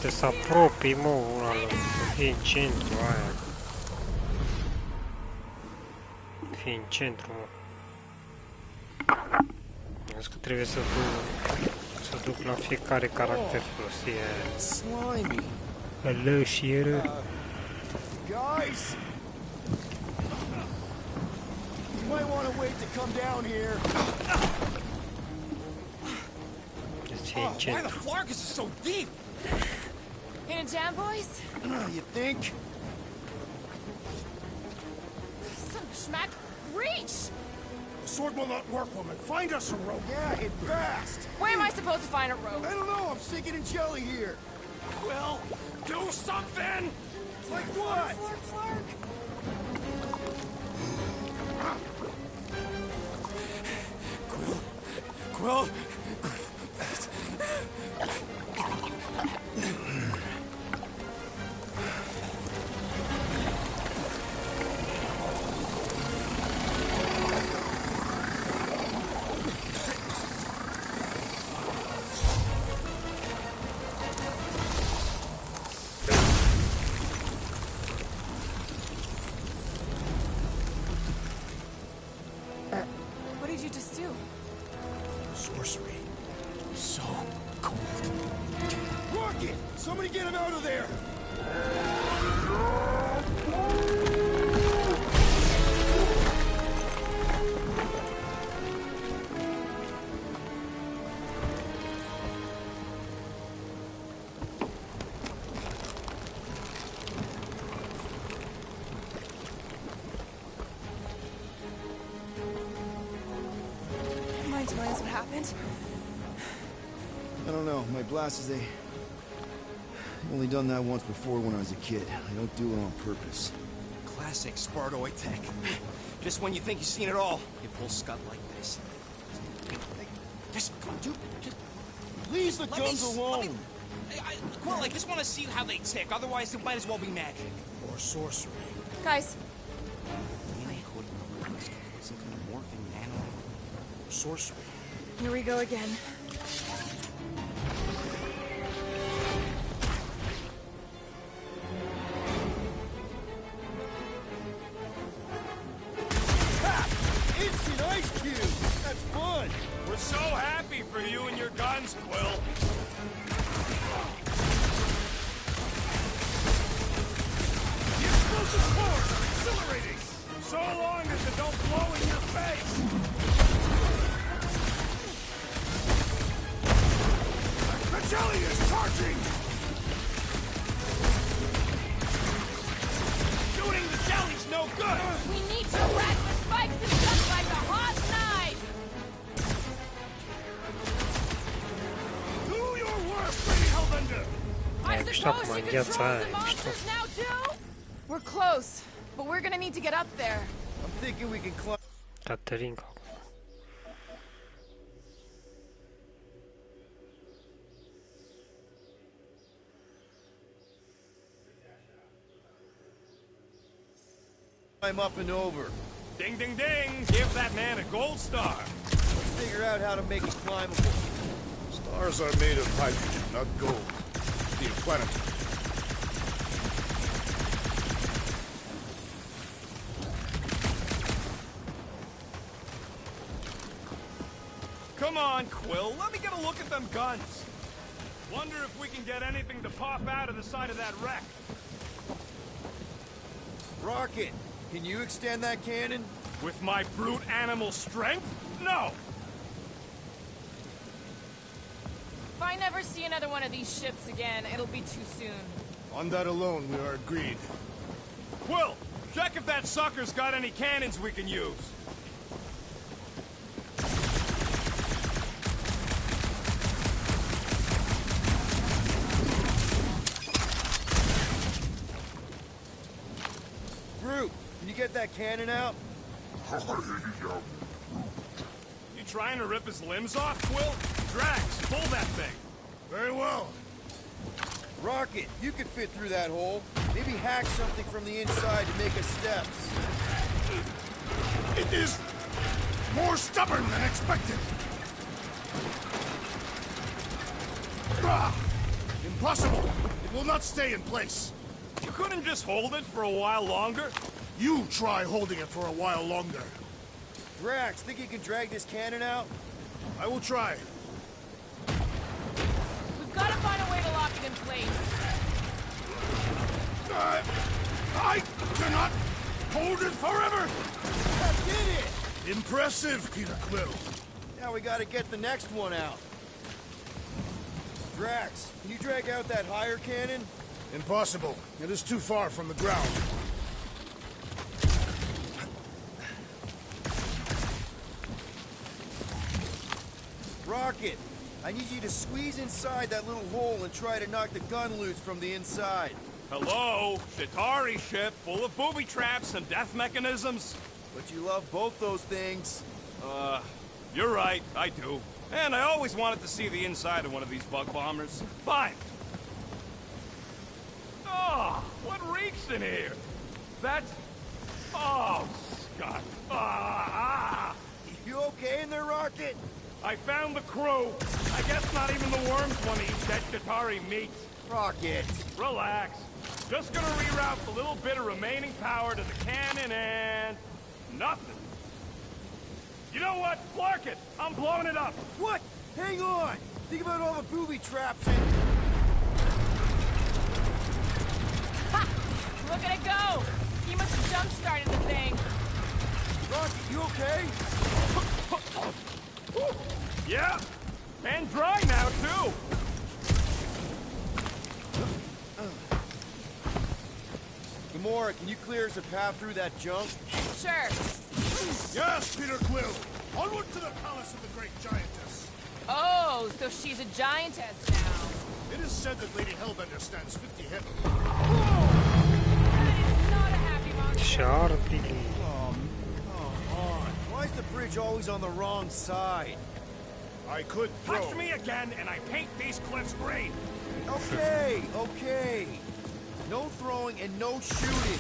Trebuie să apropii, mă, una să fie în centru aia. Fie în centru, mă. Vezi că trebuie să duc la fiecare caracter folosie aia. Slimy. Hello, 𝐿𝐿. Guys? You might want to wait to come down here. Oh, why the Flarkus is so deep? In a jam, boys? You think? Some schmack reach! The sword will not work, woman. Find us a rope. Yeah, and fast. Where am I supposed to find a rope? I don't know. I'm sinking in jelly here. Quill, do something! Like what? Flark. Quill? What did you just do? Sorcery. So cold. Rocket! Somebody get him out of there! Mind telling us what happened? I don't know. My blasters, I've only done that once before when I was a kid. I don't do it on purpose. Classic Spartoid tech. Just when you think you've seen it all, you pull scut like this. Hey, just come on, dude. Just Leave the guns alone! Well, I just want to see how they tick. Otherwise, it might as well be magic. Or sorcery. Guys, Some kind of morphing nano. Sorcery. here we go again. Instant ice cube! That's fun! We're so happy for you and your guns, Quill. The explosive cores are exhilarating! So long as it don't blow in your face! The jelly is charging! Shooting the jelly's no good! We need to rack the spikes and stuff like a hot knife! Do your worst, Lady Hellbender! I Что suppose там, she я controls царь, the monsters что? now too? We're close, but we're gonna need to get up there. I'm thinking we can climb. Caterinca. Up and over. Ding, ding, ding! Give that man a gold star! figure out how to make it climbable. Stars are made of hydrogen, not gold. The planet. Come on, Quill. Let me get a look at them guns. Wonder if we can get anything to pop out of the side of that wreck. Rocket, can you extend that cannon? With my brute animal strength? No! If I never see another one of these ships again, it'll be too soon. On that alone, we are agreed. Quill, check if that sucker's got any cannons we can use. Brute, can you get that cannon out? You trying to rip his limbs off, Quill? Drax, pull that thing. Very well. Rocket, you could fit through that hole. Maybe hack something from the inside to make us steps. It is more stubborn than expected. Impossible! It will not stay in place. You couldn't just hold it for a while longer? You try holding it for a while longer. Drax, think you can drag this cannon out? I will try. We've got to find a way to lock it in place. I cannot hold it forever! I did it! Impressive, Peter Quill. Now we gotta get the next one out. Drax, can you drag out that higher cannon? Impossible. It is too far from the ground. Rocket, I need you to squeeze inside that little hole and try to knock the gun loose from the inside. Hello? Chitauri ship full of booby traps and death mechanisms? But you love both those things. You're right, I do. And I always wanted to see the inside of one of these bug bombers. Fine. Oh, what reeks in here? That's... Oh, Scott. You okay in there, Rocket? I found the crew. I guess not even the worms want to eat dead Chitauri meat. Rocket. Relax. Just gonna reroute the little bit of remaining power to the cannon and... nothing. You know what? Clark it! I'm blowing it up! What? Hang on! Think about all the booby traps and... Ha! Look at it go! He must have jump-started the thing. Rocket, you okay? Yeah! And dry now, too! Gamora, can you clear us a path through that junk? Sure. Yes, Peter Quill! Onward to the palace of the great giantess! Oh, so she's a giantess now. It is said that Lady Hellbender stands 50 heavy. That is not a happy monster. 𝐿𝐴𝐴. Oh, come on. Why is the bridge always on the wrong side? I could throw... Touch me again, and I paint these cliffs green! Okay, okay. No throwing and no shooting.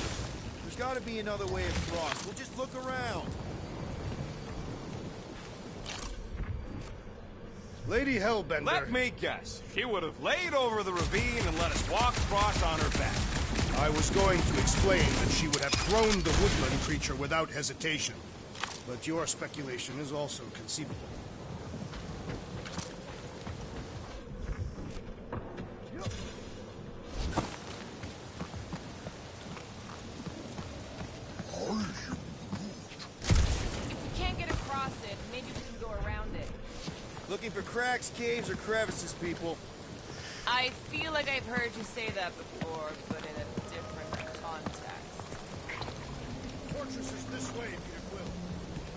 There's got to be another way across. We'll just look around. Lady Hellbender... Let me guess. She would have laid over the ravine and let us walk across on her back. I was going to explain that she would have thrown the woodland creature without hesitation. But your speculation is also conceivable. Looking for cracks, caves, or crevices, people. I feel like I've heard you say that before, but in a different context. Fortress is this way, Peter Quill.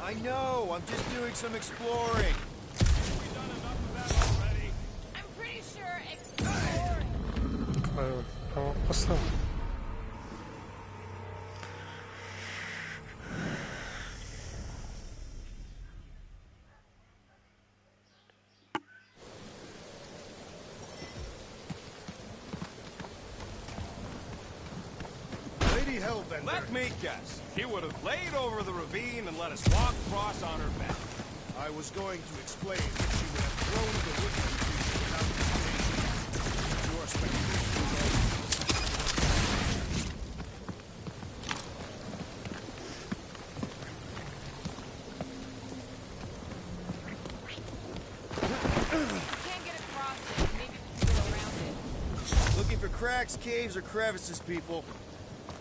I know, I'm just doing some exploring. We've done enough of that already. I'm pretty sure exploring. Кого послал? Let me guess. She would have laid over the ravine and let us walk across on her back. I was going to explain that she would have thrown the woodland creature without hesitation. Your speculation was all. Can't get across it. Maybe we can go around it. Looking for cracks, caves, or crevices, people.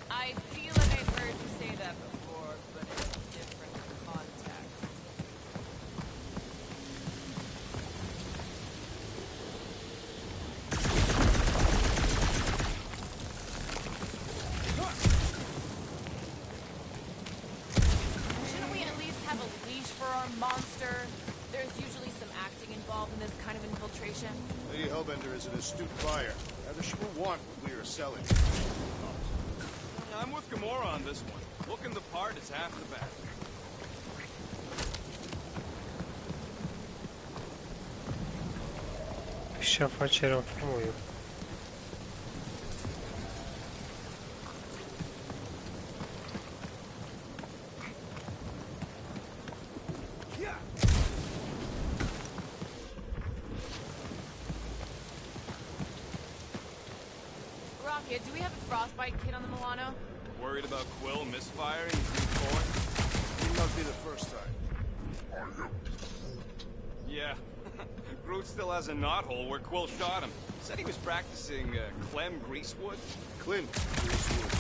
I feel like I've heard you say that before, but in a different context. Shouldn't we at least have a leash for our monster? There's usually some acting involved in this kind of infiltration. Lady Hellbender is an astute buyer. Rather, she will want what we are selling. I'm with Gamora on this one. Looking the part is half the battle. Și afacerea frumos. Rocket, do we have a frostbite kit on the Milano? Worried about Quill misfiring through Thor? It must be the first time. Yeah. Groot still has a knothole where Quill shot him. Said he was practicing Clem Greasewood. Clint Greasewood.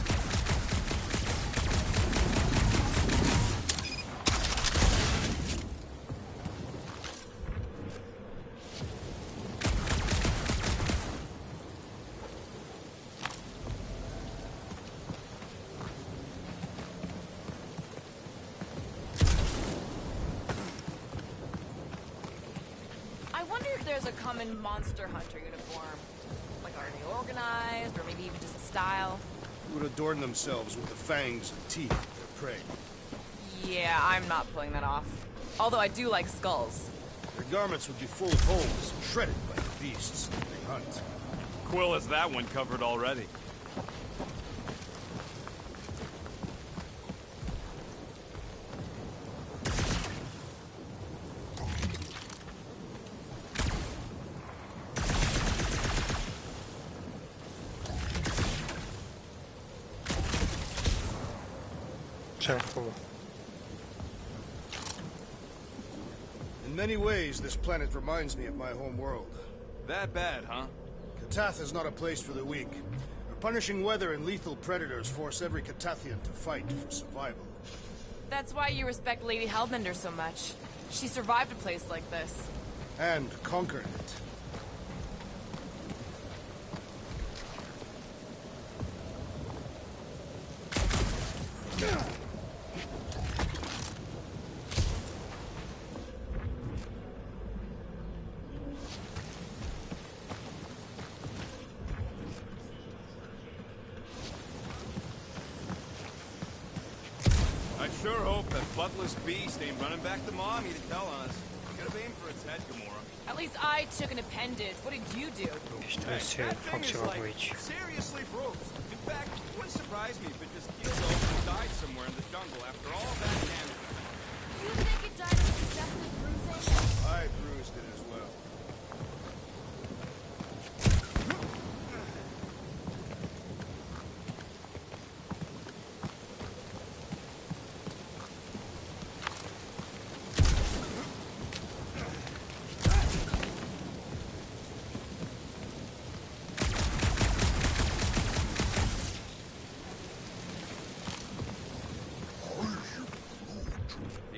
There's a common monster hunter uniform. Like, are they organized, or maybe even just a style? Who would adorn themselves with the fangs and teeth of their prey? Yeah, I'm not pulling that off. Although I do like skulls. Their garments would be full of holes, shredded by the beasts that they hunt. Quill has that one covered already. In many ways, this planet reminds me of my home world. That bad, huh? Katath is not a place for the weak. Our punishing weather and lethal predators force every Katathian to fight for survival. That's why you respect Lady Hellbender so much. She survived a place like this. And conquered it. I sure hope that buttless beast ain't running back to Mommy to tell on us. Gotta aim for its head, Gamora. At least I took an appendage. What did you do? That thing is like seriously bruised. In fact, it wouldn't surprise me if it just keeled over and died somewhere in the jungle after all that damage. You think it died of excessive bruising? I bruised it as well.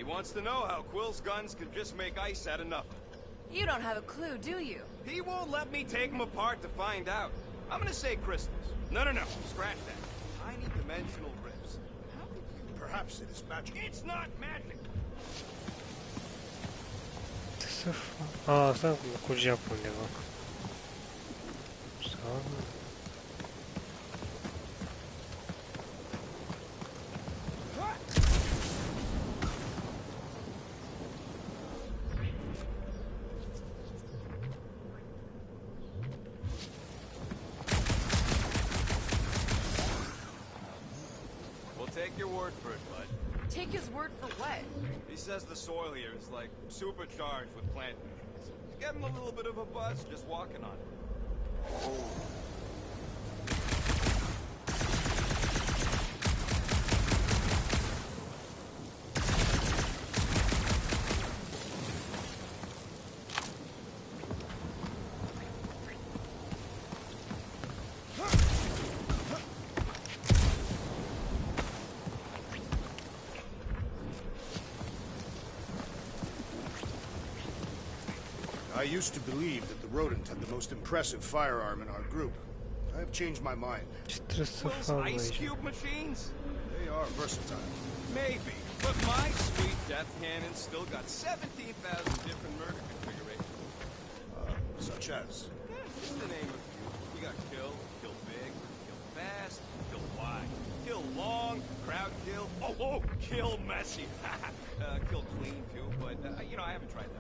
Wants to know how Quill's guns can just make ice out of nothing. You don't have a clue, do you? He won't let me take them apart to find out. I'm gonna say crystals. No, scratch that. Tiny dimensional rifts. How could you... Perhaps it is magic. It's not magic! Asta curgea pe undeva. Sau... Take your word for it, bud. Take his word for what? He says the soil here is like supercharged with plant nutrients. He's getting a little bit of a buzz just walking on it. I used to believe that the rodent had the most impressive firearm in our group. I have changed my mind. Those ice cube machines? They are versatile. Maybe, but my sweet death cannon still got 17,000 different murder configurations. Such as? Just to name a few. You got kill, kill big, kill fast, kill wide, kill long, crowd kill, kill messy. Kill clean too, but you know, I haven't tried that one.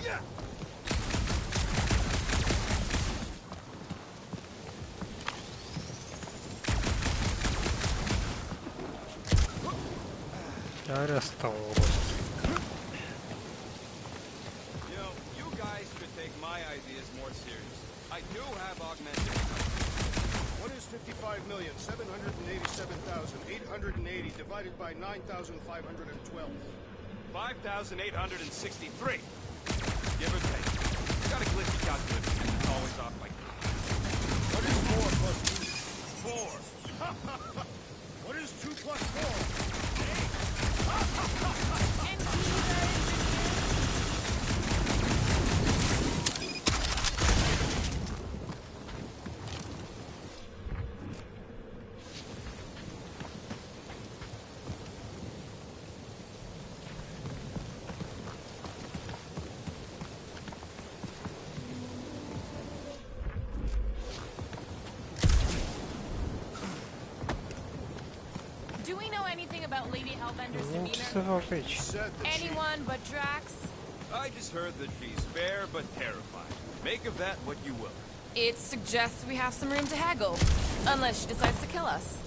Yeah. You know, you guys should take my ideas more serious. I do have augmented. What is 55,787,880 divided by 9,512? 5,863. Give or take. Got a glitchy calculator. It's always off by 2. What is 4 plus 2? 4. What is 2 plus 4? Do we know anything about Lady Hellbender's demeanor? Anyone but Drax? I just heard that she's fair but terrified. Make of that what you will. It suggests we have some room to haggle. Unless she decides to kill us.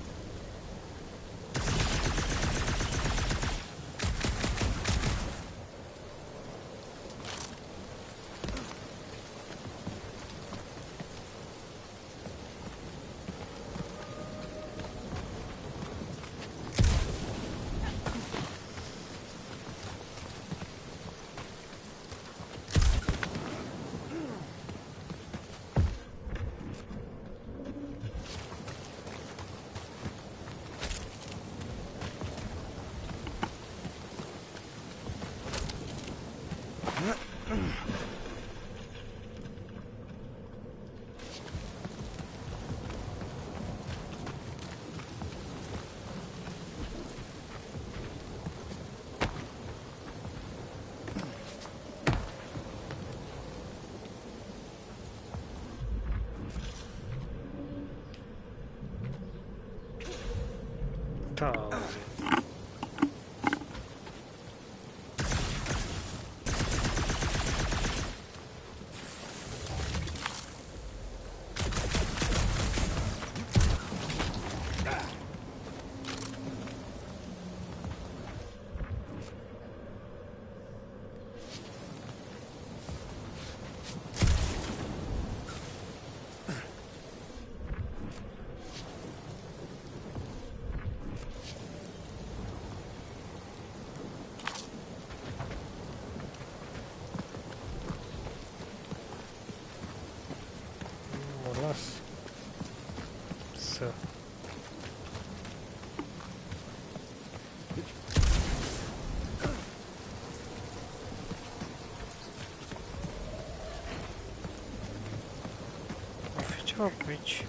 Which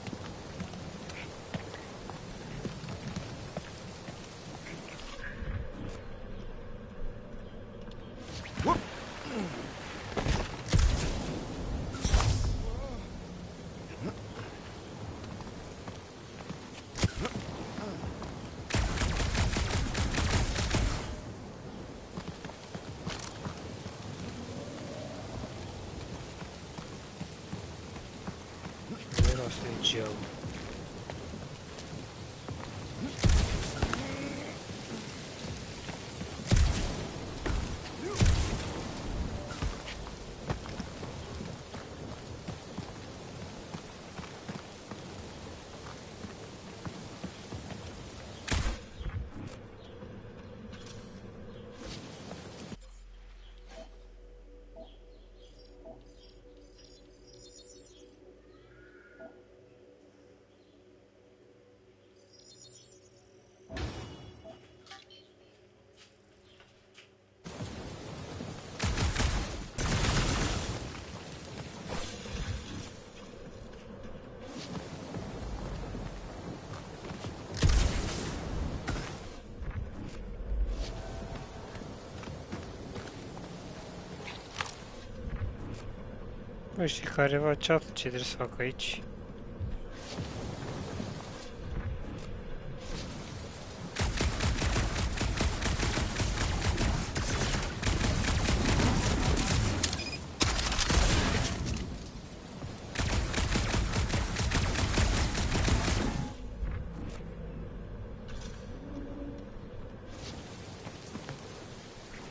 Nu știi careva ce trebuie să fac aici?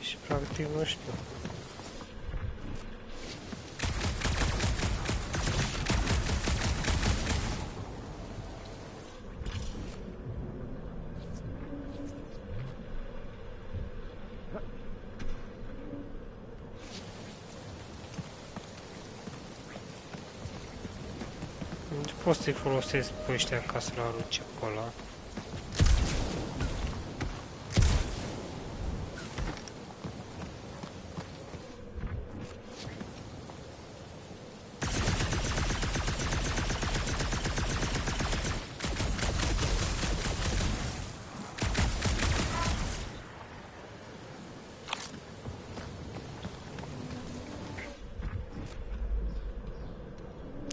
Și practic nu știu. Pot să-i folosesc pe ăștia ca să-l arunce pe ăla.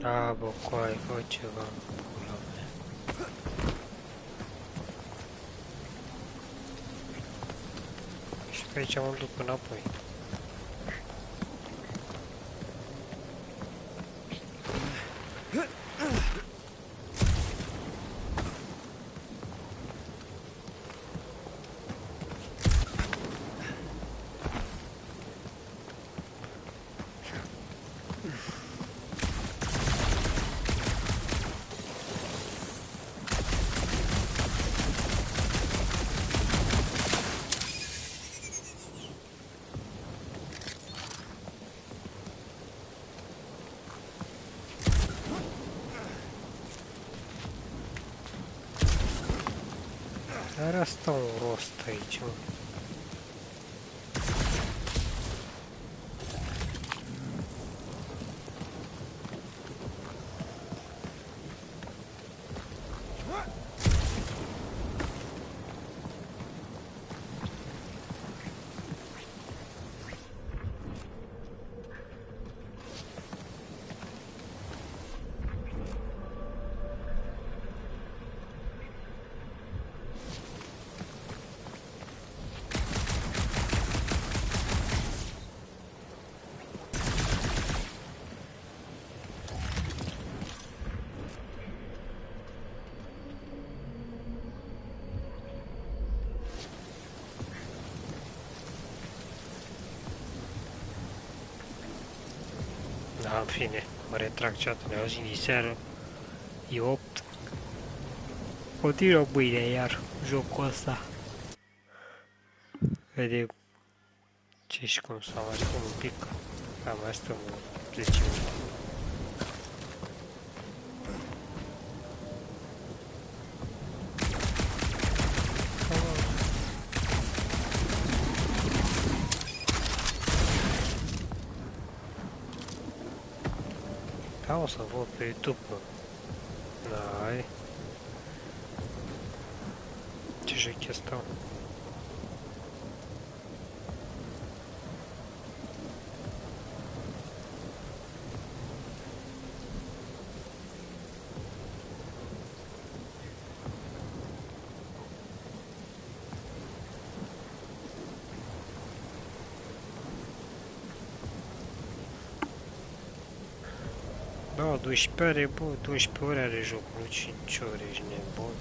A, bă, coai, fă ceva. Și pe aici mă duc înapoi. Are asta un rost aici, mă. Da, în fine, mă retrag chat-ul, ne auzim din seară, e 8. Continuă mâine iar jocul ăsta. Vedem ce și cum să mai stăm un pic, da, mai stăm 10 minute. Da, o să văd pe YouTube. N-ai. Ce joc stau? Da, 12 ore, bă, 12 ore are jocul, nu 5 ore, ești nebun.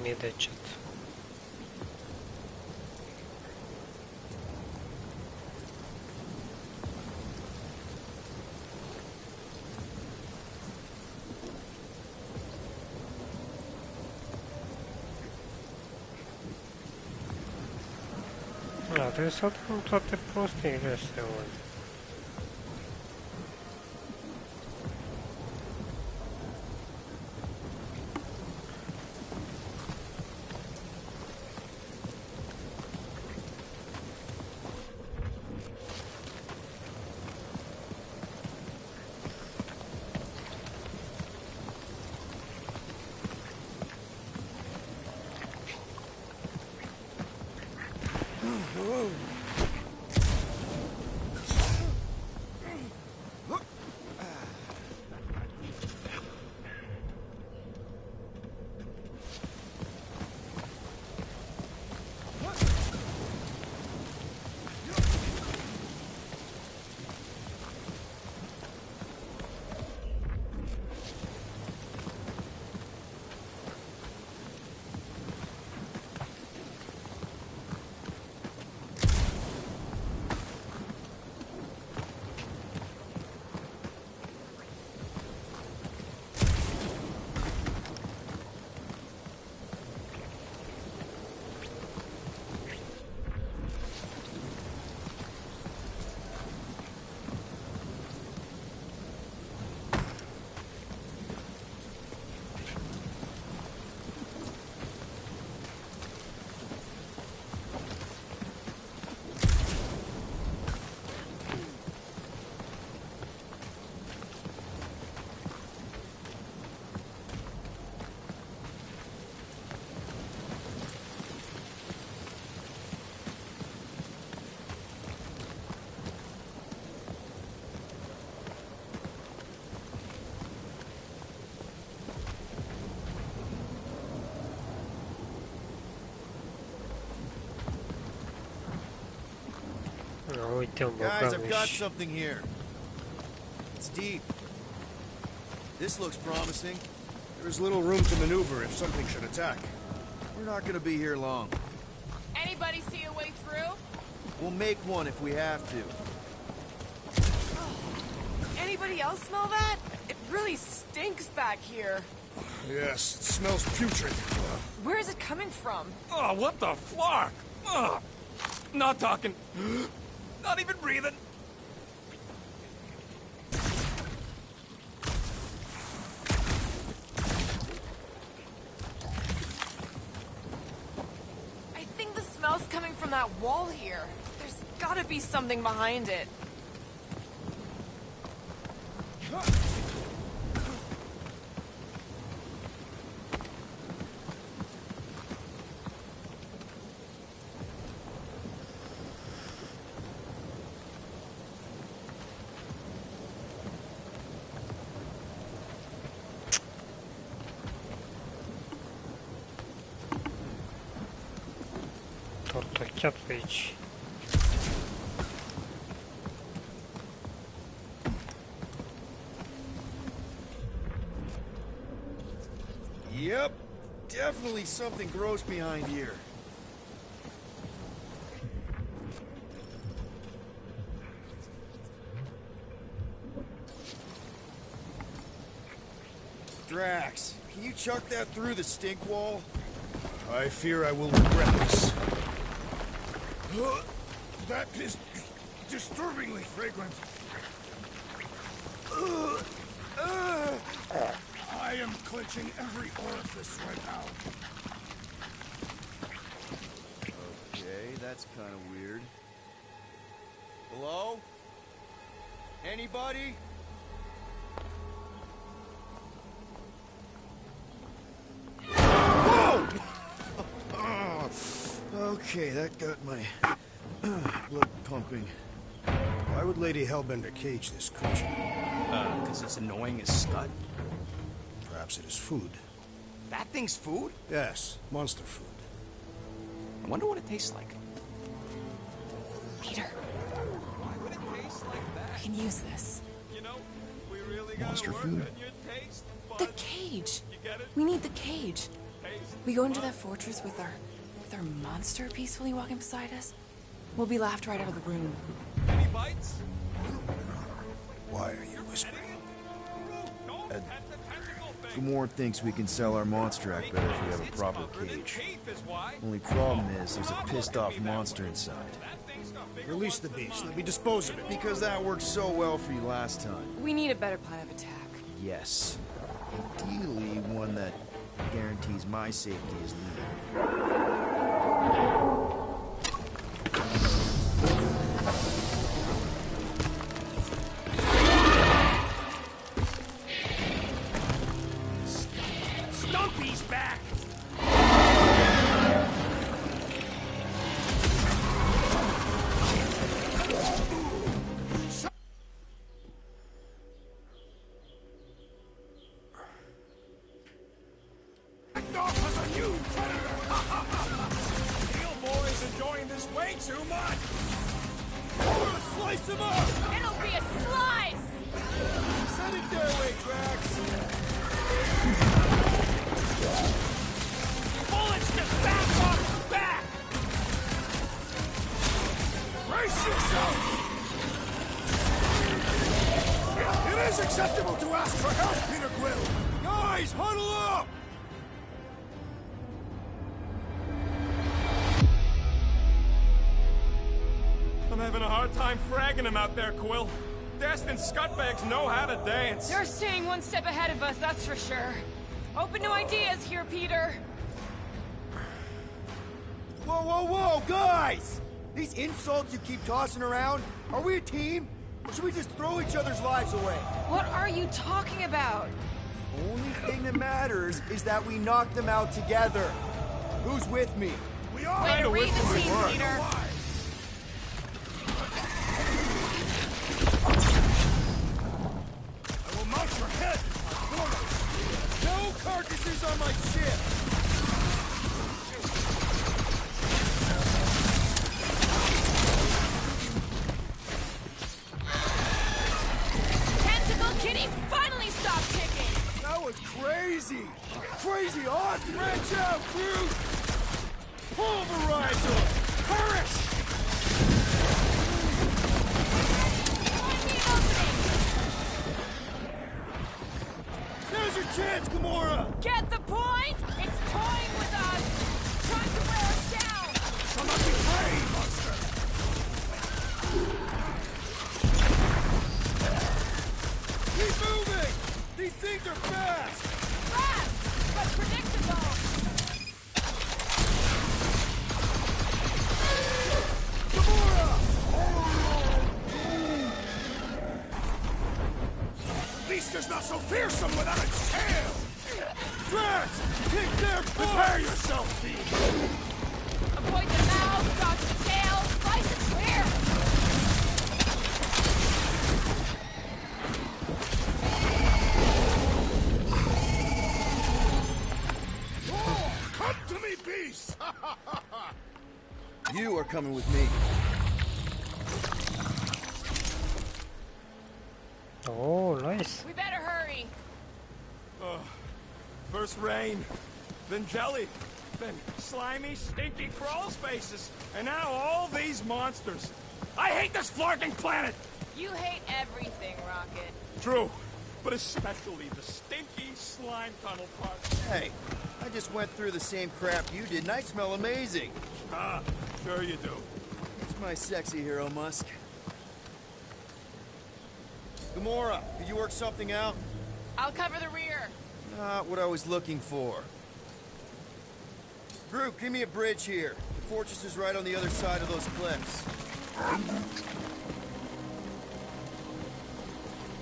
1000 de chat. Da, trebuie să adun toate prostiile astea, mă. Guys, I've got something here. It's deep. This looks promising. There's little room to maneuver if something should attack. We're not gonna be here long. Anybody see a way through? We'll make one if we have to. Anybody else smell that? It really stinks back here. Yes, it smells putrid. Where is it coming from? Oh, what the flark? Ugh. Not talking. Not even breathing. I think the smell's coming from that wall here. There's gotta be something behind it. Tortochiat pe aici. Yep, definitely something gross behind here. Drax, can you chuck that through the stink wall? I fear I will regret this. That is disturbingly fragrant. I am clenching every orifice right now. Okay, that's kind of weird. Hello? Anybody? Whoa! Okay, that got my blood pumping. Why would Lady Hellbender cage this creature? Because it's annoying as scud. Perhaps it is food. That thing's food? Yes, monster food. I wonder what it tastes like. Peter. Why would it taste like that? We can use this. You know, we really Monster gotta food. work on your taste, The bud. cage. You get it? We need the cage. Hey, We go into that fortress with our monster peacefully walking beside us. We'll be laughed right out of the room. Any bites? Why are you whispering? Gamora thinks we can sell our monster act better if we have a proper cage. Only problem is, there's a pissed-off monster inside. Release the beast. Let me dispose of it. Because that worked so well for you last time. We need a better plan of attack. Yes. Ideally, one that guarantees my safety as leader. Stumpy's back! Enjoying this way too much! We're gonna slice him up! It'll be a slice! Send it their way, Drax! Bullets just bounce off his back! Brace yourself! It is acceptable to ask for help, Peter Quill! Guys, huddle up! I'm having a hard time fragging him out there, Quill. Destined scutbags know how to dance. You're staying one step ahead of us, that's for sure. Open to ideas here, Peter. Whoa, whoa, whoa, guys! These insults you keep tossing around, are we a team? Or should we just throw each other's lives away? What are you talking about? The only thing that matters is that we knock them out together. Who's with me? We are! Way to read the team, Peter. Mount your head! No carcasses on my ship! Tentacle Kitty finally stopped ticking! That was crazy! Crazy odds! Branch out, Groot! Pulverize them! Perish! There's your chance, Gamora! Get the point? It's toying with us! Trying to wear us down! Shall not be afraid, monster! Keep moving! These things are fast! Fast, but predictable! Gamora! Beast is not so fearsome without its tail! Drax! Kick their butt! Prepare yourself, Thief! Avoid the mouth, dodge the tail, slice and clear! Oh, come to me, beast! You are coming with me. Oh, nice. We better hurry. First rain, then jelly, then slimy, stinky crawl spaces, and now all these monsters. I hate this flarking planet! You hate everything, Rocket. True, but especially the stinky slime tunnel part. Hey, I just went through the same crap you did, and I smell amazing. Ah, sure you do. It's my sexy hero, Musk. Gamora, did you work something out? I'll cover the rear. Not what I was looking for. Groot, give me a bridge here. The fortress is right on the other side of those cliffs.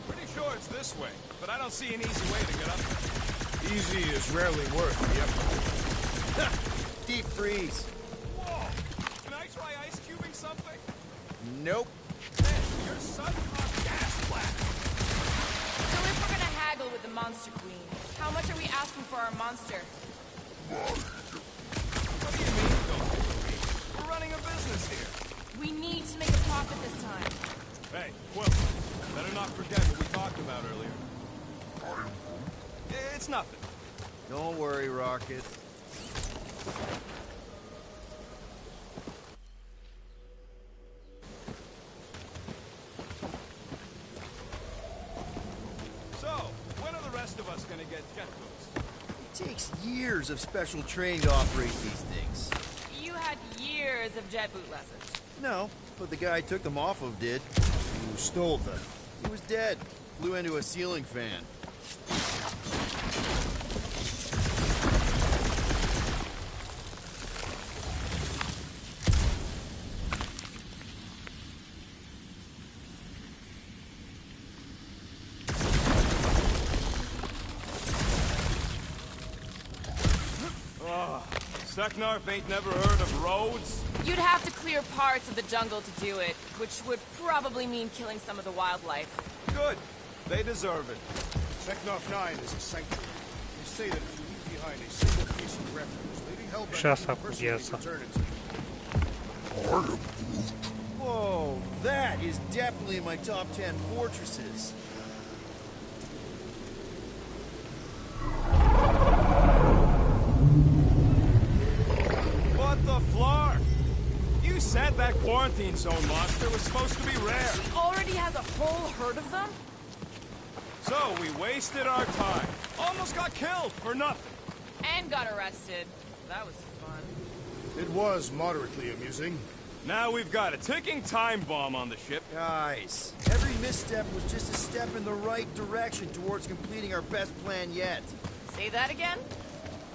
Pretty sure it's this way, but I don't see an easy way to get up. Easy is rarely worth the effort. Deep freeze. Whoa! Can I try ice cubing something? Nope. Man, you're such a gas blast! So if we're gonna haggle with the Monster Queen, how much are we asking for our monster? What do you mean, don't you? We're running a business here. We need to make a profit this time. Hey, Quill, better not forget what we talked about earlier. It's nothing. Don't worry, Rocket. years of special training to operate these things. You had years of jet boot lessons. No, but the guy I took them off of did. Who stole them? He was dead. Flew into a ceiling fan. Seknarf ain't never heard of roads? You'd have to clear parts of the jungle to do it, which would probably mean killing some of the wildlife. Good. They deserve it. Seknarf 9 is a sanctuary. They say that if you leave behind a single piece of refuge, Lady Hellbent will personally return it to you. Whoa, that is definitely in my top 10 fortresses. What the flark? You said that quarantine zone monster was supposed to be rare. He already has a whole herd of them? So we wasted our time. Almost got killed for nothing. And got arrested. That was fun. It was moderately amusing. Now we've got a ticking time bomb on the ship. Guys, every misstep was just a step in the right direction towards completing our best plan yet. Say that again?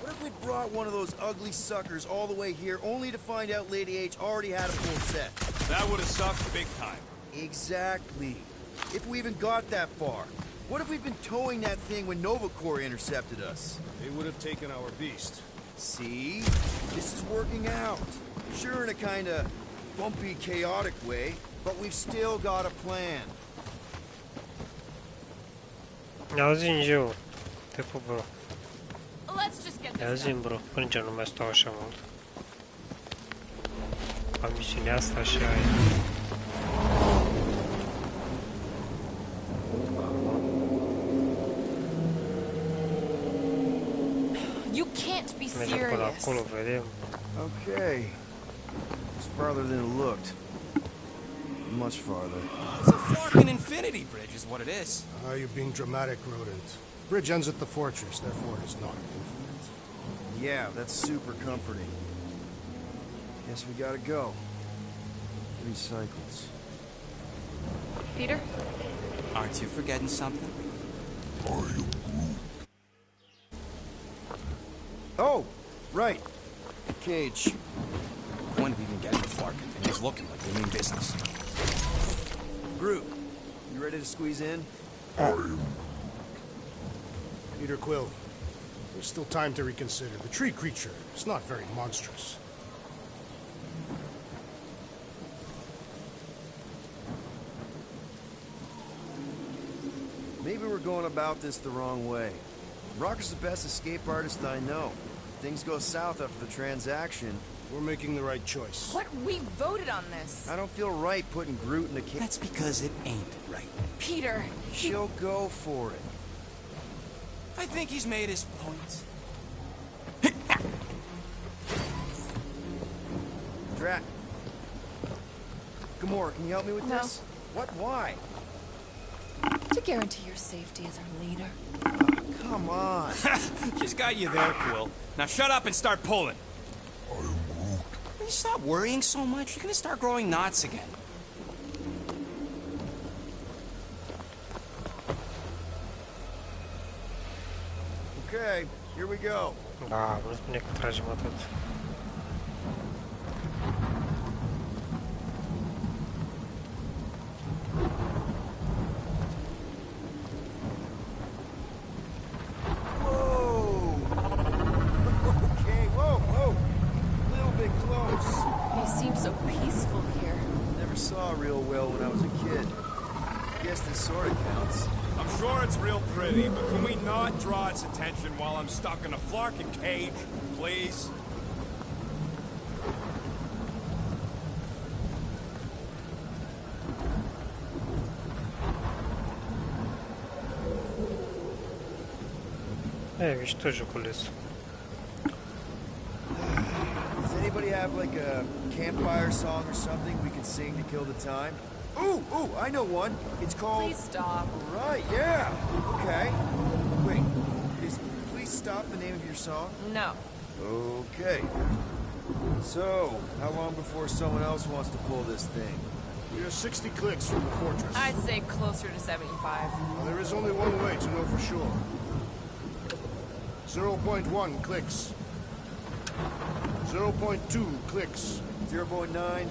What if we brought one of those ugly suckers all the way here only to find out Lady H already had a full set? That would have sucked big time. Exactly. If we even got that far. What if we'd been towing that thing when Nova Corps intercepted us? They would have taken our beast. See? This is working out. Sure, in a kinda bumpy, chaotic way, but we've still got a plan. Auzi-mi eu. Te pup, bro. Let's just get this Auzi-mi, bro. Plânge, nu mai stau așa mult. Am misiunea asta și aia. You can't be Mergem până serious. acolo, vedem. Okay. It's farther than it looked. Much farther. It's a fucking infinity bridge is what it is. Ah, you're being dramatic, Rodent. Bridge ends at the fortress, therefore it is not infinite. Yeah, that's super comforting. Guess we gotta go. 3 cycles. Peter? Aren't you forgetting something? Oh, right. Cage. Point of even getting the Flark and he's looking like they mean business. Groot, you ready to squeeze in? Peter Quill, there's still time to reconsider. The tree creature is not very monstrous. Maybe we're going about this the wrong way. Rocker's the best escape artist I know. If things go south after the transaction, we're making the right choice. What? We voted on this. I don't feel right putting Groot in the cage. That's because it ain't right. Peter. She'll go for it. I think he's made his points. Drat. Gamora, can you help me with No. this? What? Why? To guarantee your safety as our leader. Oh, come on. Just got you there, Quill. Now shut up and start pulling. Will you stop worrying so much? You're gonna start growing knots again. Okay, here we go. Da, nu spune că tragem atât. Saw real well when I was a kid. Guess this sort of counts. I'm sure it's real pretty, but can we not draw its attention while I'm stuck in a flarkin' cage, please? Mișto joculețul. Does anybody have like a campfire song or something we can sing to kill the time? Ooh, I know one. It's called... Please stop. Right, yeah. Okay. Wait, is Please stop the name of your song? No. Okay. So, how long before someone else wants to pull this thing? We are 60 clicks from the fortress. I'd say closer to 75. Well, there is only one way to know for sure. 0.1 clicks. 0.2 clicks. 0.9.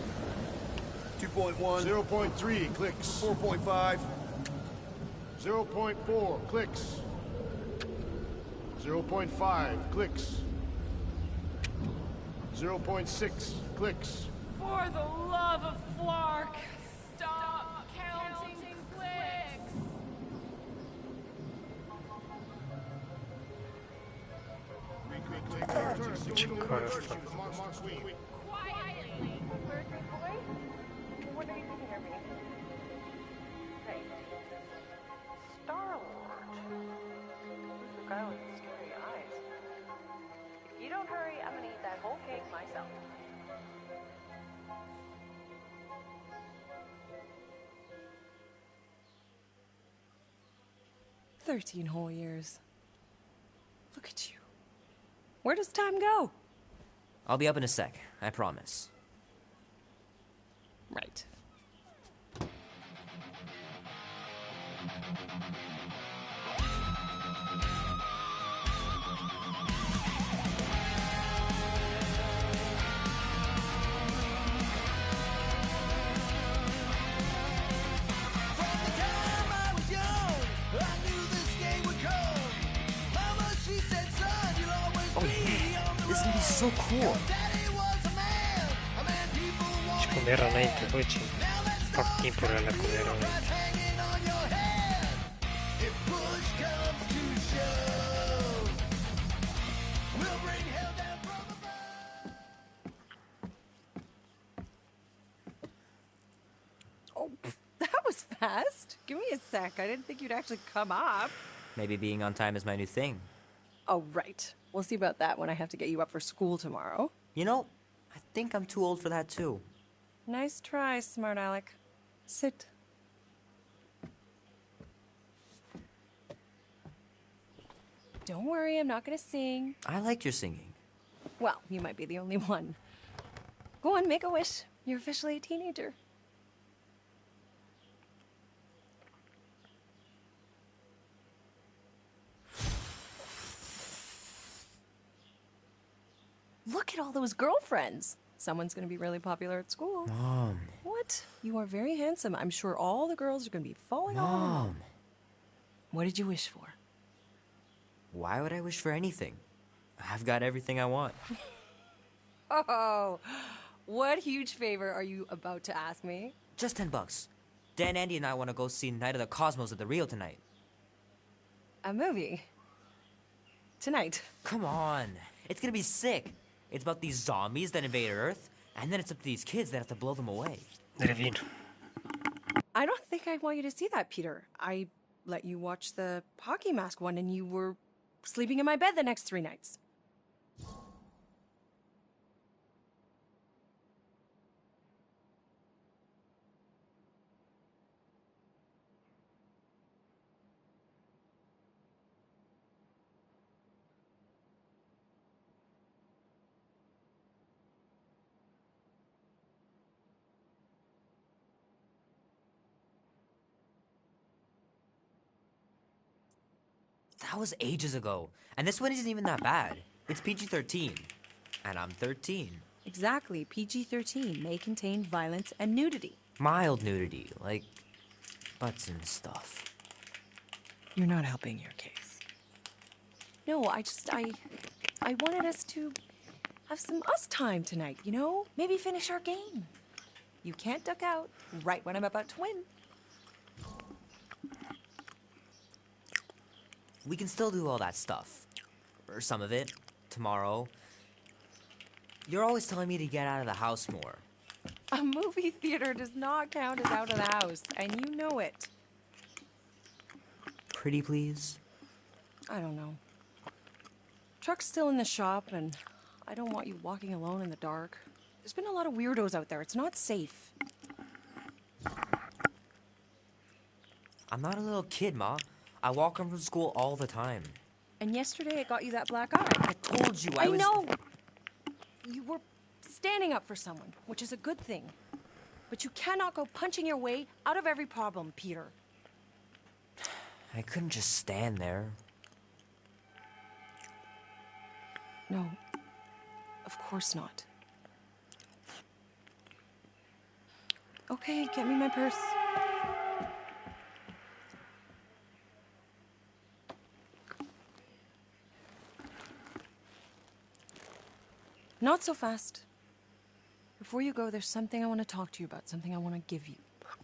2.1. 0.3 clicks. 4.5. 0.4 clicks. 0.5 clicks. 0.6 clicks. For the love of Flark, stop counting clicks. Quietly. Where's your boy? What are you thinking of me? Say, Star-Lord. Who's the guy with the scary eyes? If you don't hurry, I'm gonna eat that whole cake myself. "13 whole years. Look at you. Where does time go?" I'll be up in a sec, I promise. Right. Oh yeah, this is gonna be so cool. Și cum era înainte, bă, ce fac timpurile alea cum erau înainte. Oh, that was fast. Give me a sec. I didn't think you'd actually come up. Maybe being on time is my new thing. Oh, right. We'll see about that when I have to get you up for school tomorrow. You know, I think I'm too old for that too. Nice try, smart Alec. Sit. Don't worry, I'm not gonna sing. I liked your singing. Well, you might be the only one. Go on, make a wish. You're officially a teenager. Look at all those girlfriends. Someone's gonna be really popular at school. Mom. What? You are very handsome. I'm sure all the girls are gonna be falling all over you. Mom. What did you wish for? Why would I wish for anything? I've got everything I want. Oh, what huge favor are you about to ask me? Just $10. Dan, Andy, and I want to go see Night of the Cosmos at the Rio tonight. A movie? Tonight? Come on. It's gonna be sick. It's about these zombies that invade Earth, and then it's up to these kids that have to blow them away. Revin. I don't think I want you to see that, Peter. I let you watch the hockey mask one, and you were sleeping in my bed the next 3 nights. That was ages ago. And this one isn't even that bad. It's PG-13. And I'm 13. Exactly. PG-13 may contain violence and nudity. Mild nudity, like butts and stuff. You're not helping your case. No, I wanted us to have some us time tonight, you know? Maybe finish our game. You can't duck out right when I'm about to win. We can still do all that stuff. Or some of it. Tomorrow. You're always telling me to get out of the house more. A movie theater does not count as out of the house, and you know it. Pretty please? I don't know. Truck's still in the shop, and I don't want you walking alone in the dark. There's been a lot of weirdos out there. It's not safe. I'm not a little kid, Ma. I walk home from school all the time. And yesterday I got you that black eye. I told you I was... know! You were standing up for someone, which is a good thing. But you cannot go punching your way out of every problem, Peter. I couldn't just stand there. No. Of course not. Okay, get me my purse. Not so fast. Before you go, there's something I want to talk to you about, something I want to give you.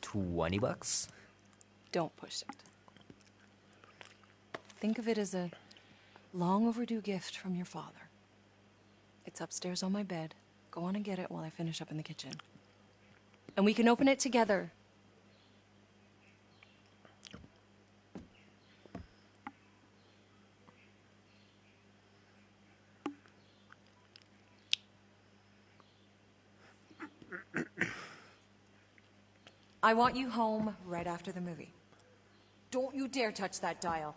$20? Don't push it. Think of it as a long overdue gift from your father. It's upstairs on my bed. Go on and get it while I finish up in the kitchen. And we can open it together. I want you home right after the movie. Don't you dare touch that dial.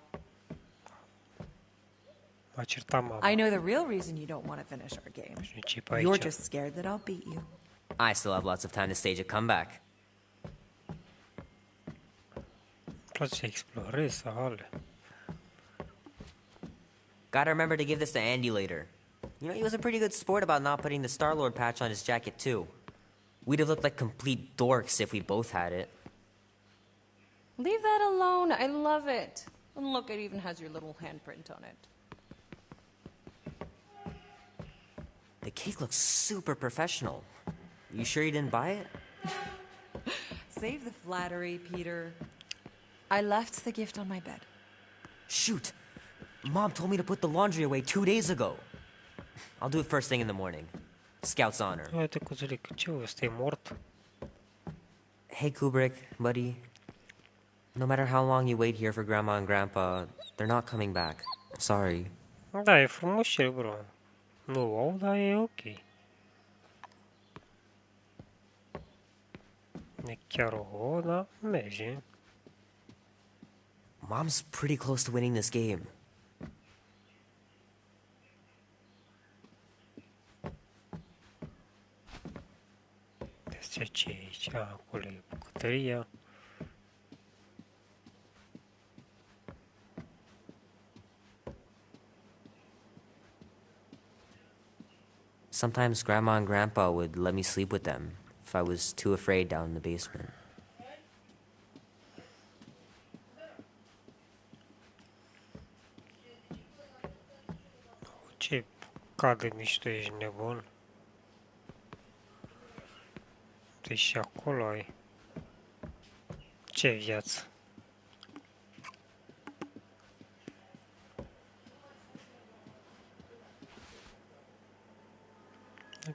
I know the real reason you don't want to finish our game. You're just scared that I'll beat you. I still have lots of time to stage a comeback. Gotta remember to give this to Andy later. You know, he was a pretty good sport about not putting the Star-Lord patch on his jacket too. We'd have looked like complete dorks if we both had it. Leave that alone. I love it. And look, it even has your little handprint on it. The cake looks super professional. You sure you didn't buy it? Save the flattery, Peter. I left the gift on my bed. Shoot! Mom told me to put the laundry away 2 days ago. I'll do it first thing in the morning. Scout's honor. Hey, Kubrick, buddy. No matter how long you wait here for Grandma and Grandpa, they're not coming back. Sorry. Da, e frumos cel, bro. Nu au, dar e ok. E chiar o, dar merge. Mom's pretty close to winning this game. Ce e aici? Acolo e bucătăria. Sometimes Grandma and Grandpa would let me sleep with them if I was too afraid down in the basement. Ce cade mișto, ești nebun? Deci și acolo ai. Ce viață?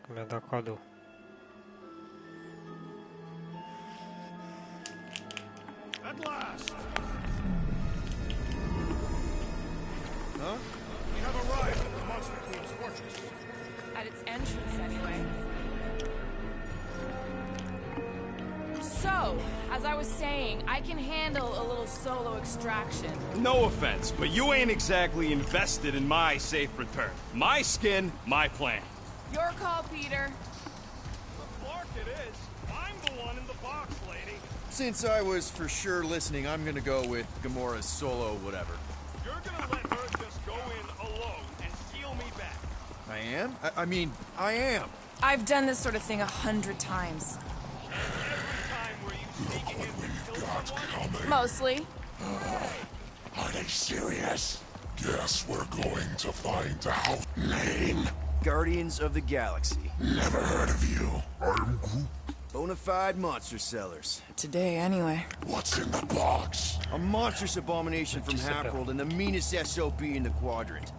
Că mi-a dat cadou. At last! Huh? We have arrived at the Monster Queen's fortress. At its entrance, anyway. So, as I was saying, I can handle a little solo extraction. No offense, but you ain't exactly invested in my safe return. My skin, my plan. Your call, Peter. The Clark it is. I'm the one in the box, lady. Since I was for sure listening, I'm gonna go with Gamora's solo whatever. You're gonna let her just go in alone and steal me back. I am? I mean, I am. I've done this sort of thing 100 times. Every time were you sneaking in to kill someone? Mostly. Are they serious? Guess we're going to find out. Name? Guardians of the Galaxy. Never heard of you. I'm Groot. Bonafide monster sellers. Today, anyway. What's in the box? A monstrous abomination from Half-World and the meanest SOB in the quadrant.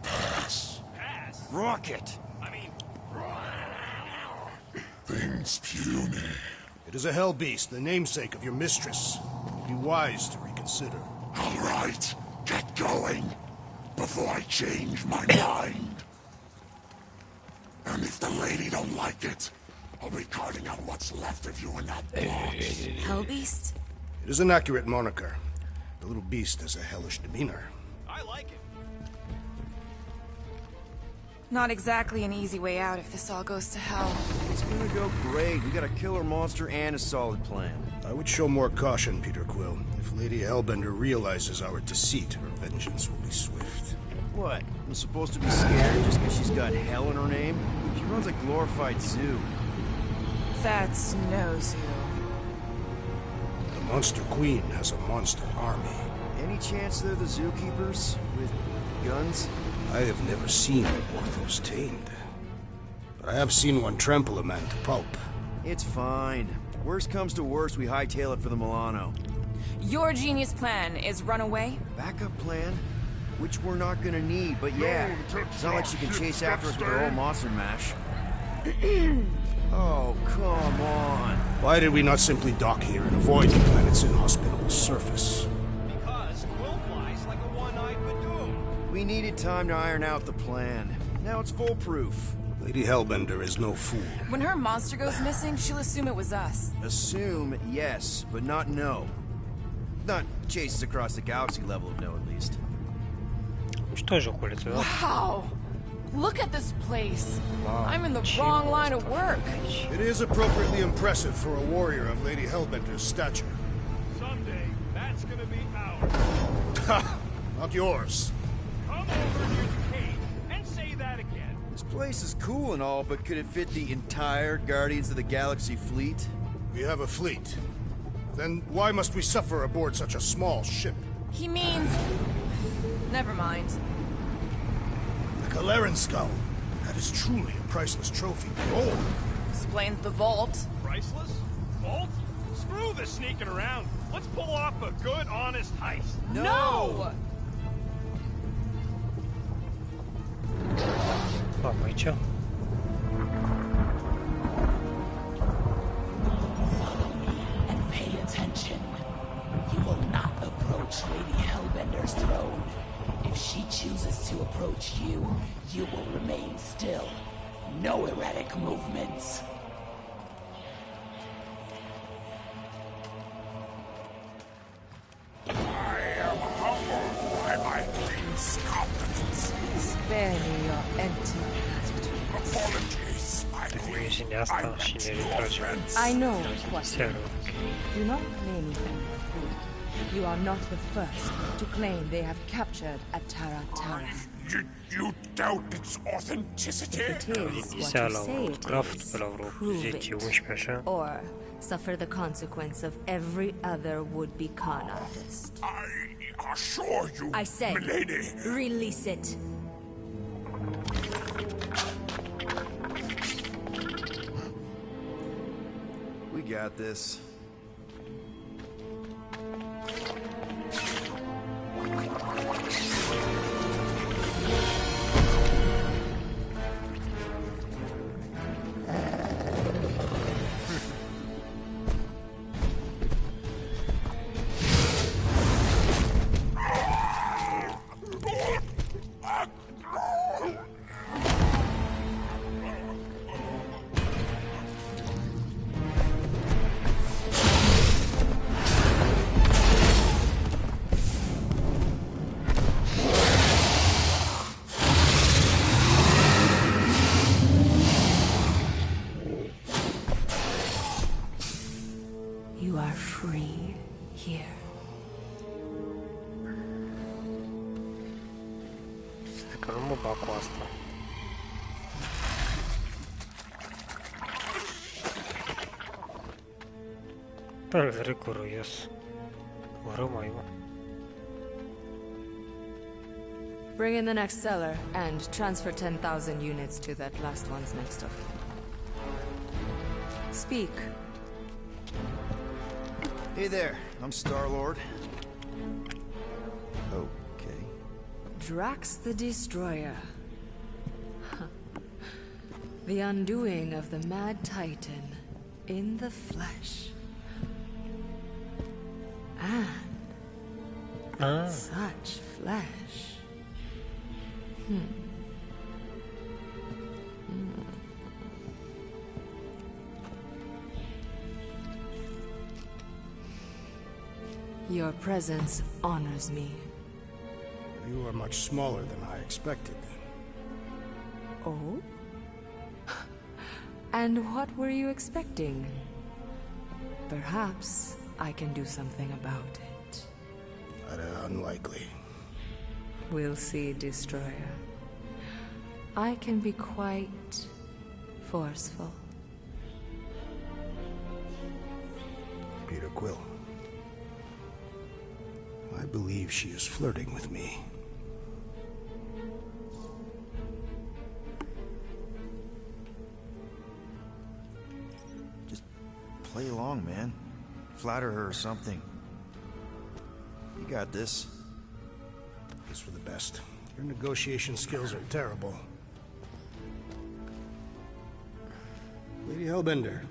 Pass. Pass? Rocket. I mean... Things puny. It is a hell beast, the namesake of your mistress. It'd be wise to reconsider. All right, get going. Before I change my mind. And if the lady don't like it, I'll be carting out what's left of you in that box. Hell beast? It is an accurate moniker. The little beast has a hellish demeanor. I like it. Not exactly an easy way out if this all goes to hell. It's gonna go great. We got a killer monster and a solid plan. I would show more caution, Peter Quill. If Lady Hellbender realizes our deceit, her vengeance will be swift. What? I'm supposed to be scared just because she's got hell in her name? She runs a glorified zoo. That's no zoo. The Monster Queen has a monster army. Any chance they're the zookeepers? With guns? I have never seen Orthos tamed. But I have seen one trample a man to pulp. It's fine. Worst comes to worst, we hightail it for the Milano. Your genius plan is run away? Backup plan? Which we're not gonna need, but yeah. It's not like she can chase after us with her old monster mash. Oh, come on. Why did we not simply dock here and avoid the planet's inhospitable surface? Because Quill flies like a one-eyed badoon. We needed time to iron out the plan. Now it's foolproof. Lady Hellbender is no fool. When her monster goes missing, she'll assume it was us. Assume, yes, but not know. Not chases across the galaxy level of know, at least. Что жокурица, да? Wow! Look at this place! I'm in the wrong line of work. It is appropriately impressive for a warrior of Lady Hellbender's stature. Someday, that's gonna be ours. Ha! Not yours. Come over near the cave and say that again. This place is cool and all, but could it fit the entire Guardians of the Galaxy fleet? We have a fleet. Then why must we suffer aboard such a small ship? He means... Never mind. The Galarian skull. That is truly a priceless trophy. Behold. Explains the vault. Priceless? Vault? Screw the sneaking around. Let's pull off a good, honest heist. No! Ладно, и чё? Follow me and pay attention. You will not approach Lady Hellbender's throne. If she chooses to approach you, you will remain still. No erratic movements. I am humbled by my queen's competence. Spare me your empty Apologies, my queen. I meant no offense. I know what you meant. Do not play me for a fool. You are not the first to claim they have captured a Tara. You doubt its authenticity? If it is what you say it is, prove it. Or suffer the consequence of every other would-be con artist. I assure you, I said, milady. Release it. We got this. You are free here. Că nu mă bag cu asta. Păi, recurios. Mă rămai, mă. Bring in the next seller and transfer 10,000 units to that last one's next of kin. Speak. Hey there, I'm Star-Lord. Okay. Drax the Destroyer. The undoing of the Mad Titan in the flesh. And such flesh. Your presence honors me. You are much smaller than I expected. Oh? And what were you expecting? Perhaps I can do something about it. Unlikely. We'll see, Destroyer. I can be quite forceful. Peter Quill. I believe she is flirting with me. Just play along, man. Flatter her or something. You got this. It's for the best. Your negotiation skills are terrible. Lady Hellbender,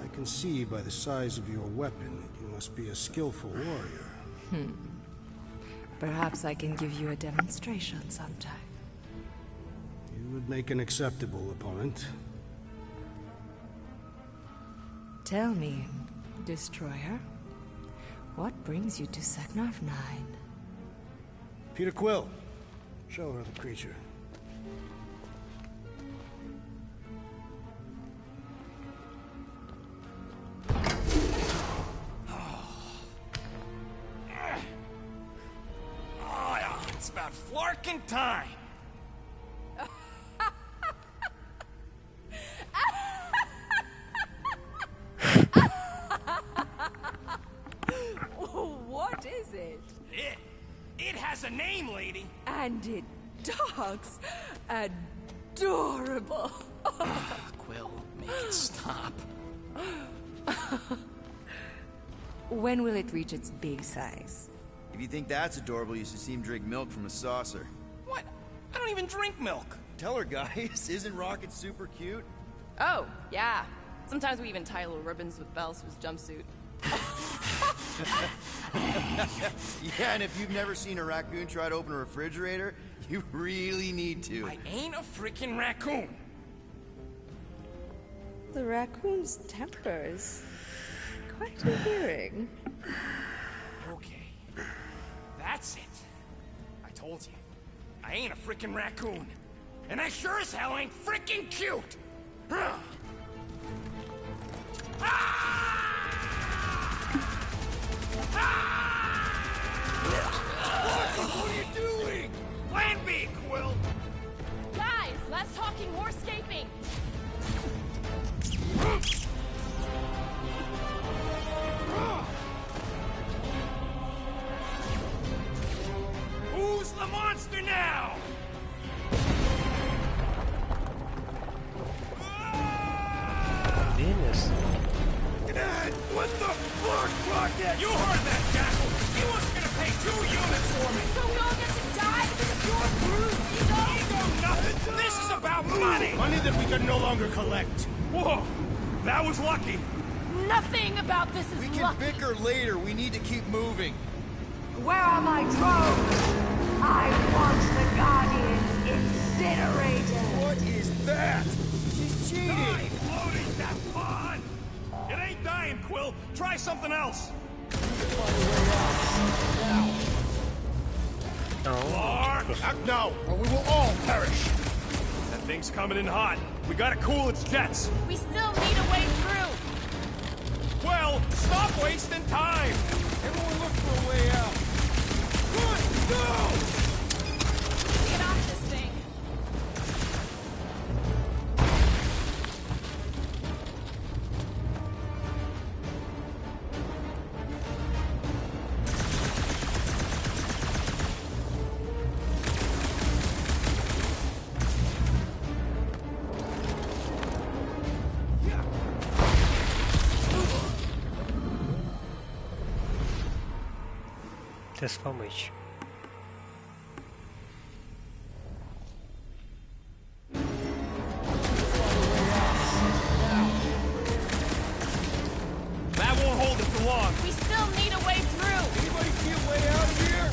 I can see by the size of your weapon that you must be a skillful warrior. Perhaps I can give you a demonstration sometime. You would make an acceptable opponent. Tell me, Destroyer, what brings you to Seknarf 9? Peter Quill, show her the creature. It's about flarking time. What is it? It has a name, lady. And it talks adorable. Quill, make it stop. When will it reach its big size? If you think that's adorable, you should see him drink milk from a saucer. What? I don't even drink milk. Tell her, guys. Isn't Rocket super cute? Oh, yeah. Sometimes we even tie little ribbons with bells to his jumpsuit. Yeah, and if you've never seen a raccoon try to open a refrigerator, you really need to. I ain't a freaking raccoon. The raccoon's temper is quite endearing. Okay. That's it. I told you. I ain't a freaking raccoon. And I sure as hell ain't freaking cute. Ah! What are you doing? Plan B, Quill. Guys, less talking, more escaping. Who's the monster now? Venus. What the fuck, Rocket? You heard that, Jackal. He wasn't gonna pay 2 units for me. So we all get to die because of your bruised ego? Ego nothing. This is about money. Money that we can no longer collect. Whoa, that was lucky. Nothing about this is We can lucky. bicker later. We need to keep moving. Where are my drones? I want the Guardians incinerated. What is that? She's cheating. Die floating that pond. It ain't dying, Quill. Try something else. Clark! Act now, or we will all perish. That thing's coming in hot. We gotta cool its jets. We still need a way through. Well, stop wasting time. Everyone look for a way out. Good, go! Get off this thing. Testăm aici. That won't hold it for long. We still need a way through. Anybody see a way out of here?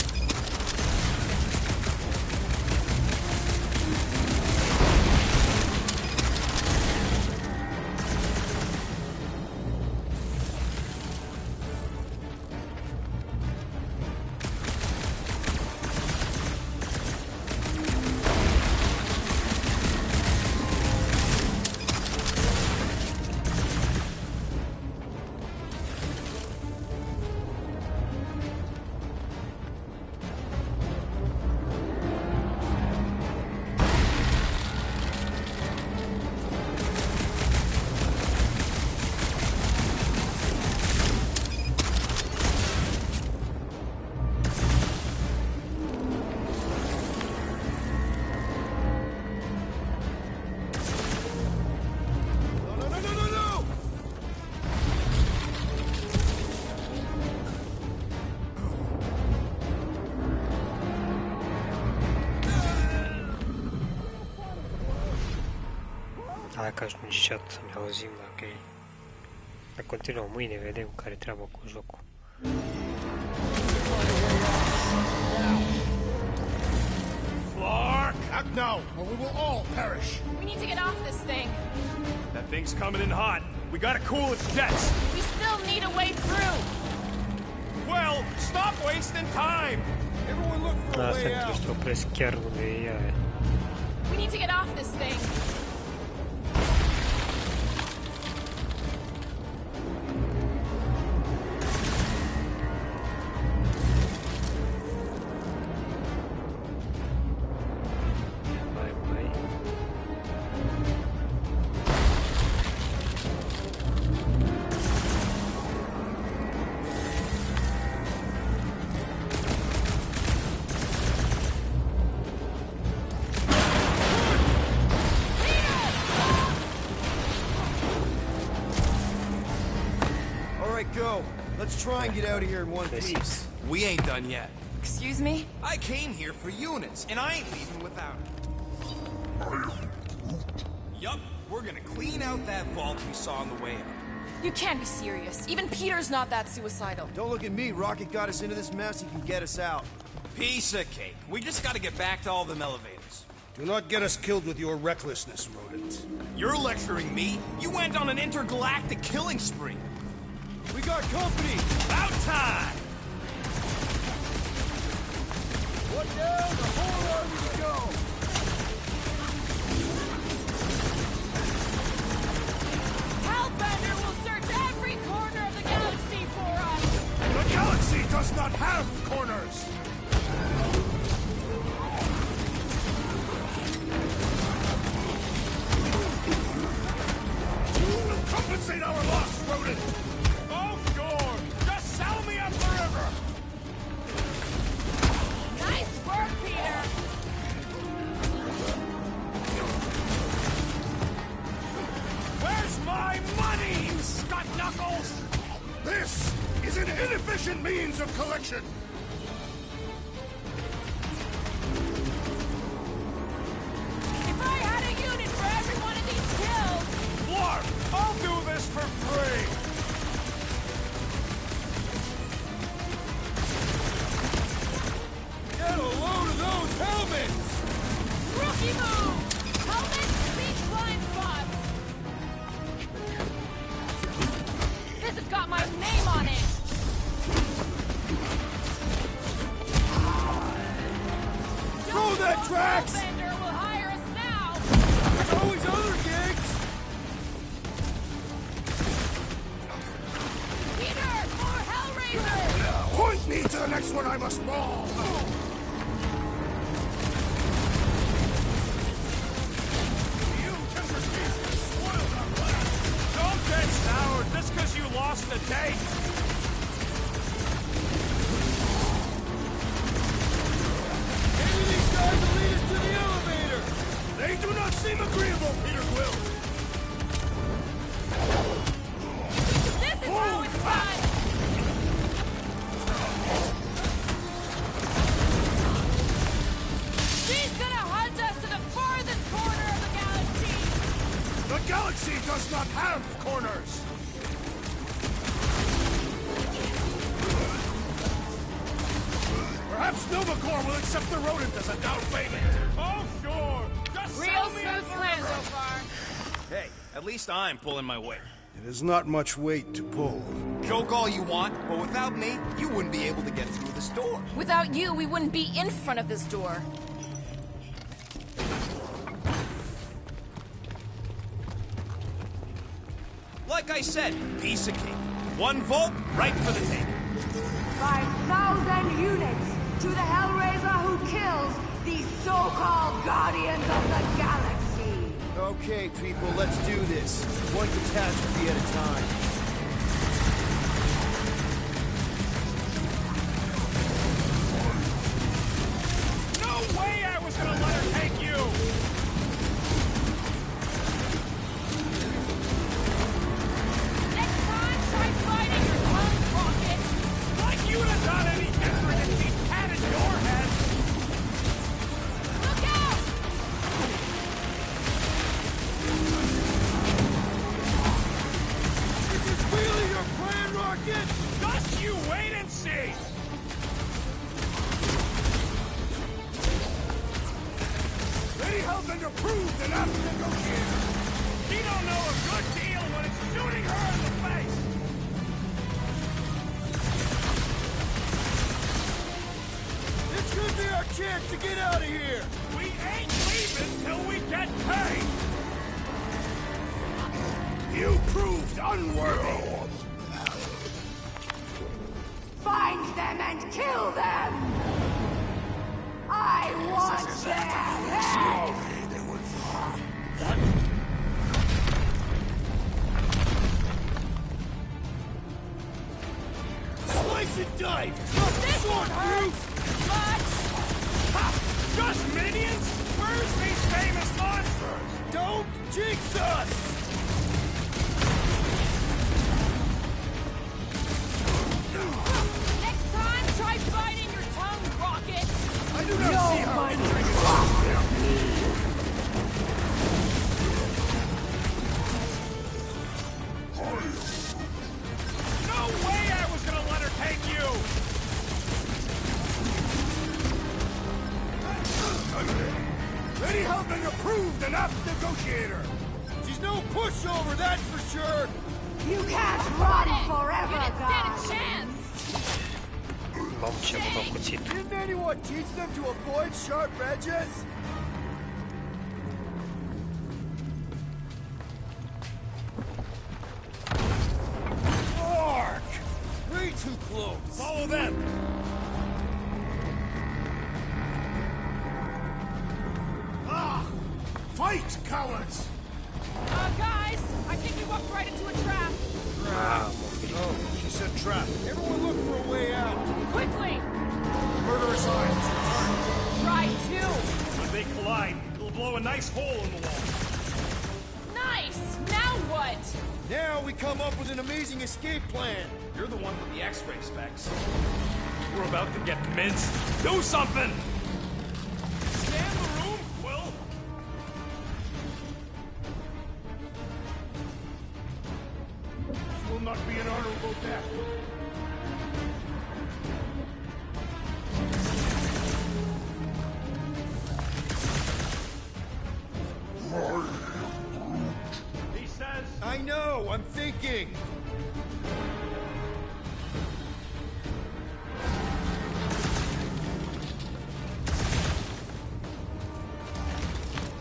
Hai că ajunge chat să ne auzim dacă e. Dar continuăm mâine, vedem care treaba cu jocul. Clark! Act now, or we will all perish! We need to get off this thing. That thing's coming in hot. We gotta cool its jets! We still need a way through! Well, stop wasting time! Everyone look for a Asta way out! trebuie să opresc chiar unde e ea. We need to get off this thing! Go. Let's try and get out of here in one piece. We ain't done yet. Excuse me? I came here for units, and I ain't leaving without it. Yup, we're gonna clean out that vault we saw on the way up. You can't be serious. Even Peter's not that suicidal. Don't look at me. Rocket got us into this mess. He can get us out. Piece of cake. We just gotta get back to all them elevators. Do not get us killed with your recklessness, rodent. You're lecturing me? You went on an intergalactic killing spree. We got company! About time! What now? The whole army to go! Hellbender will search every corner of the galaxy for us! The galaxy does not have corners! You will compensate our loss, rodent! Nice work, Peter! Where's my money, you scut knuckles? This is an inefficient means of collection! If I had a unit for every one of these kills... Clark, I'll do this for free! Get a load of those helmets! Rookie move! Helmets, beach blind spots! This has got my name on it! Throw that, Drax! Hellbender will hire us now! There's always other gigs! Peter, more Hellraiser! Point me to the next one I must maul! Don't get soured just because you lost a date! Maybe these guys will lead us to the elevator! They do not seem agreeable, Peter Quill! This is how it's done! She's gonna hunt us to the farthest corner of the galaxy! The galaxy does not have corners! Perhaps NovaCorps will accept the rodent as a down payment. Oh, sure! Just Real sell me smooth up plan forever. so far. Hey, at least I'm pulling my weight. It is not much weight to pull. Joke all you want, but without me, you wouldn't be able to get through this door. Without you, we wouldn't be in front of this door. Like I said, piece of cake. One vote, right for the taking. 5,000 units to the Hellraiser who kills these so-called Guardians of the Galaxy. Okay, people, let's do this. One catastrophe at a time. No way I was gonna let her take you! Next time, try fighting your tongue, Rocket! Like you'd have done any different if she patted your head! Look out! see! Lady Hellbender proved an apt negotiator! He don't know a good deal when it's shooting her in the face! This could be our chance to get out of here! We ain't leaving till we get paid! You proved unworthy! Find them and kill them! I want their head! Slice and dice! This one hurts! But... Ha! Just minions? Where's these famous monsters? Don't jinx us! Next time, try biting your tongue, Rocket! I do not see how injuring it No way I was gonna let her take you! Lady Hellbender proved an apt negotiator! She's no pushover, that's for sure! You can't run forever, You didn't stand a guys. chance! Didn't anyone teach them to avoid sharp edges? Mark! Way too close! Follow them! Ah! Fight, cowards! Guys, I think we walked right into a trap. Oh, she said trap. Everyone look for a way out. Quickly! Murderer signs. Try two. When they collide, it'll blow a nice hole in the wall. Nice! Now what? Now we come up with an amazing escape plan. You're the one with the X-ray specs. We're about to get minced. Do something! Scan the room, Quill! This will not be an honorable death. He says... I know, I'm thinking.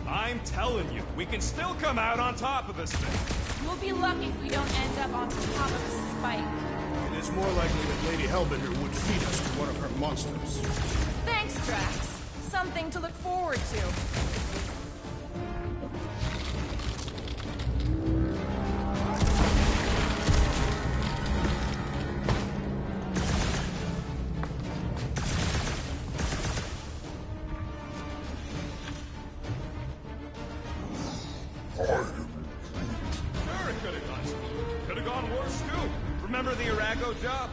I'm telling you, we can still come out on top of this thing. We'll be lucky if we don't end up on top of a spike. It is more likely that Lady Hellbender would feed us to one of her monsters. Thanks, Drax. Something to look forward to. Sure, it could have gone worse too. Remember the Arago job?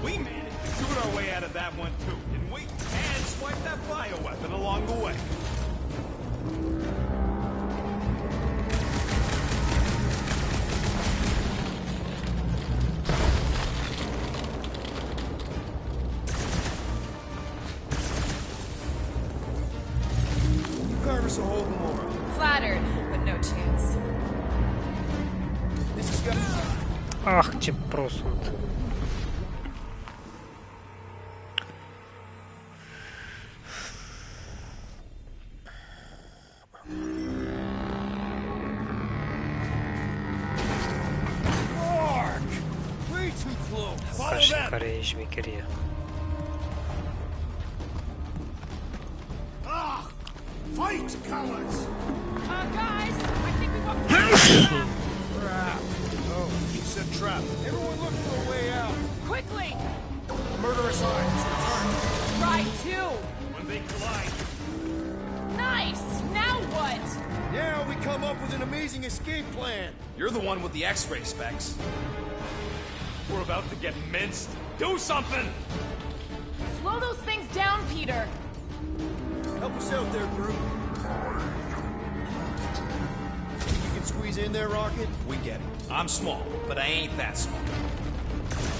We managed to shoot our way out of that one too, didn't we? And swipe that bioweapon along the way. Carve us a hole, Gamora. Flattered, but no chance. This is gonna... Ах, че просунут. Mark! Way too close. Follow Каши them. каре 𝐿𝐕𝐄. Ah! Fight, cowards! Guys, I think we walked right into a trap. Trap. Oh, she said trap. Everyone look for a way out. Quickly! Murderer signs. Try two. When they collide, Nice! Now what? Now we come up with an amazing escape plan. You're the one with the X-ray specs. we're about to get minced. Do something! Slow those things down, Peter. Help us out there, Groot. Think you can squeeze in there, Rocket? We get it. I'm small, but I ain't that small.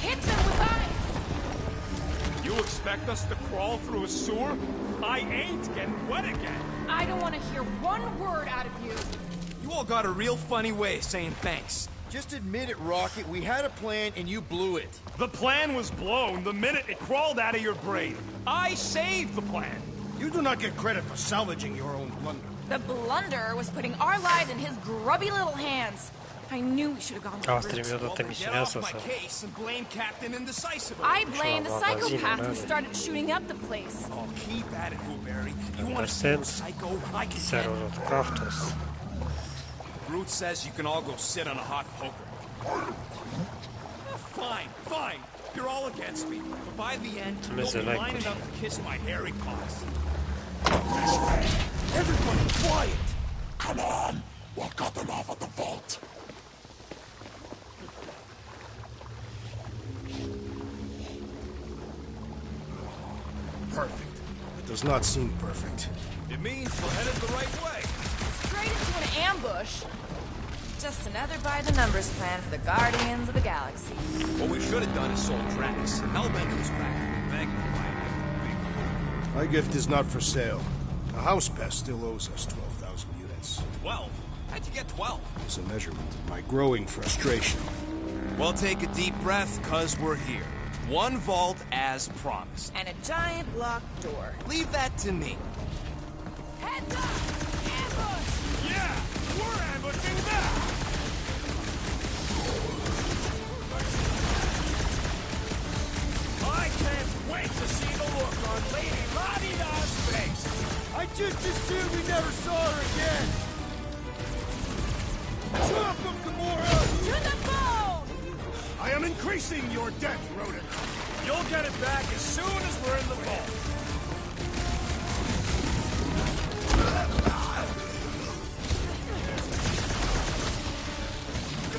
Hit them with ice! You expect us to crawl through a sewer? I ain't getting wet again. I don't want to hear one word out of you. You all got a real funny way of saying thanks. Just admit it, Rocket. We had a plan and you blew it. The plan was blown the minute it crawled out of your brain. I saved the plan. You do not get credit for salvaging your own blunder. The blunder was putting our lives in his grubby little hands. I knew we should have gone Au, with trebuie Groot. odată misiunea asta să... I blame the psychopath who started shooting up the place. Oh, keep at it, Blueberry. You want to Understand? psycho? I can Serverul Craftos. Groot says you can all go sit on a hot poker. Fine, fine. You're all against me. But by the end, you'll be lining up to kiss my hairy paws. Everybody quiet! Come on! What got them off at the vault? Perfect. It does not seem perfect. It means we're headed the right way. Straight into an ambush. Just another by-the-numbers plan for the Guardians of the Galaxy. What we should have done is sold Drax. Hellbender was practically begging to buy it. My gift is not for sale. The house pest still owes us 12,000 units. 12? How'd you get 12? It's a measurement of my growing frustration. Well, take a deep breath, cause we're here. One vault as promised. And a giant locked door. Leave that to me. Heads up! Ambush! Yeah, we're ambushing them! I can't wait to see the look on Lady La-Di-Da's face! I just assumed we never saw her again! Chop him, Gamora! To the bone! I am increasing your debt, Rodent. You'll get it back as soon as we're in the vault.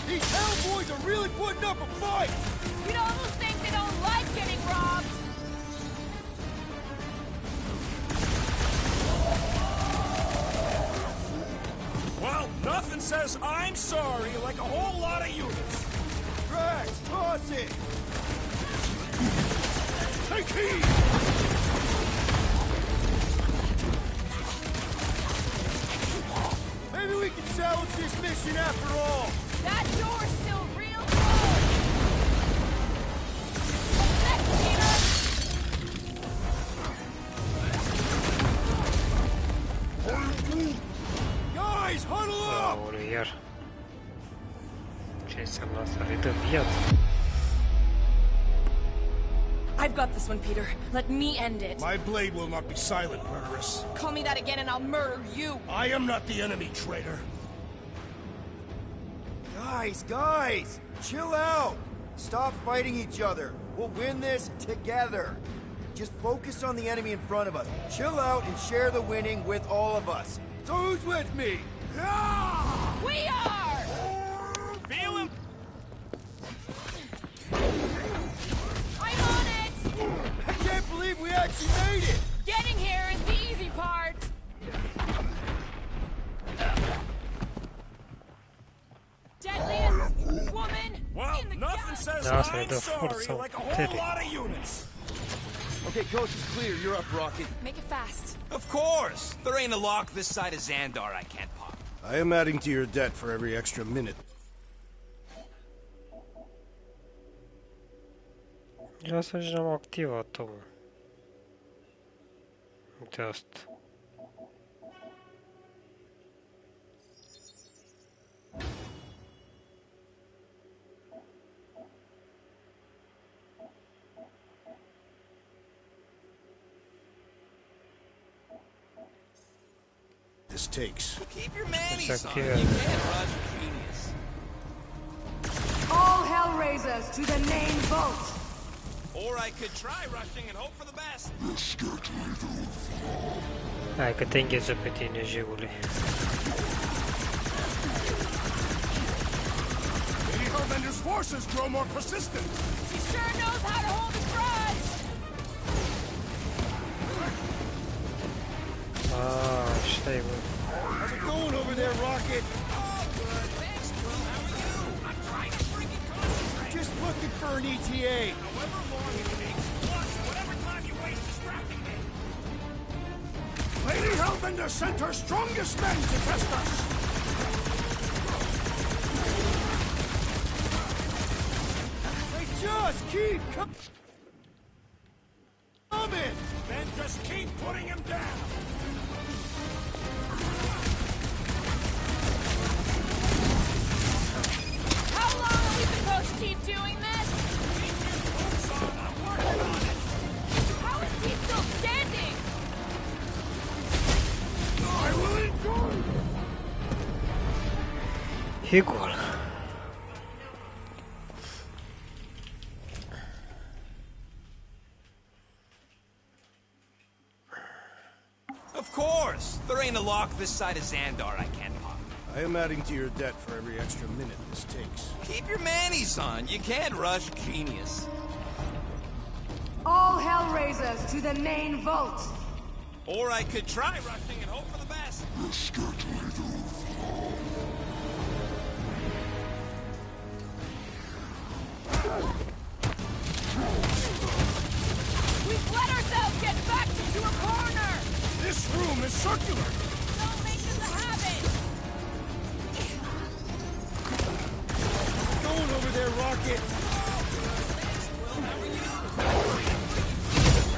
These Hellboys are really putting up a fight! You'd almost think they don't like getting robbed! Well, nothing says I'm sorry like a whole lot of units. Drax, toss it! Take heed! Maybe we can salvage this mission after all! That door's still real close! What's next, Peter? Guys, huddle up! Aoleu, iar. Ce înseamnă asta? Le dă viață. I've got this one, Peter. Let me end it. My blade will not be silent, murderess. Call me that again and I'll murder you. I am not the enemy, traitor. Guys, chill out! Stop fighting each other. We'll win this together. Just focus on the enemy in front of us. Chill out and share the winning with all of us. So who's with me? We are! Feel him? I'm on it! I can't believe we actually made it! Getting here is the easy part! Deadliest woman Well, in the nothing says Da, să ne I'm dă sorry forță like a whole putere. lot of units. Okay, coast is clear. You're up, Rocket. Make it fast. Of course! There ain't a lock this side of Xandar I can't pop. I am adding to your debt for every extra minute. Eu să și n-am activat-o, mă. Uite asta. This takes. Keep your manies on. You activează. can't rush genius. All Hellraisers to the main vault! Or I could try rushing and hope for the best. Hai că te îngheță pe tine, jeule. Lady Hellbender's forces grow more persistent. She sure knows how to hold a grudge! Ah, așa-i, mă. How's it going over there, Rocket? Oh, good. Thanks, Quill. How are you? I'm trying to freaking concentrate. Just put looking for an ETA. However long it takes, plus whatever time you waste distracting me. Lady Hellbender sent her strongest men to test us. They just keep coming. Then just keep putting him down. How long are we supposed to keep doing this? Keep your boots on. I'm working on it. How is he still standing? I will enjoy. Igor. Of course! There ain't a lock this side of Xandar I can't pop. I am adding to your debt for every extra minute this takes. Keep your manis on. You can't rush genius. All Hellraisers to the main vault. Or I could try rushing and hope for the best. We've let ourselves get backed into a corner. This room is circular. Don't make this a habit. Going over there, Rocket.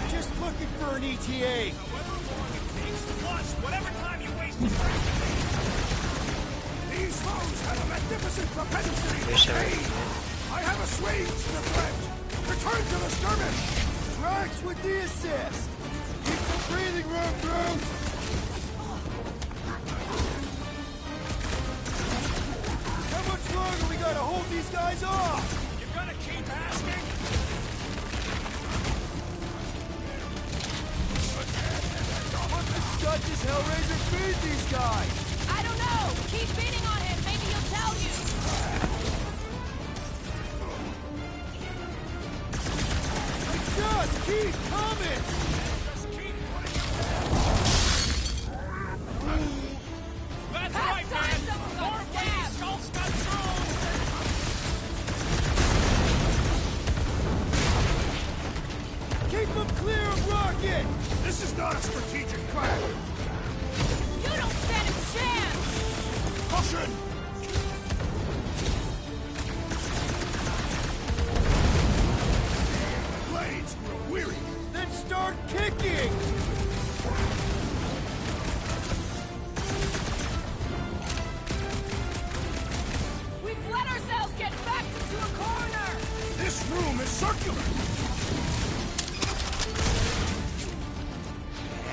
Just looking for an ETA. However long it takes, plus whatever time you waste distracting me. These foes have a magnificent propensity to fade. I have assuaged the threat. Return to the skirmish. Drax with the assist. Keep some breathing room, Bruce. How much longer we gotta hold these guys off? You're gonna keep asking? What the stud does Hellraiser feed these guys? I don't know. Keep beating on him. Maybe he'll tell you. Just keep coming! Just keep putting him down. That's right, man! More ways, Schultz got through! Keep them clear of Rocket! This is not a strategic plan! You don't stand a chance! Caution! Blades grow weary! Then start kicking! We've let ourselves get backed into a corner! This room is circular!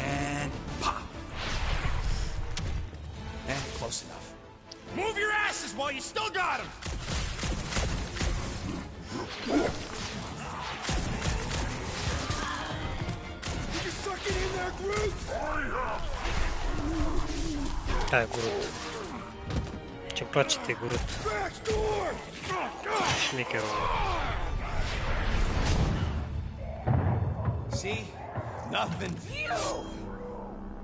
And pop. Close enough. Move your asses while you still got him! Did you suck it in there, Groot? Da, Groot. Ce-mi place de Groot. Drax, door! Șmecherul. See? Nothing.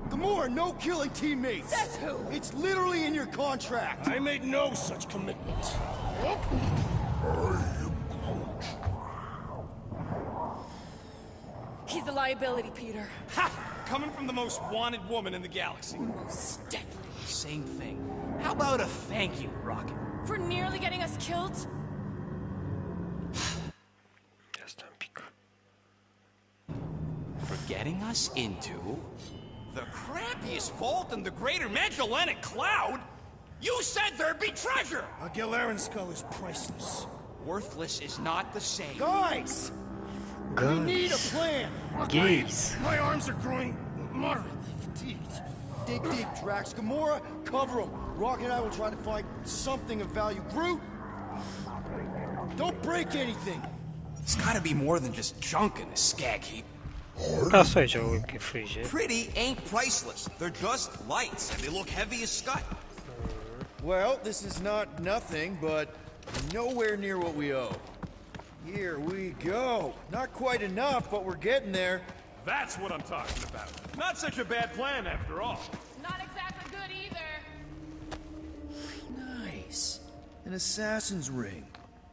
Gamora, no killing teammates! Says who? It's literally in your contract! I made no such commitment. He's a liability, Peter. Ha! Coming from the most wanted woman in the galaxy. Most deadly. Same thing. How about a thank you, Rocket? For nearly getting us killed? Asta un pic. For getting us into the crappiest vault in the greater Magellanic Cloud? You said there'd be treasure! A Galaran skull is priceless. Worthless is not the same. Guys! We need a plan! Gays. My arms are growing moderately fatigued. Dig deep, Drax. Gamora, cover him. Rocket and I will try to find something of value. Groot, don't break anything. It's gotta be more than just junk in this skag heap. Asta aici o frige. Pretty ain't priceless. They're just lights, and they look heavy as scut. Well, this is not nothing, but nowhere near what we owe. Here we go. Not quite enough, but we're getting there. That's what I'm talking about. Not such a bad plan after all. Not exactly good either. Nice. An assassin's ring.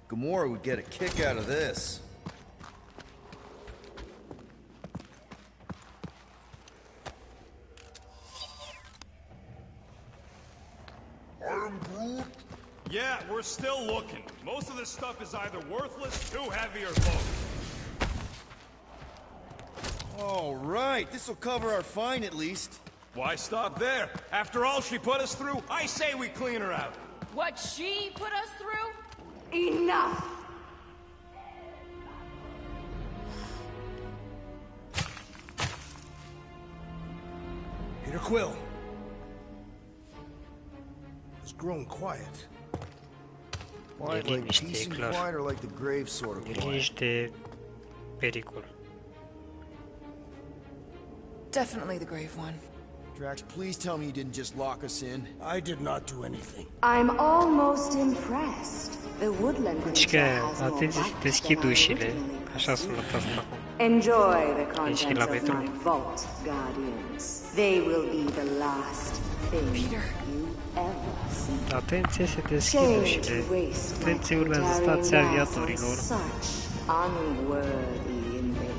Gamora would get a kick out of this. Yeah, we're still looking. Most of this stuff is either worthless, too heavy, or both. All right, this'll cover our fine at least. Why stop there? After all she put us through, I say we clean her out. What she put us through? Enough! Peter Quill has grown quiet. Quiet like peace and quiet, or like the grave sort of quiet? Liniște, pericol. Definitely the grave one. Drax, please tell me you didn't just lock us in. I did not do anything. I'm almost impressed. The woodland Deci că atenție să deschid ușile. Așa sunt la asta. Enjoy the contents of my vault, Guardians. They will be the last thing you ever see. Atenție să deschid ușile. Atenție urmează stația aviatorilor. Such unworthy invader.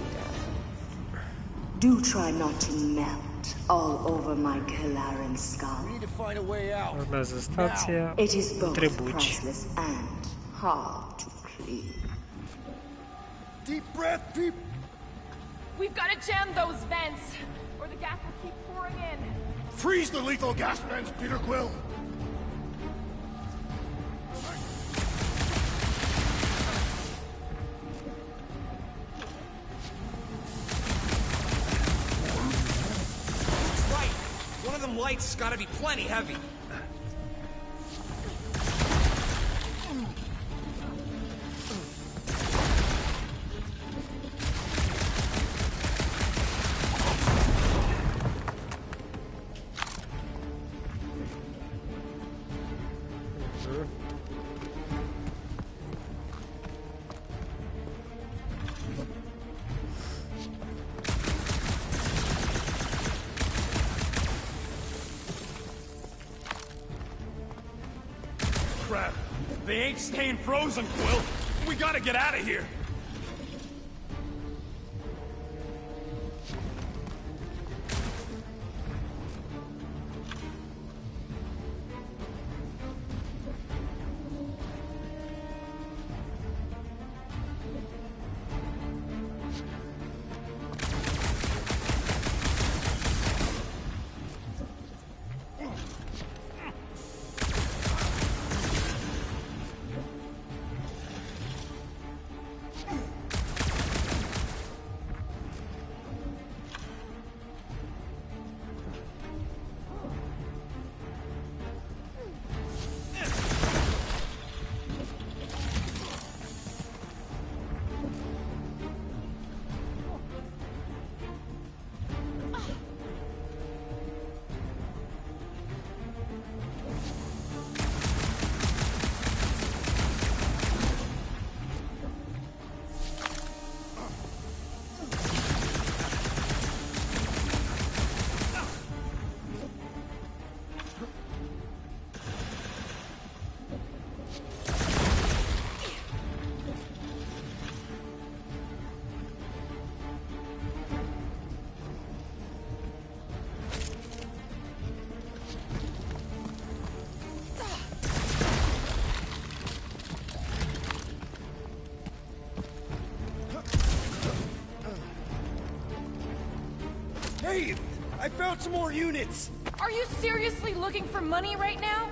Do try not to melt all over my Kalaran skull. We need to find a way out. Urmează stația. It is both Trebuci. priceless and hard to clean. Deep breath, people. We've got to jam those vents, or the gas will keep pouring in. Freeze the lethal gas vents, Peter Quill! That's right. One of them lights has got to be plenty heavy. Crap. They ain't staying frozen, Quill. We gotta get out of here. Hey, I found some more units. Are you seriously looking for money right now?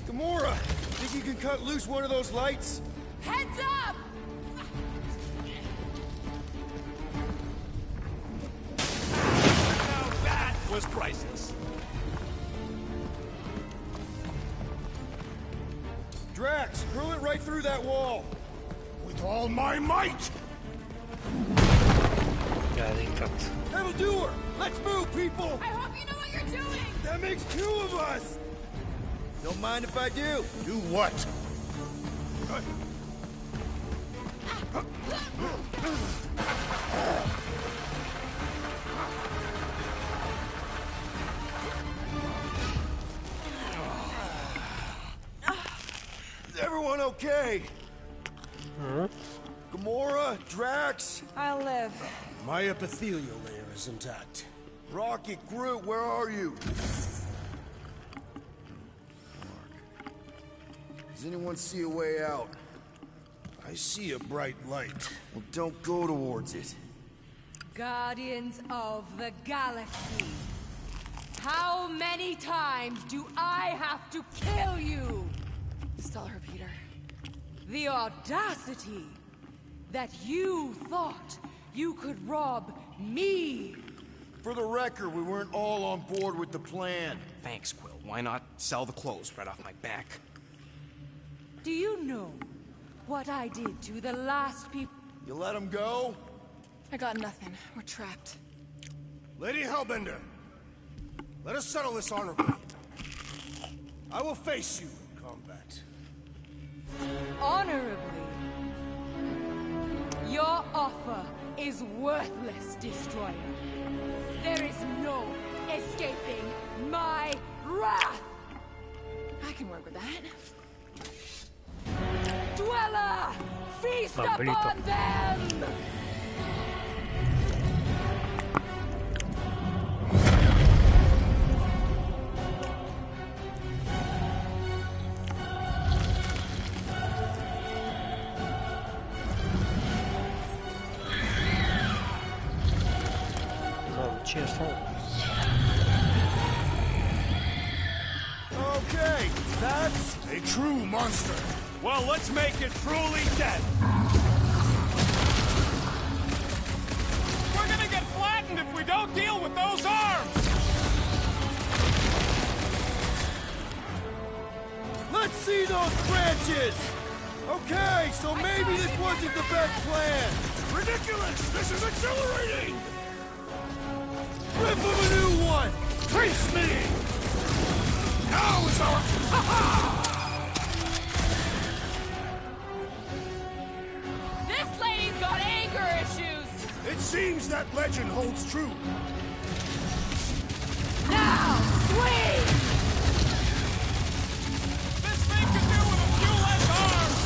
Gamora, think you can cut loose one of those lights? Heads up! Now that was priceless. Drax, hurl it right through that wall. With all my might! That'll do her! Let's move, people! I hope you know what you're doing! That makes two of us! Don't mind if I do. Do what? Is everyone okay? Gamora? Drax? I'll live. My epithelial layer is intact. Rocket, Groot, where are you? Does anyone see a way out? I see a bright light. Well, don't go towards it. Guardians of the Galaxy. How many times do I have to kill you? Stall her, Peter. The audacity that you thought you could rob me. For the record, we weren't all on board with the plan. Thanks, Quill. Why not sell the clothes right off my back? Do you know what I did to the last people? You let him go? I got nothing. We're trapped. Lady Hellbender, let us settle this honorably. I will face you in combat. Honorably? Your offer is worthless, Destroyer. There is no escaping my wrath! I can work with that. Dweller! Feast upon them! Okay, that's a true monster. Well, let's make it truly dead. We're gonna get flattened if we don't deal with those arms. Let's see those branches! Okay, so maybe this wasn't the best plan. Ridiculous! This is exhilarating! Rip him a new one! Trace me! Now is our... This lady's got anger issues! It seems that legend holds true. Now, swing! This thing could do with a few less arms!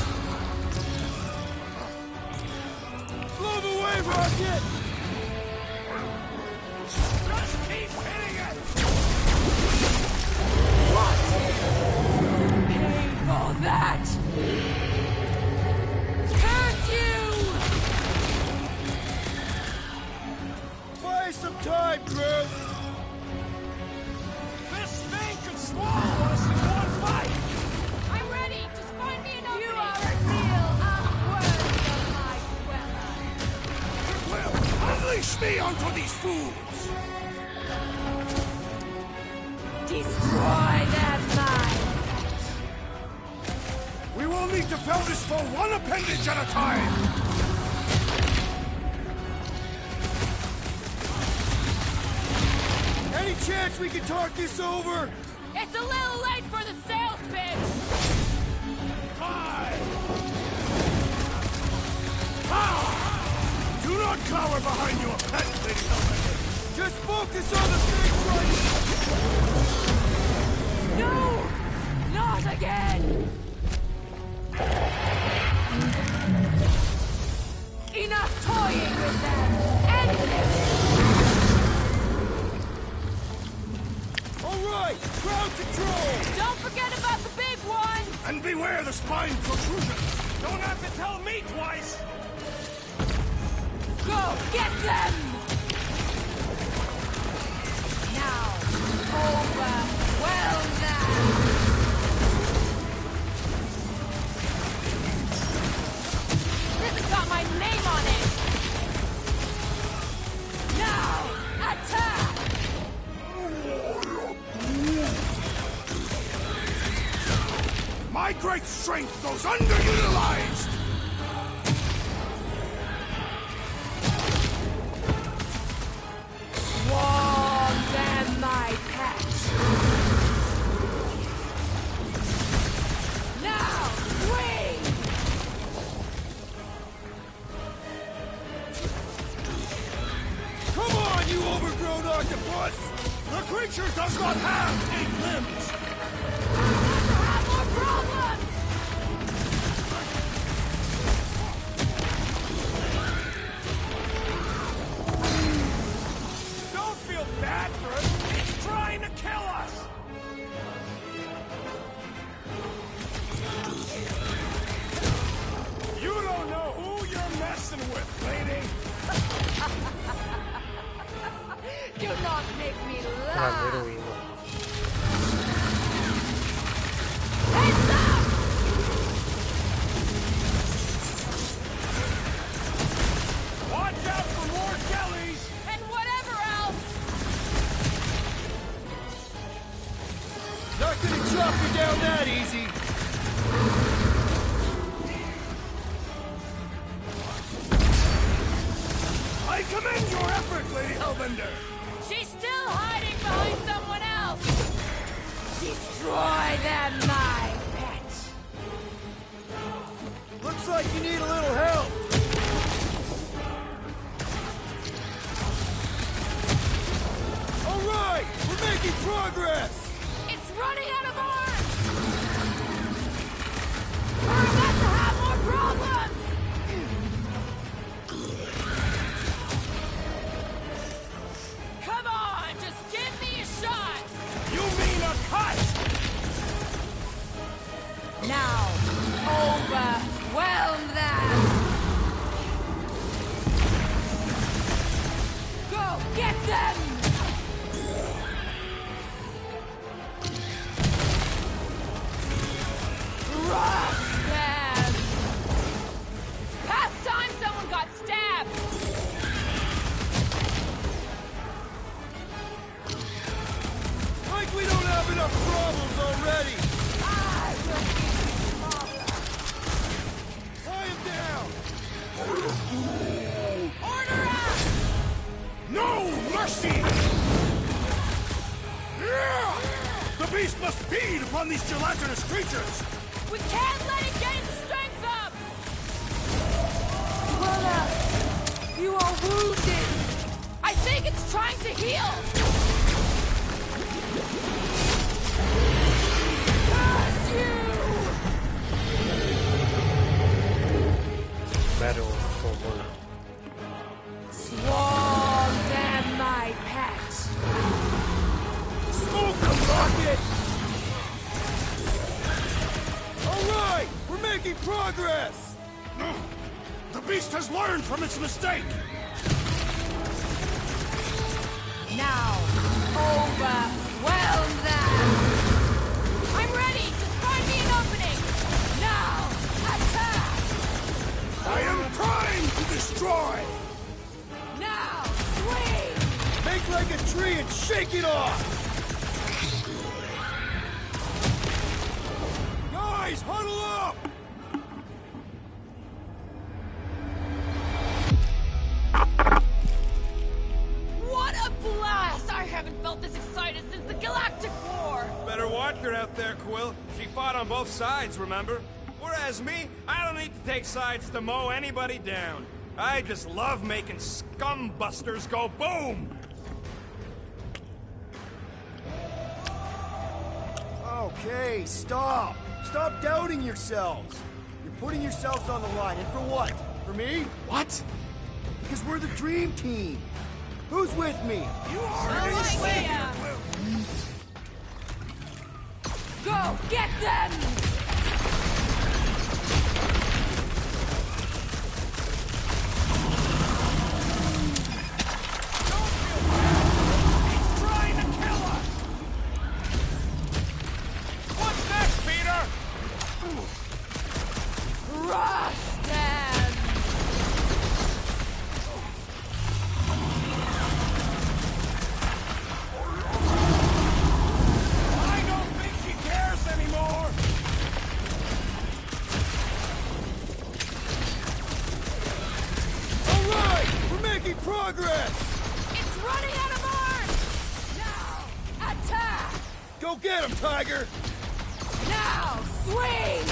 Blow the way, Rocket! Just keep hitting it! What? Pay for that! Curse you! Buy some time, Groot! This thing could swallow us in one fight! I'm ready! Just find me an opening! You are a real unworthy of my dweller! Well, unleash me onto these fools! Destroy their mind! We will need to fell this foe one appendage at a time! Any chance we can talk this over? It's a little late for the sales pitch! Hi! Ah! Do not cower behind your pet, Lady Hellbender! Just focus on the thing right... No! Not again! Enough toying with them! End this! Alright! Crowd control! Don't forget about the big one! And beware the spine protrusion! Don't have to tell me twice! Go get them! Now, overwhelm them! This has got my name on it! Now, attack! My great strength goes underutilized! Swarm them, my pet! not have 8 limbs! Have more problems! Don't feel bad for it! It's trying to kill us! You don't know who you're messing with, lady! Do not make me laugh! Heads up! Watch out for more jellies! And whatever else! Not gonna chop you down that easy! I commend your efforts, Lady Hellbender! She's still hiding behind someone else! Destroy them, my pet! Looks like you need a little help! Alright! We're making progress! It's running out of arms! We're about to have more problems! Come on, just give me a shot! You mean a cut! Now, overwhelm them! Go, get them! Rock them! Past time someone got stabbed! Like we don't have enough problems already! I will be smaller! Tie him down! Order out! No mercy! The beast must feed upon these gelatinous creatures! We can't let it gain strength up! You are wounded! I think it's trying to heal! Curse you! Battle for one. Swarm them, my pet! Smoke the rocket! Alright! We're making progress! The beast has learned from its mistake! Now, overwhelm them! I'm ready! Just find me an opening! Now, attack! I am trying to destroy! Now, swing! Make like a tree and shake it off! Guys, huddle up! What a blast! I haven't felt this excited since the Galactic War! Better watch her out there, Quill. She fought on both sides, remember? Whereas me, I don't need to take sides to mow anybody down. I just love making scumbusters go boom! Okay, stop! Stop doubting yourselves! You're putting yourselves on the line, and for what? For me? What? Because we're the dream team! Who's with me? You are All right, Leia! Go, get them! Trying to kill us! What's next, Peter? Rush them! I don't think she cares anymore! Alright! We're making progress! It's running out of arms! Now, attack! Go get him, Tiger! Now, swing!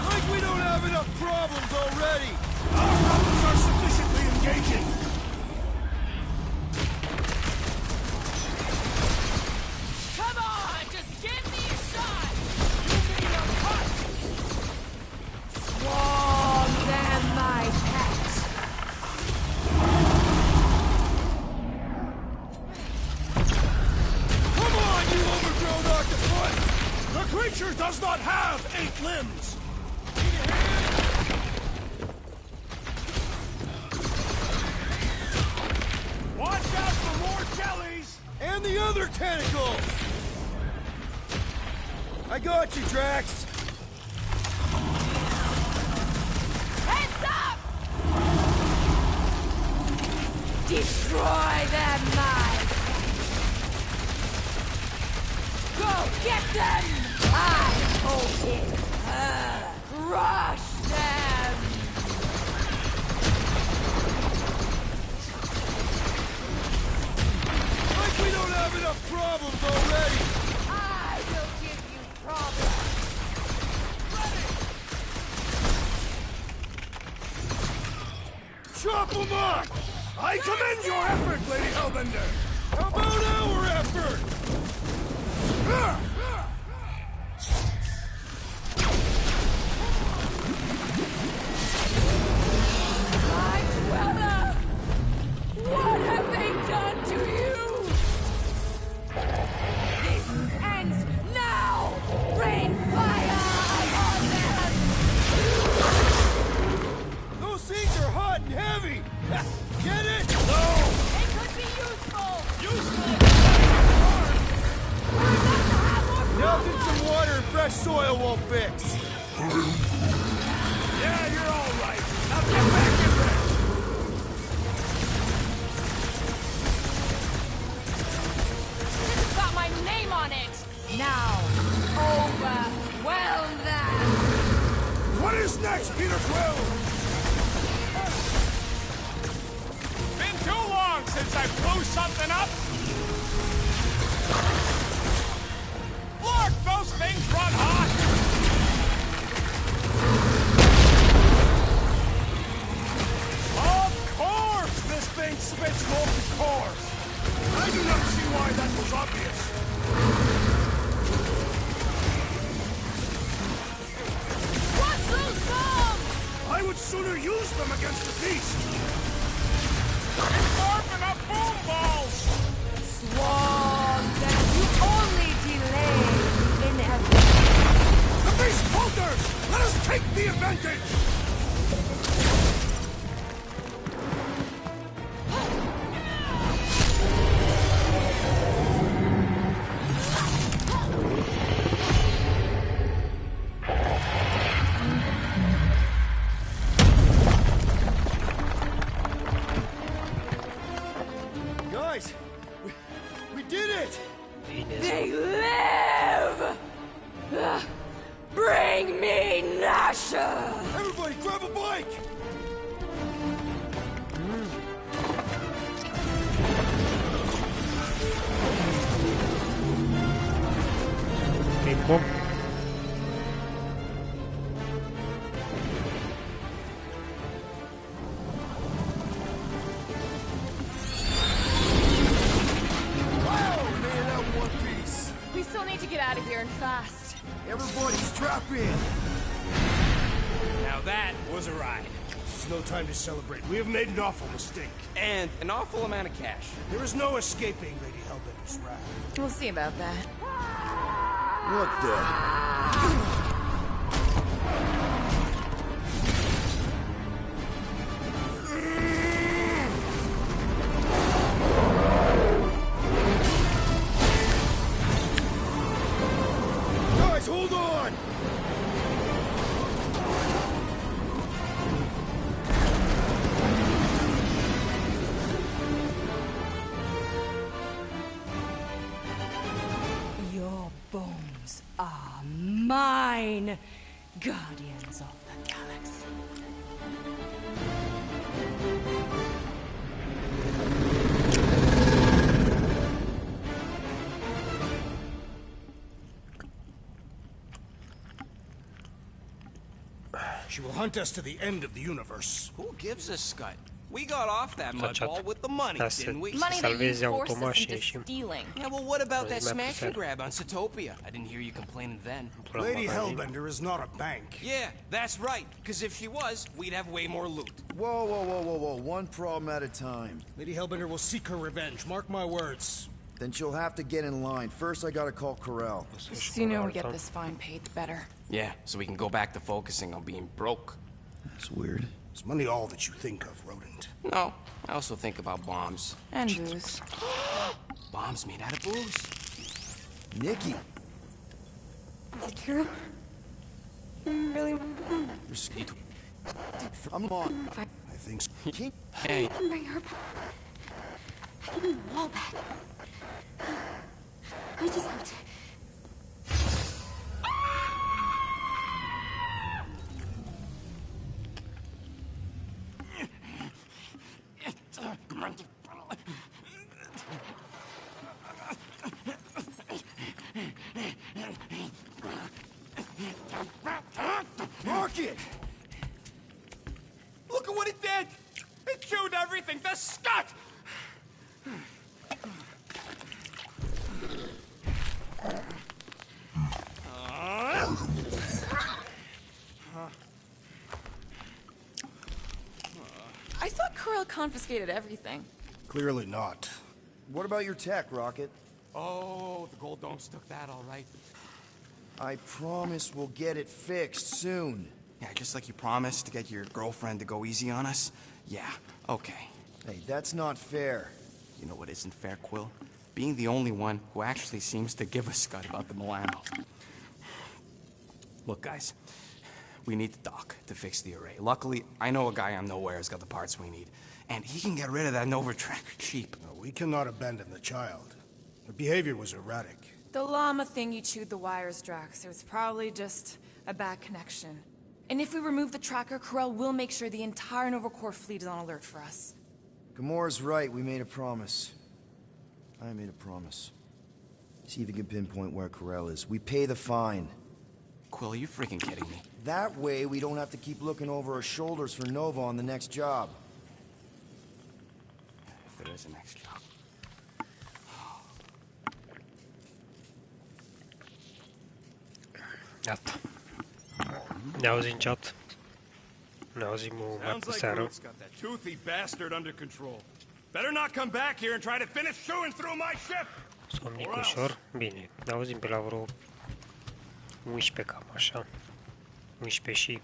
Like we don't have enough problems already! Our problems are sufficiently Engaging! Come on, just give me a shot! You mean a cut? Swarm them, my pet! Come on, you overgrown octopus! The creature does not have 8 limbs! Watch out for more jellies! And the other tentacles! I got you, Drax! Heads up! Destroy them, my Go get them! I hope it rush them! Like we don't have enough problems already! I will give you problems! Chop them up! I commend your effort, Lady Hellbender! How about our effort? My dweller! What have they done to you? This ends now! Rain fire on them! Those things are hot and heavy! Get it? No! It could be useful! Useful! Nothing some water and fresh soil won't fix! Yeah, you're all right. Now get back in there! This has got my name on it! Now, overwhelm them! What is next, Peter Quill? Been too long since I blew something up! Look, those things run hot! Of course this thing spits molten cores! I do not see why that was obvious. What's those bombs? I would sooner use them against the beast. Sharpen up boom balls! Swarm them! You only delay the inevitable. The beast falters! Let us take the advantage! Guys, we did it! They live! Bring me Nasha! Everybody grab a bike! Bom. Wow, man, that one piece! We still need to get out of here and fast. Everybody strap in! Now that was a ride. This is no time to celebrate. We have made an awful mistake. And an awful amount of cash. There is no escaping Lady Hellbender's wrath. We'll see about that. What the? Guys, hold on! Your bones are mine, guardians of the galaxy. She will hunt us to the end of the universe. Who gives a scut? We got off that mud ball with the money, didn't we? Money that you forced us into stealing. Yeah, well, what about that smash and grab on Satopia? I didn't hear you complaining then. Lady Hellbender is not a bank. Yeah, that's right. Because if she was, we'd have way more loot. Whoa, whoa, whoa, whoa, whoa. One problem at a time. Lady Hellbender will seek her revenge. Mark my words. Then she'll have to get in line. First, I gotta call Corral. The sooner we get this fine paid, the better. Yeah, so we can go back to focusing on being broke. That's weird. Is money all that you think of, Rodent? No, I also think about bombs. And booze. Bombs made out of booze. Nikki! Is it true? Really? I'm on. I think so. Hey. Bring her back. Give me the wall back. I just have to... Rocket! Look at what it did! It chewed everything! The scut! I thought Corral confiscated everything. Clearly not. What about your tech, Rocket? Oh, the gold domes took that all right. I promise we'll get it fixed soon. Yeah, just like you promised to get your girlfriend to go easy on us? Yeah, okay. Hey, that's not fair. You know what isn't fair, Quill? Being the only one who actually seems to give a scut about the Milano. Look, guys, we need the dock to fix the array. Luckily, I know a guy on Nowhere has got the parts we need, and he can get rid of that Nova tracker cheap. No, we cannot abandon the child. Her behavior was erratic. The llama thing you chewed the wires, Drax. It was probably just a bad connection. And if we remove the tracker, Corral will make sure the entire Nova Corps fleet is on alert for us. Gamora's right. We made a promise. I made a promise. See if you can pinpoint where Corral is. We pay the fine. Quill, are you freaking kidding me? That way, we don't have to keep looking over our shoulders for Nova on the next job. If there is a next job. Gata. Ne auzim chat. Ne auzim mai pe seară. Sounds like got that toothy bastard under control. Better not come back here and try to finish chewing through my ship. Somnic ușor. Bine, ne auzim pe la vreo 11 cam așa. 11 și...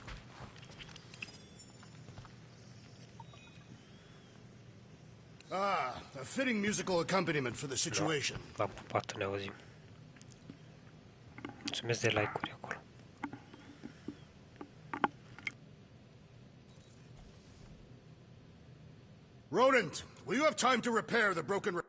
Ah, a fitting musical accompaniment for the situation. V-am pupat, ne auzim. Mulțumesc de like-uri acolo. Rodent, will you have time to repair the broken...